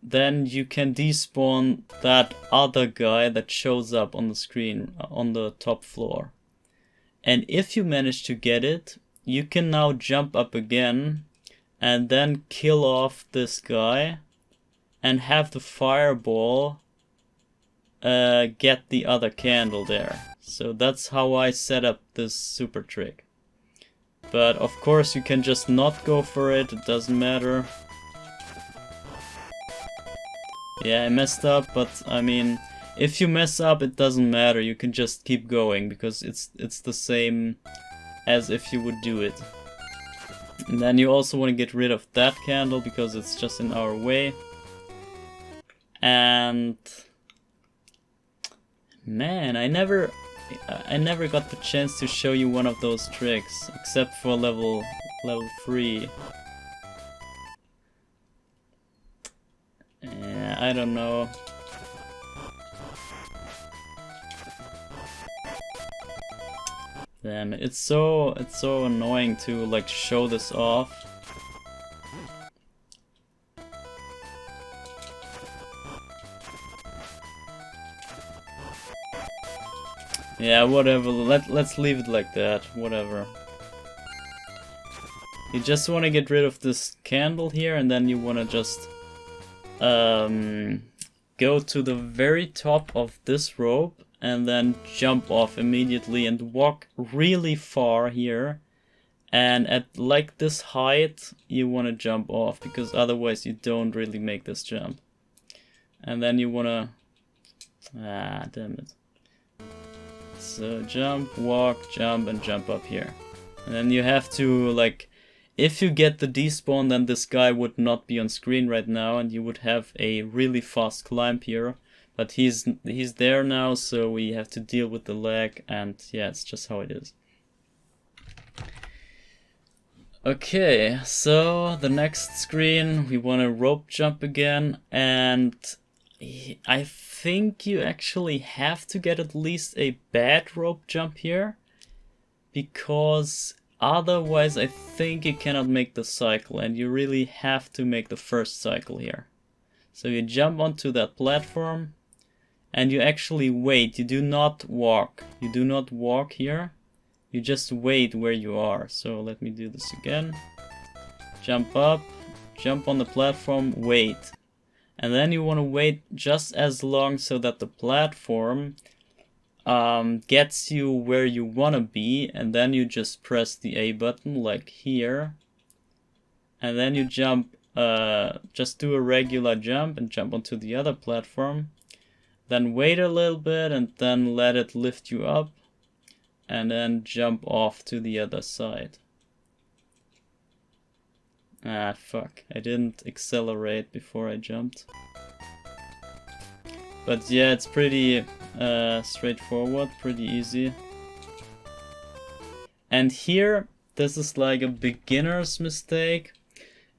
A: then you can despawn that other guy that shows up on the screen on the top floor. And if you manage to get it, you can now jump up again and then kill off this guy and have the fireball get the other candle there. So that's how I set up this super trick. But of course you can just not go for it, it doesn't matter. Yeah, I messed up, but I mean, if you mess up, it doesn't matter. You can just keep going because it's the same as if you would do it. And then you also want to get rid of that candle because it's just in our way. And man, I never got the chance to show you one of those tricks except for level 3. Yeah, I don't know. Damn, it's so annoying to like show this off. Yeah, whatever. Let's leave it like that. Whatever. You just want to get rid of this candle here, and then you want to just go to the very top of this rope and then jump off immediately and walk really far here, and at like this height you want to jump off because otherwise you don't really make this jump. And then you want to damn it. So jump, walk, jump, and jump up here. And then you have to, like, if you get the despawn, then this guy would not be on screen right now, and you would have a really fast climb here. But he's there now, so we have to deal with the lag, and yeah, it's just how it is. Okay, so the next screen, we want to rope jump again, and I think you actually have to get at least a bad rope jump here, because otherwise I think you cannot make the cycle, and you really have to make the first cycle here. So you jump onto that platform, and you actually wait. You do not walk. You do not walk here. You just wait where you are. So let me do this again. Jump up, jump on the platform, wait. And then you want to wait just as long so that the platform gets you where you want to be, and then you just press the A button like here, and then you jump, just do a regular jump and jump onto the other platform, then wait a little bit and then let it lift you up, and then jump off to the other side. Ah, fuck, I didn't accelerate before I jumped. But yeah, it's pretty straightforward, pretty easy. And here, this is like a beginner's mistake.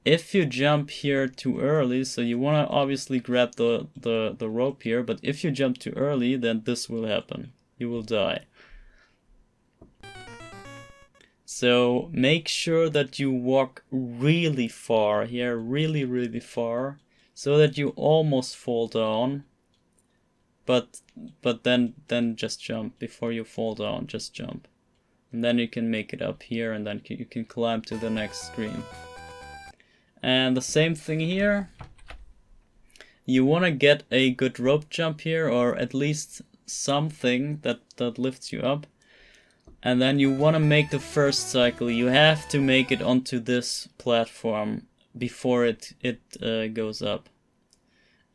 A: If you jump here too early, so you want to obviously grab the rope here, but if you jump too early, then this will happen. You will die. So make sure that you walk really far here, really far, so that you almost fall down. But then just jump before you fall down. Just jump, and then you can make it up here, and then you can climb to the next screen. And the same thing here. You want to get a good rope jump here, or at least something that lifts you up. And then you want to make the first cycle. You have to make it onto this platform before it goes up.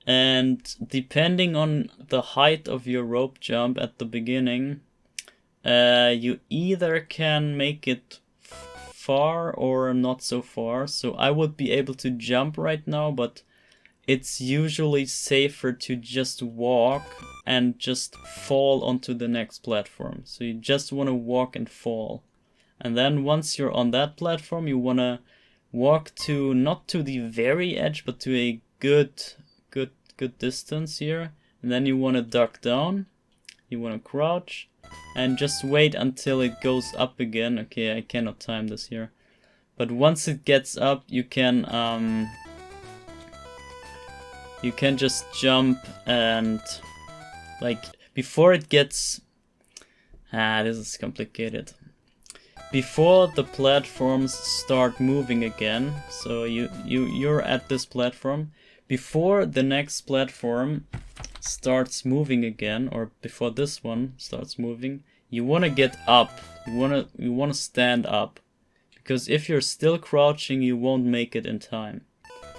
A: And depending on the height of your rope jump at the beginning, you either can make it far or not so far. So I would be able to jump right now, but it's usually safer to just walk and just fall onto the next platform. So you just want to walk and fall. And then once you're on that platform, you want to walk to, not to the very edge, but to a good distance here. And then you want to duck down. You want to crouch. And just wait until it goes up again. Okay, I cannot time this here. But once it gets up, you can just jump and, like, before it gets... this is complicated. Before the platforms start moving again, so you're at this platform, before the next platform starts moving again, or before this one starts moving, you want to get up. You want to stand up, because if you're still crouching, you won't make it in time.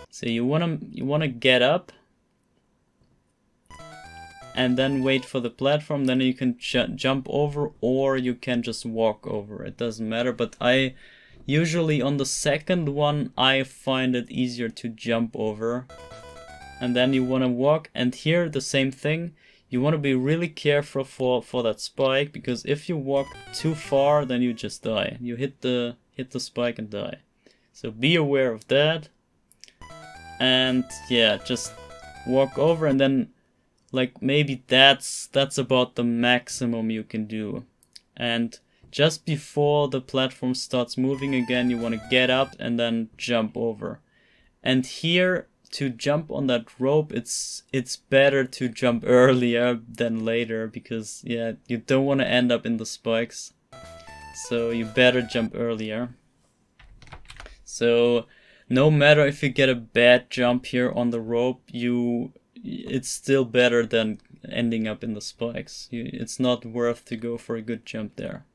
A: So you wanna get up, and then wait for the platform. Then you can jump over, or you can just walk over. It doesn't matter. But I usually on the second one I find it easier to jump over. And then you wanna walk. And here the same thing. You wanna be really careful for that spike, because if you walk too far, then you just die. You hit the spike and die. So be aware of that. And yeah, just walk over, and then like maybe that's about the maximum you can do. And just before the platform starts moving again, you want to get up and then jump over. And here, to jump on that rope, it's better to jump earlier than later, because yeah, you don't want to end up in the spikes. So you better jump earlier. So no matter if you get a bad jump here on the rope, it's still better than ending up in the spikes. It's not worth to go for a good jump there.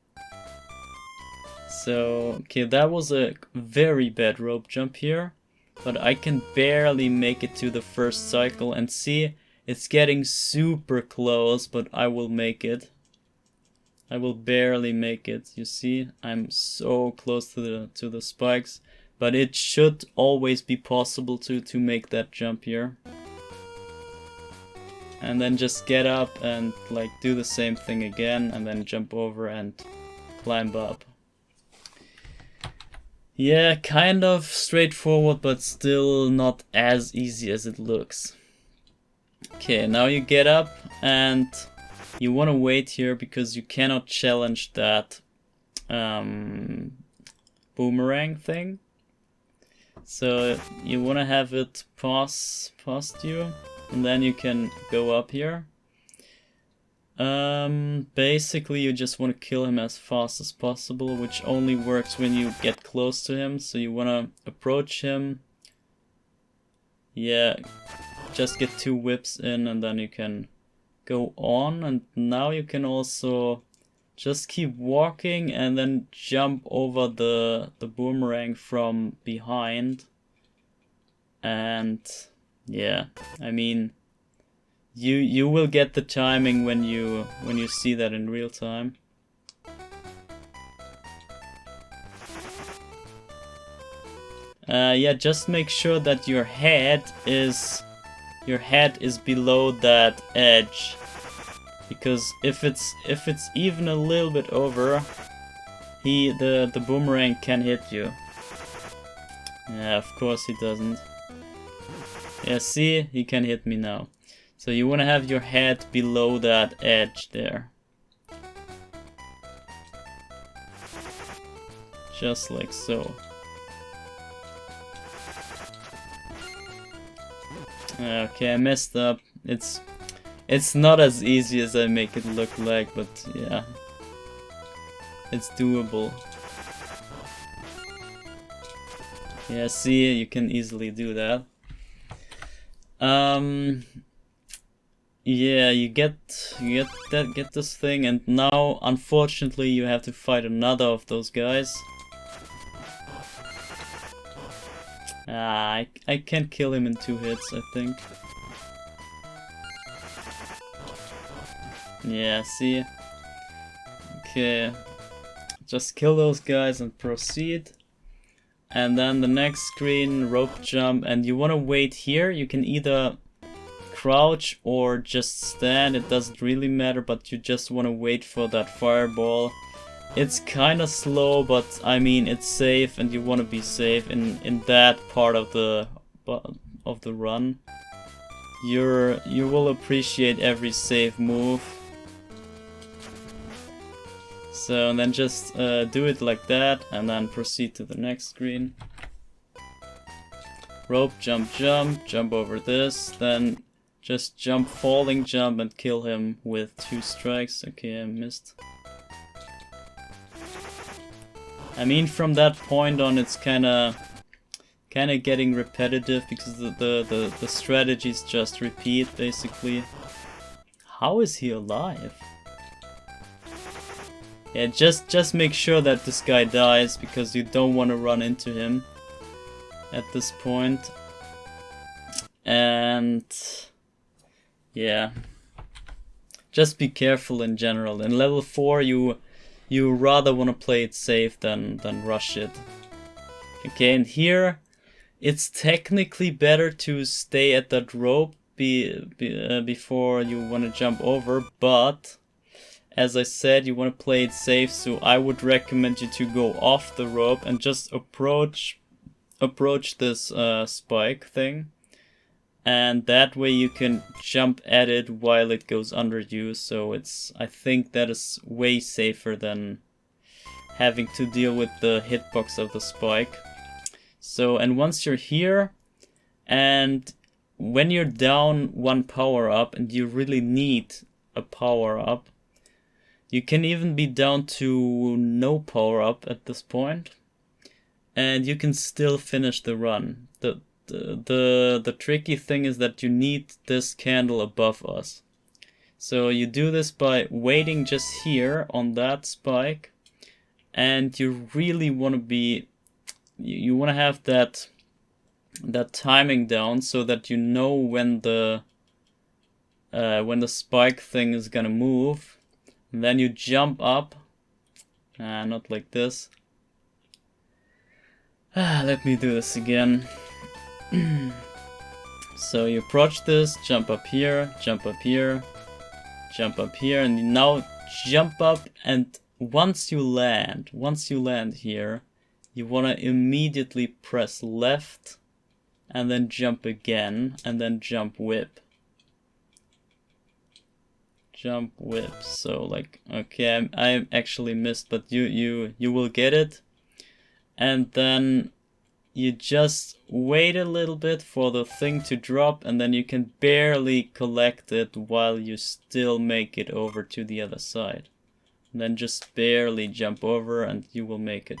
A: So, okay, that was a very bad rope jump here, but I can barely make it to the first cycle, and see, it's getting super close, but I will make it. I will barely make it. You see, I'm so close to the spikes. But it should always be possible to make that jump here. And then just get up and like do the same thing again, and then jump over and climb up. Yeah, kind of straightforward, but still not as easy as it looks. Okay, now you get up and you want to wait here, because you cannot challenge that boomerang thing. So you want to have it past you, and then you can go up here. Basically you just want to kill him as fast as possible, which only works when you get close to him. So you want to approach him. Yeah, just get 2 whips in, and then you can go on. And now you can also just keep walking and then jump over the boomerang from behind. And yeah, I mean, you will get the timing when you see that in real time. Yeah, just make sure that your head is below that edge. Because if it's even a little bit over, the boomerang can hit you. Yeah, of course he doesn't. Yeah, see, he can hit me now. So you want to have your head below that edge there. Just like so. Okay, I messed up. It's not as easy as I make it look like, but yeah. It's doable. Yeah, see, you can easily do that. Yeah, you get this thing, and now unfortunately you have to fight another of those guys. I can't kill him in 2 hits, I think. Yeah, see? Okay. Just kill those guys and proceed. And then the next screen, rope jump, and you want to wait here. You can either crouch or just stand, it doesn't really matter, but you just want to wait for that fireball. It's kind of slow, but I mean it's safe, and you want to be safe in that part of the run. You will appreciate every safe move. So and then just do it like that, and then proceed to the next screen. Rope jump, jump over this, then just jump, falling jump, and kill him with 2 strikes. Okay, I missed. I mean, from that point on, it's kinda getting repetitive because the strategies just repeat basically. How is he alive? Yeah, just make sure that this guy dies, because you don't want to run into him at this point. And yeah, just be careful in general. In level 4 you rather want to play it safe than rush it. Okay, and here it's technically better to stay at that rope before you want to jump over, but as I said, you want to play it safe, so I would recommend you to go off the rope and just approach this spike thing, and that way you can jump at it while it goes under you. So I think that is way safer than having to deal with the hitbox of the spike. So, and once you're here, and when you're down 1 power up and you really need a power up, you can even be down to no power up at this point, and you can still finish the run. The tricky thing is that you need this candle above us. So you do this by waiting just here on that spike, and you really want to be, you want to have that timing down so that you know when the spike thing is gonna move. And then you jump up, not like this. Let me do this again. So you approach this, jump up here, jump up here, jump up here, and now jump up, and once you land here, you want to immediately press left, and then jump again, and then jump whip. Jump whip. So like, okay, I actually missed, but you will get it. And then you just wait a little bit for the thing to drop, and then you can barely collect it while you still make it over to the other side. And then just barely jump over and you will make it.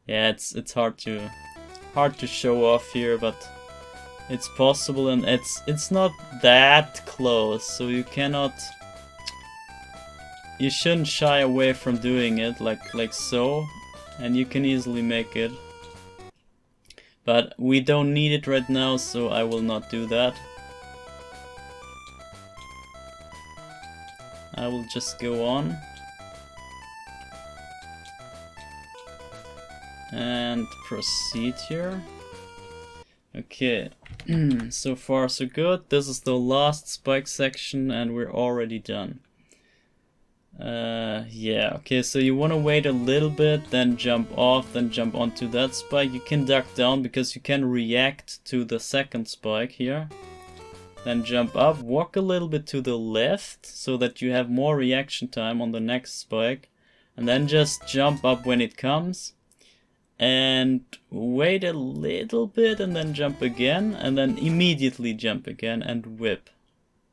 A: Yeah, it's hard to show off here, but it's possible, and it's not that close, so you shouldn't shy away from doing it like so, and you can easily make it. But we don't need it right now, so I will not do that. I will just go on. And proceed here. Okay, so far so good. This is the last spike section and we're already done. Yeah, okay, so you want to wait a little bit, then jump off, then jump onto that spike. You can duck down because you can react to the second spike here. Then jump up, walk a little bit to the left so that you have more reaction time on the next spike. And then just jump up when it comes. And wait a little bit and then jump again. And then immediately jump again and whip.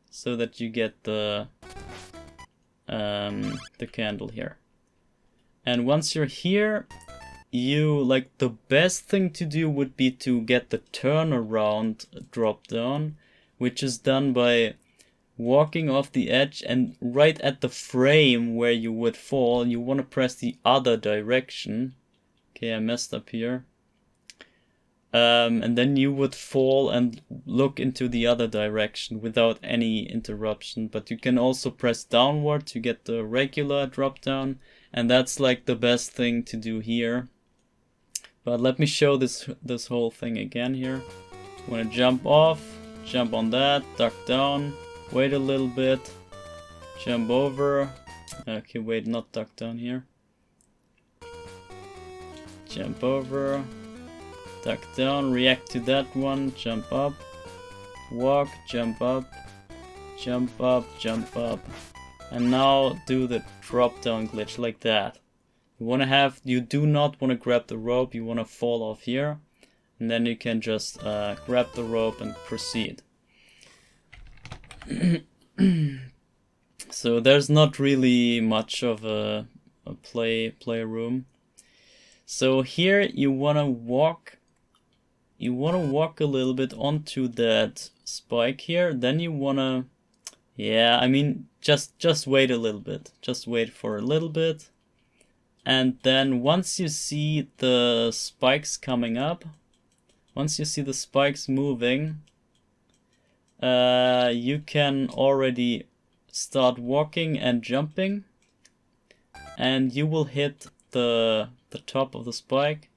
A: So that you get the candle here. And once you're here, the best thing to do would be to get the turnaround drop down, which is done by walking off the edge, and right at the frame where you would fall, you want to press the other direction. Okay, I messed up here. And then you would fall and look into the other direction without any interruption. But you can also press downward to get the regular drop down, and that's like the best thing to do here. But let me show this whole thing again here. You want to jump off, jump on that, duck down, wait a little bit, jump over. Okay, wait, not duck down here. Jump over, duck down, react to that one, jump up, walk, jump up, jump up, jump up. And now do the drop down glitch like that. You do not want to grab the rope, you want to fall off here. And then you can just grab the rope and proceed. So there's not really much of a play room. So here you wanna walk a little bit onto that spike here. Then you wanna, just wait a little bit. Just wait for a little bit. And then once you see the spikes coming up, once you see the spikes moving, you can already start walking and jumping, and you will hit the top of the spike,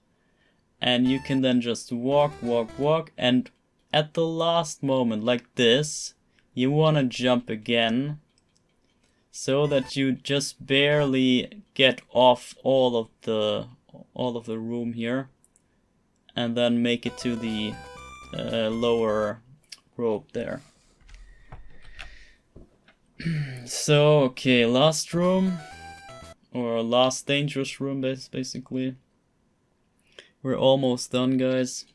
A: and you can then just walk, and at the last moment, like this, you want to jump again, so that you just barely get off all of the room here, and then make it to the lower rope there. So, okay, last room, or last dangerous room, basically. We're almost done, guys.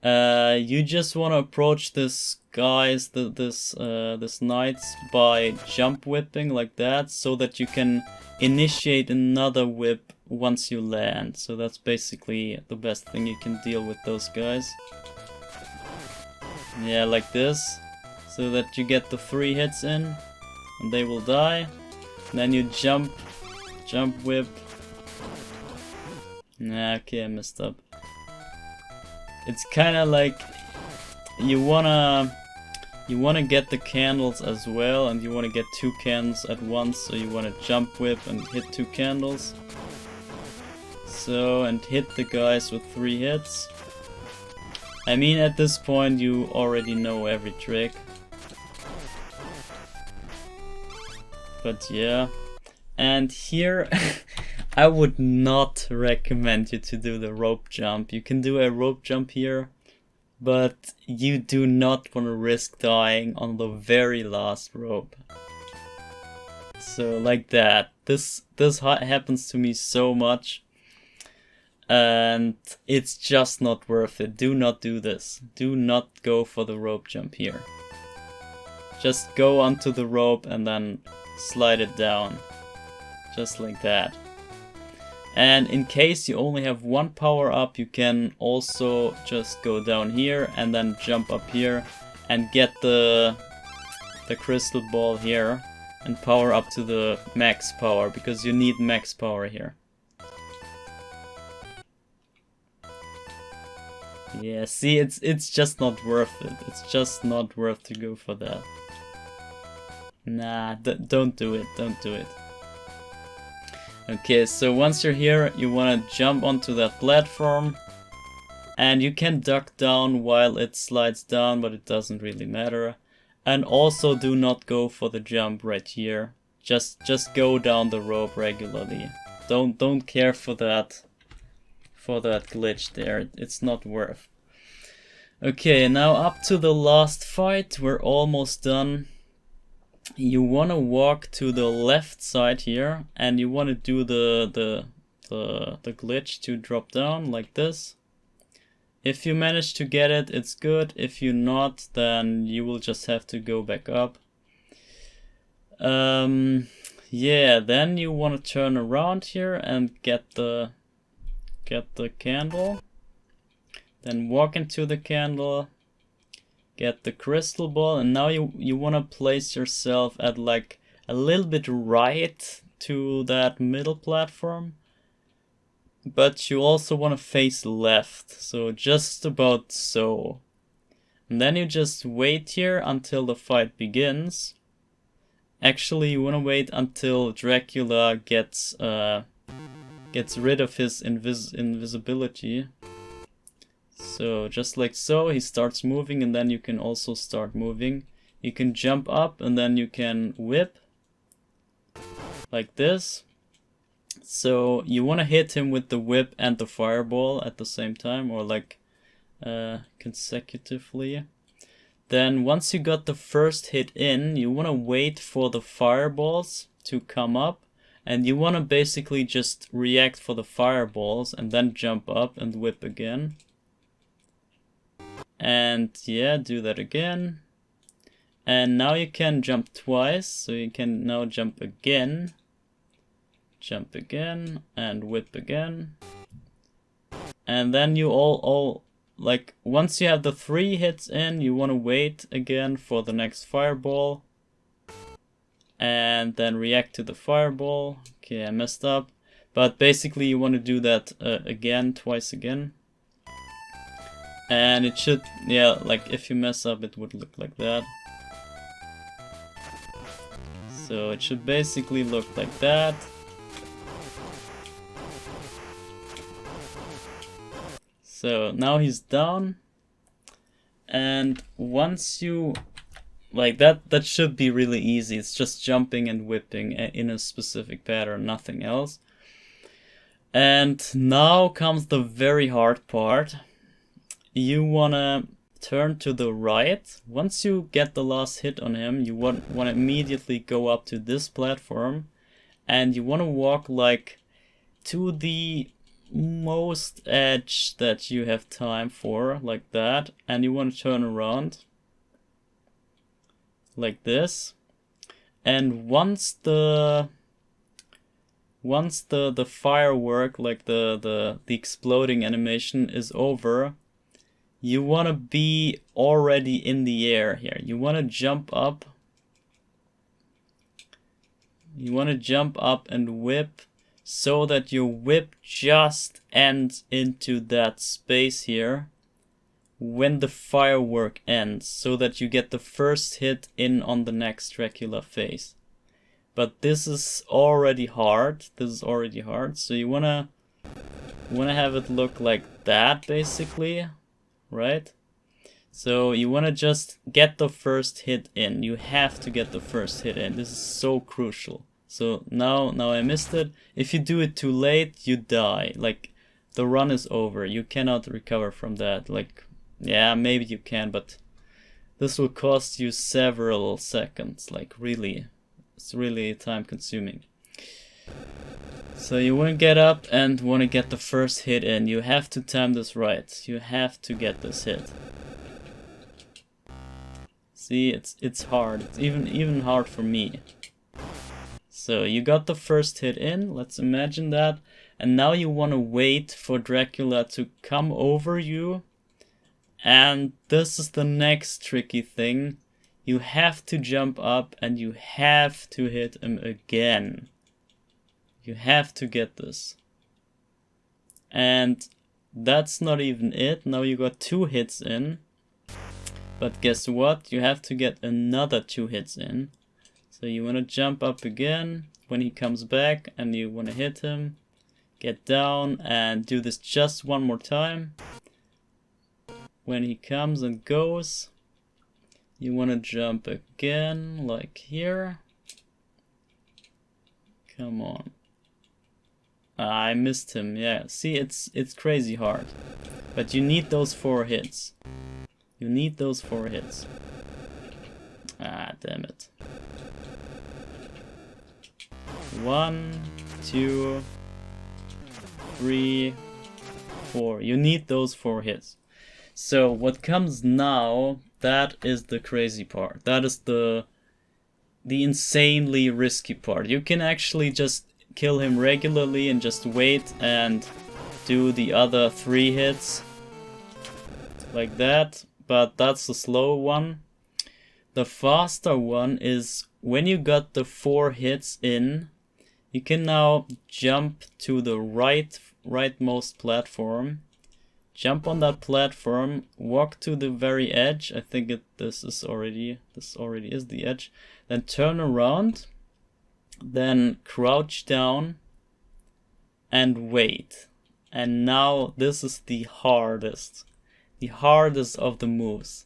A: You just want to approach this knights by jump whipping like that, so that you can initiate another whip once you land. So that's basically the best thing you can deal with those guys. Yeah, like this, so that you get the 3 hits in, and they will die. And then you jump whip. Nah, okay, I messed up. It's kind of like you wanna get the candles as well, and you wanna get 2 candles at once. So you wanna jump whip and hit 2 candles. So, and hit the guys with 3 hits. I mean, at this point you already know every trick. But yeah. And here I would not recommend you to do the rope jump. You can do a rope jump here, but you do not want to risk dying on the very last rope. So like that. This happens to me so much. And it's just not worth it. Do not do this. Do not go for the rope jump here. Just go onto the rope and then slide it down. Just like that. And in case you only have 1 power up, you can also just go down here and then jump up here and get the crystal ball here and power up to the max power, because you need max power here. Yeah, see, it's just not worth it. It's just not worth to go for that. Nah, don't do it. Don't do it. Okay, so once you're here, you want to jump onto that platform. And you can duck down while it slides down, but it doesn't really matter. And also do not go for the jump right here. Just go down the rope regularly. Don't care for that glitch there. It's not worth. Okay, now up to the last fight. We're almost done. you want to walk to the left side here, and you want to do the glitch to drop down like this. If you manage to get it, it's good. If you not, then you will just have to go back up. Yeah, then you want to turn around here and get the candle. Then walk into the candle, get the crystal ball, and now you want to place yourself at like a little bit right to that middle platform. But you also want to face left, so just about so. And then you just wait here until the fight begins. Actually, you want to wait until Dracula gets rid of his invisibility. So just like so, he starts moving, and then you can also start moving. You can jump up, and then you can whip like this. So you want to hit him with the whip and the fireball at the same time, or like consecutively. Then once you got the first hit in, you want to wait for the fireballs to come up, and you want to basically just react for the fireballs and then jump up and whip again. And yeah, do that again. And now you can jump twice, so you can now jump again, and whip again. And then you all like, once you have the 3 hits in, you want to wait again for the next fireball. And then react to the fireball. Okay, I messed up. But basically you want to do that again, twice again. And it should, yeah, like if you mess up it would look like that. So it should basically look like that. So now he's down, and once you, like that should be really easy. It's just jumping and whipping in a specific pattern, nothing else. And now comes the very hard part. You wanna turn to the right. Once you get the last hit on him, you want to immediately go up to this platform, and you want to walk like to the most edge that you have time for, like that, and you want to turn around like this. And once the firework, like the exploding animation is over, you want to be already in the air here. You want to jump up. You want to jump up and whip, so that your whip just ends into that space here when the firework ends, so that you get the first hit in on the next Dracula phase. But this is already hard. So you wanna have it look like that, basically, right? So you wanna just get the first hit in. You have to get the first hit in. This is so crucial. So now I missed it. If you do it too late, you die. Like, the run is over. You cannot recover from that. Like, yeah, maybe you can, but this will cost you several seconds. Like, really, it's really time consuming. So you want to get up and want to get the first hit in. You have to time this right. You have to get this hit. See, it's hard. It's even hard for me. So you got the first hit in, let's imagine that, and now you want to wait for Dracula to come over you, and this is the next tricky thing. You have to jump up and you have to hit him again. You have to get this. And that's not even it. Now you got 2 hits in, but guess what? You have to get another 2 hits in. So you want to jump up again when he comes back, and you want to hit him, get down, and do this just one more time. When he comes and goes, you want to jump again, like here. Come on. I missed him, yeah. See, it's crazy hard. But you need those 4 hits. You need those 4 hits. Ah, damn it. 1, 2, 3, 4. You need those 4 hits. So what comes now, that is the crazy part. That is the insanely risky part. You can actually just kill him regularly and just wait and do the other 3 hits like that, but that's the slow one. The faster one is when you got the 4 hits in, you can now jump to the rightmost platform, jump on that platform, walk to the very edge. I think this already is the edge. Then turn around, then crouch down and wait. And now this is the hardest of the moves.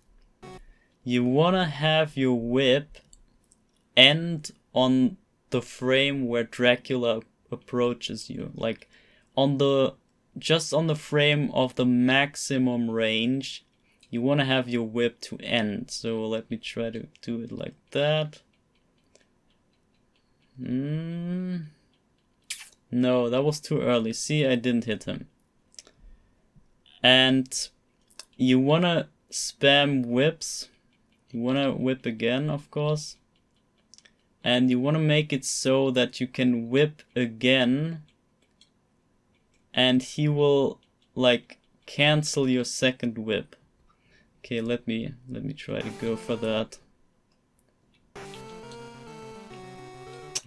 A: You wanna have your whip end on the frame where Dracula approaches you, like just on the frame of the maximum range. You wanna have your whip to end. So let me try to do it like that. No, that was too early. See, I didn't hit him. And you wanna spam whips. You wanna whip again, of course. And you wanna make it so that you can whip again. And he will like cancel your second whip. Okay, let me try to go for that.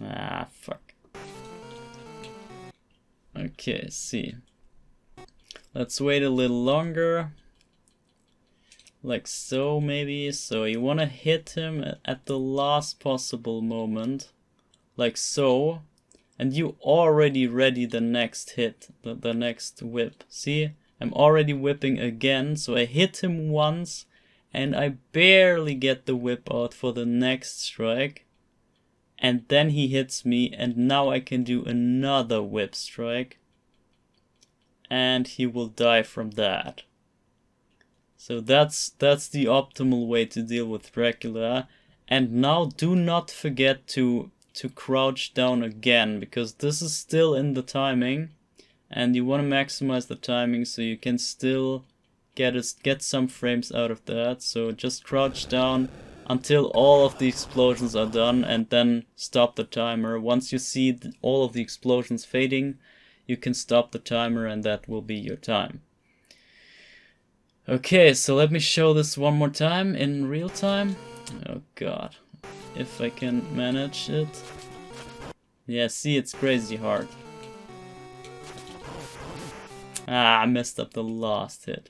A: Ah, fuck. Okay, see. Let's wait a little longer. Like so, maybe. So you want to hit him at the last possible moment. Like so. And you already ready the next hit. The next whip. See? I'm already whipping again. So I hit him once. And I barely get the whip out for the next strike. And then he hits me. And now I can do another whip strike. And he will die from that. So that's the optimal way to deal with Dracula. And now do not forget to crouch down again, because this is still in the timing, and you want to maximize the timing so you can still get some frames out of that. So just crouch down until all of the explosions are done, and then stop the timer. Once you see all of the explosions fading, you can stop the timer, and that will be your time. Okay, so let me show this one more time in real time. Oh god, if I can manage it. Yeah, see, it's crazy hard. Ah, I messed up the last hit.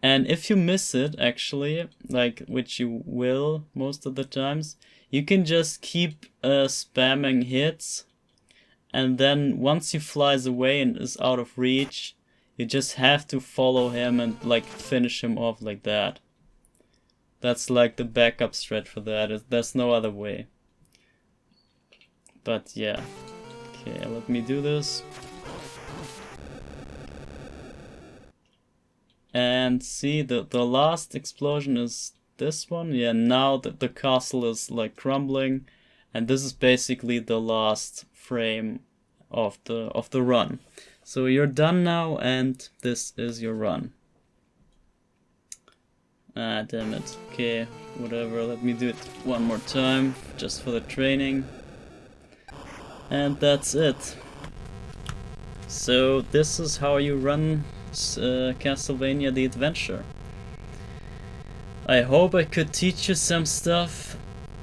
A: And if you miss it, actually, like, which you will most of the times, you can just keep spamming hits. And then once he flies away and is out of reach, you just have to follow him and like finish him off like that. That's like the backup strat for that. There's no other way. But yeah. Okay, let me do this. And see, the last explosion is this one. Yeah, now that the castle is like crumbling. And this is basically the last frame of the run. So you're done now, and this is your run. Ah, damn it. Okay, whatever, let me do it one more time, just for the training. And that's it. So this is how you run Castlevania the Adventure. I hope I could teach you some stuff,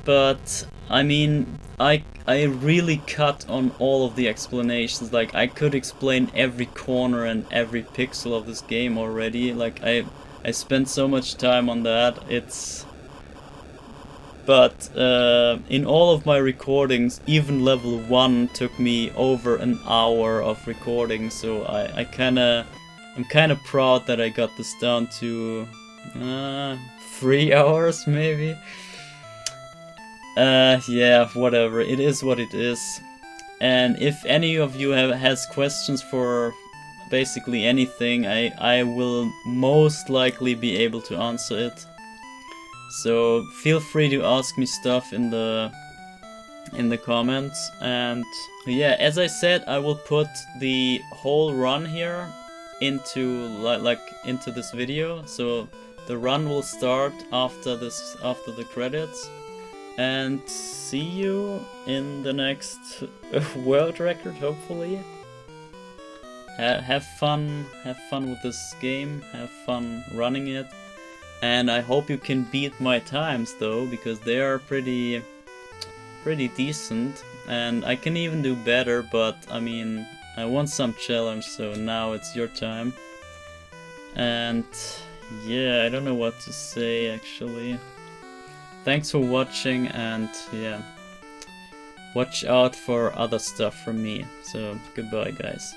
A: but I mean, I really cut on all of the explanations. Like, I could explain every corner and every pixel of this game already. Like, I spent so much time on that. But in all of my recordings, even level 1 took me over an hour of recording. So I'm kinda proud that I got this down to 3 hours maybe. Yeah, whatever, it is what it is. And if any of you has questions for basically anything, I will most likely be able to answer it. So feel free to ask me stuff in the comments. And yeah, as I said, I will put the whole run here into into this video. So the run will start after the credits. And see you in the next world record, hopefully. Have fun with this game, have fun running it. And I hope you can beat my times though, because they are pretty decent. And I can even do better, but I mean, I want some challenge, so now it's your time. And yeah, I don't know what to say actually. Thanks for watching, and yeah, watch out for other stuff from me. So goodbye guys.